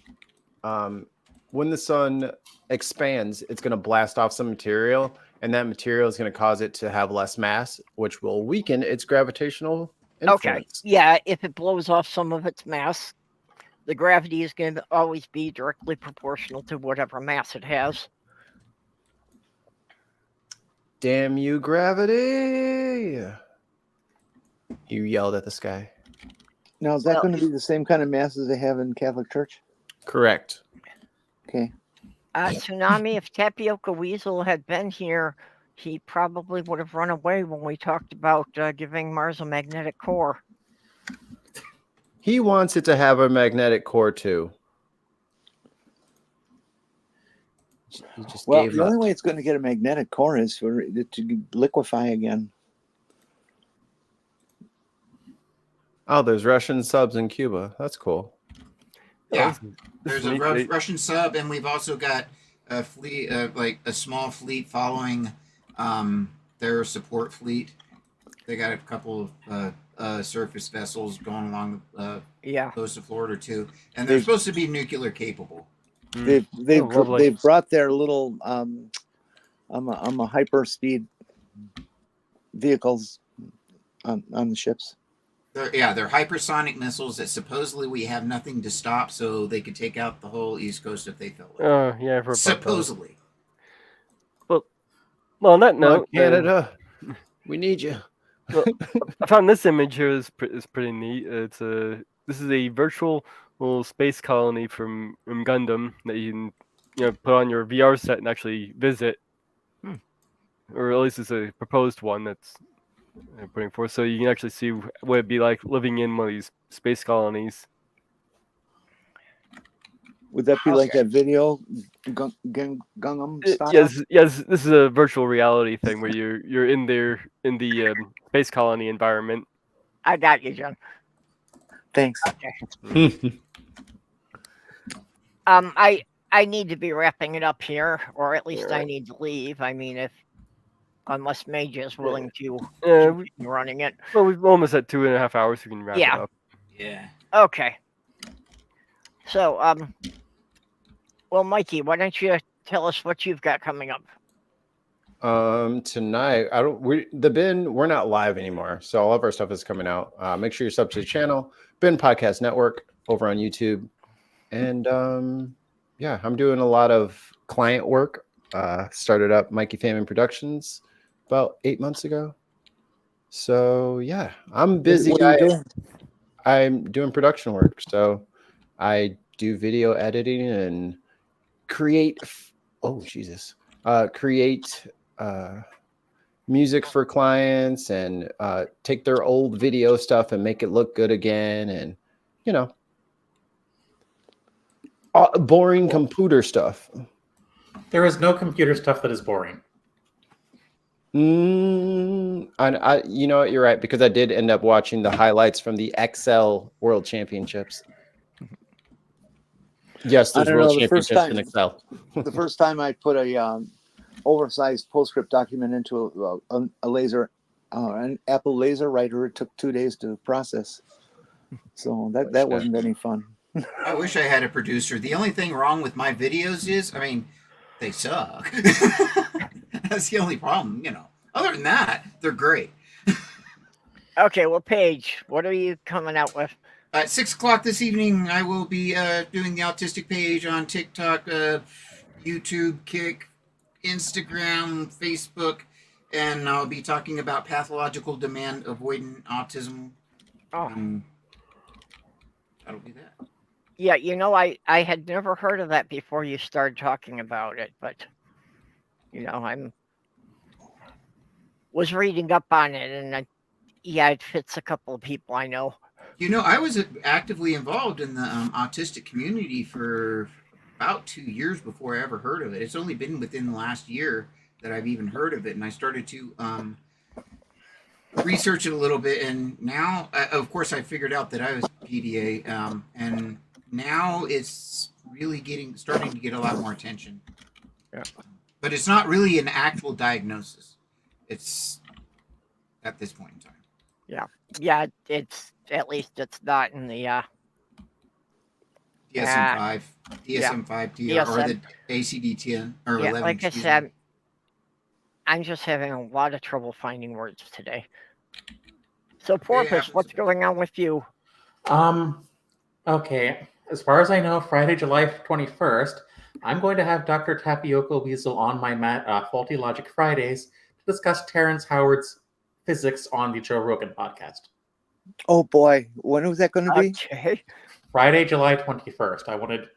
when the sun expands, it's going to blast off some material, and that material is going to cause it to have less mass, which will weaken its gravitational influence. Okay. Yeah, if it blows off some of its mass, the gravity is going to always be directly proportional to whatever mass it has. Damn you, gravity! You yelled at the sky. Now, is that going to be the same kind of mass as they have in Catholic Church? Correct. Okay. Tsunami, if Tapioca Weasel had been here, he probably would have run away when we talked about giving Mars a magnetic core. He wants it to have a magnetic core too. The only way it's going to get a magnetic core is for it to liquefy again. Oh, there's Russian subs in Cuba. That's cool. Yeah, there's a Russian sub, and we've also got a fleet, like a small fleet following their support fleet. They got a couple of surface vessels going along the coast of Florida too, and they're supposed to be nuclear capable. They've brought their little a hyper speed vehicles on the ships. They're hypersonic missiles that supposedly we have nothing to stop, so they could take out the whole East Coast if they felt like. Oh, yeah, I've heard supposedly. Well, on that note, Canada, we need you. Well, I found this image here is pretty neat. This is a virtual little space colony from Gundam that you can put on your VR set and actually visit, or at least it's a proposed one that's putting forth, so you can actually see what it'd be like living in one of these space colonies. Would that be like that video Gundam style? Yes. This is a virtual reality thing where you're in there in the space colony environment. I got you, John. Thanks. Okay. I need to be wrapping it up here, or at least I need to leave. I mean, unless Mage is willing to keep running it. Well, we've almost at 2.5 hours. So we can wrap it up. Yeah. Okay. So, well, Mikey, why don't you tell us what you've got coming up? Tonight, we're not live anymore, so all of our stuff is coming out. Make sure you're sub to the channel, Ben Podcast Network over on YouTube, and I'm doing a lot of client work. Started up Mikey Famine Productions about 8 months ago. So yeah, I'm busy. I'm doing production work, so I do video editing and create music for clients and take their old video stuff and make it look good again, and boring computer stuff. There is no computer stuff that is boring. I you know what, you're right, because I did end up watching the highlights from the XL World Championships. Yes, there's World Championships in Excel. The first time I put a oversized PostScript document into a laser, an Apple laser writer. It took 2 days to process. So that wasn't any fun. I wish I had a producer. The only thing wrong with my videos is, I mean, they suck. That's the only problem, you know. Other than that, they're great. Okay, well, Paige, what are you coming out with? At 6 o'clock this evening, I will be doing the autistic page on TikTok, YouTube, Kick, Instagram, Facebook, and I'll be talking about pathological demand avoidant autism. Oh. That'll be that. Yeah, you know, I had never heard of that before you started talking about it, but you know, was reading up on it, and yeah, it fits a couple of people I know. You know, I was actively involved in the autistic community for about 2 years before I ever heard of it. It's only been within the last year that I've even heard of it, and I started to research it a little bit, and now, of course, I figured out that I was PDA, and now it's really starting to get a lot more attention. Yeah. But it's not really an actual diagnosis. It's at this point in time. Yeah, it's at least it's not in the DSM-5, DSM-5, or the ACD-10 or 11. Like I said, I'm just having a lot of trouble finding words today. So, Porpoise, what's going on with you? Okay. As far as I know, Friday, July 21st, I'm going to have Dr. Tapioca Weasel on my Faulty Logic Fridays to discuss Terrence Howard's physics on the Joe Rogan podcast. Oh boy, when was that going to be? Okay. Friday, July 21st.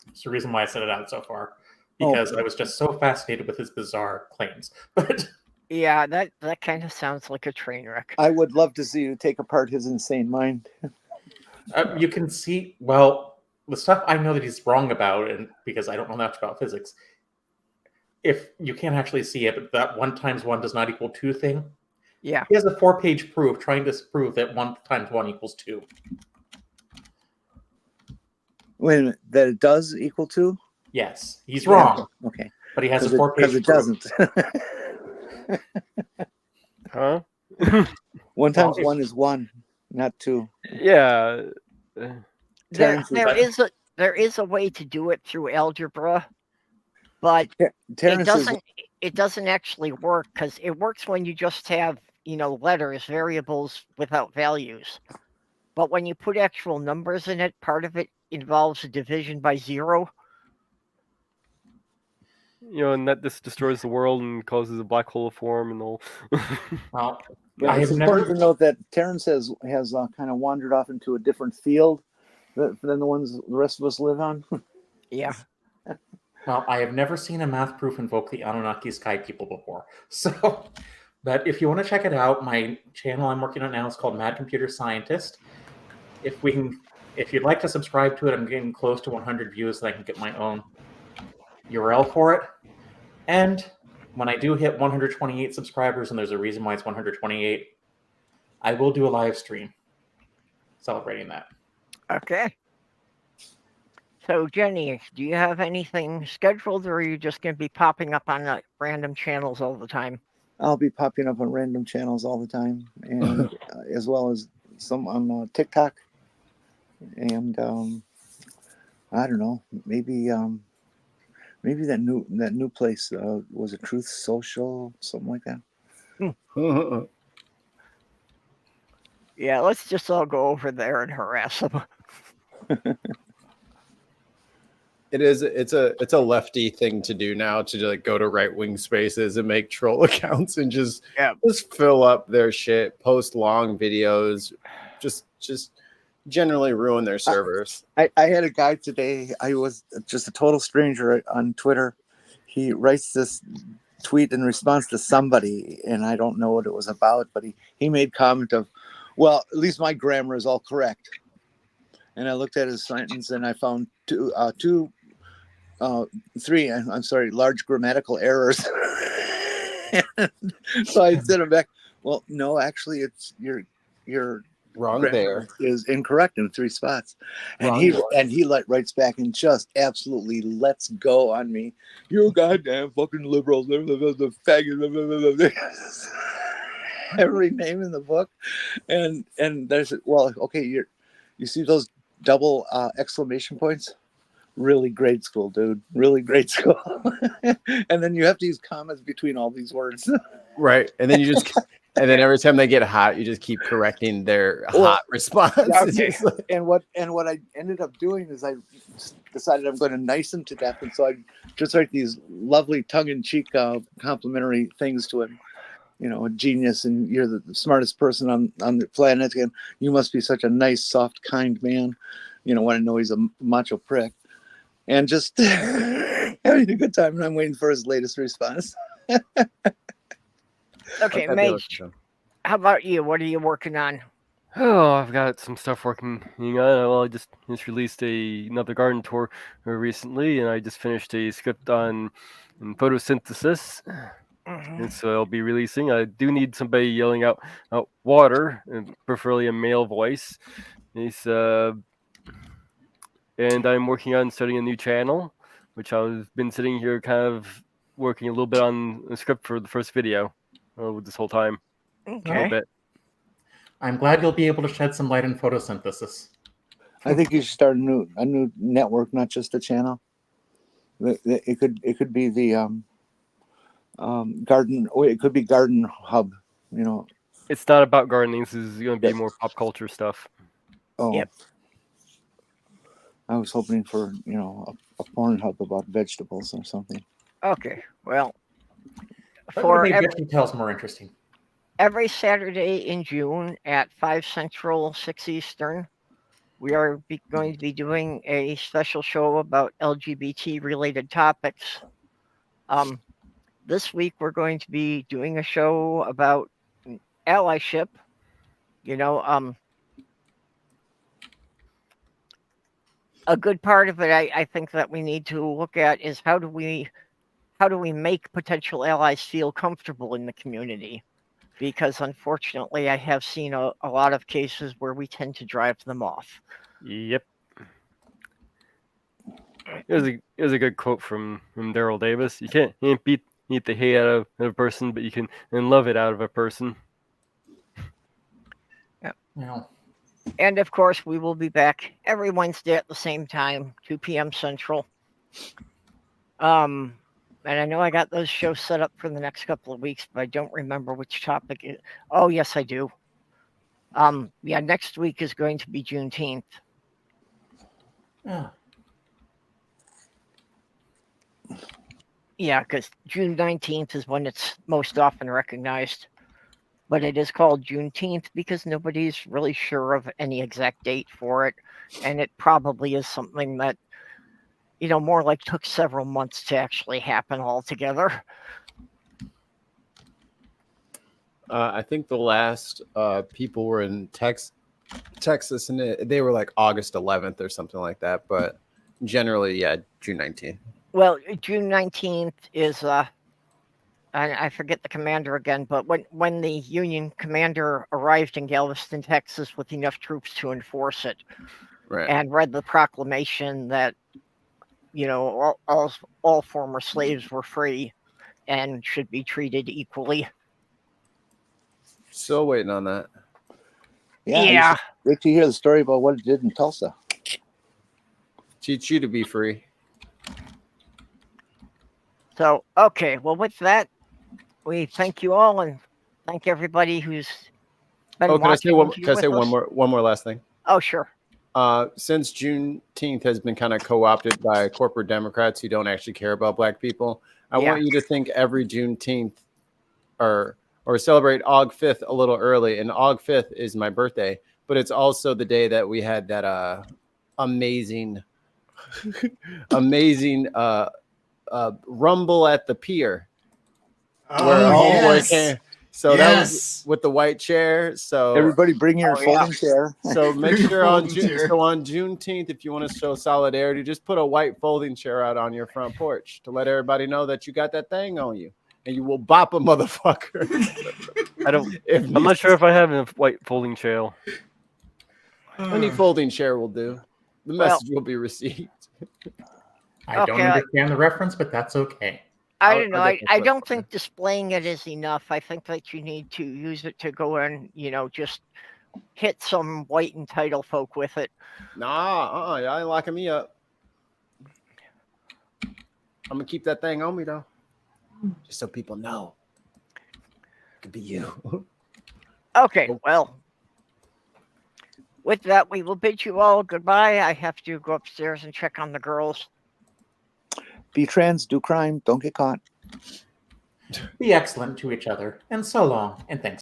It's the reason why I set it out so far, because I was just so fascinated with his bizarre claims. But yeah, that kind of sounds like a train wreck. I would love to see you take apart his insane mind. You can see, well, the stuff I know that he's wrong about, and because I don't know much about physics, if you can't actually see it, but that 1 times 1 does not equal 2 thing. Yeah. He has a 4-page proof trying to prove that 1 times 1 equals 2. Wait a minute, that it does equal 2? Yes, he's wrong. Okay. But he has a 4-page proof. Because it doesn't. Huh? 1 times 1 is 1, not 2. Yeah. There is a way to do it through algebra, but it doesn't actually work, because it works when you just have, you know, letters, variables without values. But when you put actual numbers in it, part of it involves a division by 0. You know, and that this destroys the world and causes a black hole to form and all. Well, Yeah, it's important to note that Terrence has kind of wandered off into a different field than the ones the rest of us live on. Yeah. Well, I have never seen a math proof invoke the Anunnaki Sky People before. So, but if you want to check it out, my channel I'm working on now is called Mad Computer Scientist. If you'd like to subscribe to it, I'm getting close to 100 views, so I can get my own URL for it. And when I do hit 128 subscribers, and there's a reason why it's 128, I will do a live stream celebrating that. Okay. So, Jenny, do you have anything scheduled, or are you just going to be popping up on random channels all the time? I'll be popping up on random channels all the time, and as well as some on TikTok. And I don't know, maybe that new place was a Truth Social, something like that. Yeah, let's just all go over there and harass them. It's a lefty thing to do now, to like go to right-wing spaces and make troll accounts and just fill up their shit, post long videos, just generally ruin their servers. I had a guy today. I was just a total stranger on Twitter. He writes this tweet in response to somebody, and I don't know what it was about, but he made comment of, well, at least my grammar is all correct. And I looked at his sentence and I found three large grammatical errors. So I sent him back, well, no, actually it's your Wrong grammar there. is incorrect in 3 spots. And Wrong he there. and he writes back and just absolutely lets go on me. You goddamn fucking liberals, the faggot, every name in the book. And there's, well, okay, you see those double exclamation points? Really grade school, dude. Really grade school. And then you have to use commas between all these words. Right. And then and then every time they get hot, you just keep correcting their hot response. Yeah, It's okay. just like- And what I ended up doing is I decided I'm going to nice him to death, and so I just write these lovely tongue-in-cheek complimentary things to him. You know, a genius, and you're the smartest person on the planet, and you must be such a nice, soft, kind man. You know, when I know he's a macho prick, and just having a good time. And I'm waiting for his latest response. Okay, Mage, how about you? What are you working on? Oh, I've got some stuff working on. Well, I just released another garden tour recently, and I just finished a script on photosynthesis. And so I'll be releasing. I do need somebody yelling out water, and preferably a male voice. And I'm working on starting a new channel, which I've been sitting here kind of working a little bit on the script for the first video this whole time. A little bit. I'm glad you'll be able to shed some light on photosynthesis. I think you should start a new network, not just a channel. It could be the garden. It could be Garden Hub. You know, it's not about gardening. This is going to be more pop culture stuff. Oh, yep. I was hoping for a porn hub about vegetables or something. Okay, well, That for would make Veggie Tales more interesting. every Saturday in June at 5 Central, 6 Eastern, we are going to be doing a special show about LGBT-related topics. This week, we're going to be doing a show about allyship. A good part of it, I think that we need to look at is how do we make potential allies feel comfortable in the community? Because unfortunately, I have seen a lot of cases where we tend to drive them off. Yep. It was a good quote from Daryl Davis. You can't beat the hate out of a person, but you can love it out of a person. Yeah. And of course, we will be back every Wednesday at the same time, 2 p.m. Central. And I know I got those shows set up for the next couple of weeks, but I don't remember which topic it. Oh, yes, I do. Next week is going to be Juneteenth. Yeah. Yeah, because June 19th is when it's most often recognized. But it is called Juneteenth because nobody's really sure of any exact date for it. And it probably is something that, more like took several months to actually happen altogether. I think the last people were in Texas, and they were like August 11th or something like that. But generally, yeah, June 19th. Well, June 19th is, I forget the commander again, but when the Union commander arrived in Galveston, Texas with enough troops to enforce it, Right. and read the proclamation that, all former slaves were free and should be treated equally. Still waiting on that. Yeah. Wait to hear the story about what it did in Tulsa. Teach you to be free. So, okay, well, with that, we thank you all and thank everybody who's been watching. Can I say one more last thing? Oh, sure. Since Juneteenth has been kind of co-opted by corporate Democrats who don't actually care about Black people, I want you to think every Juneteenth or celebrate Aug 5th a little early. And Aug 5th is my birthday, but it's also the day that we had that amazing rumble at the pier. Oh, yes. Came. So that was with the white chair. So everybody bring your folding chair. So make sure on Juneteenth, if you want to show solidarity, just put a white folding chair out on your front porch to let everybody know that you got that thing on you, and you will bop a motherfucker. I'm not sure if I have a white folding chair. Any folding chair will do. The Well- message will be received. I don't Okay, understand the reference, but that's okay. I I'll- don't know. I'll I, get the I clip don't for you. think displaying it is enough. I think that you need to use it to go and, just hit some white and title folk with it. Nah, y'all ain't locking me up. I'm gonna keep that thing on me though, just so people know it could be you. Okay, well, with that, we will bid you all goodbye. I have to go upstairs and check on the girls. Be trans, do crime, don't get caught. Be excellent to each other, and so long, and thanks.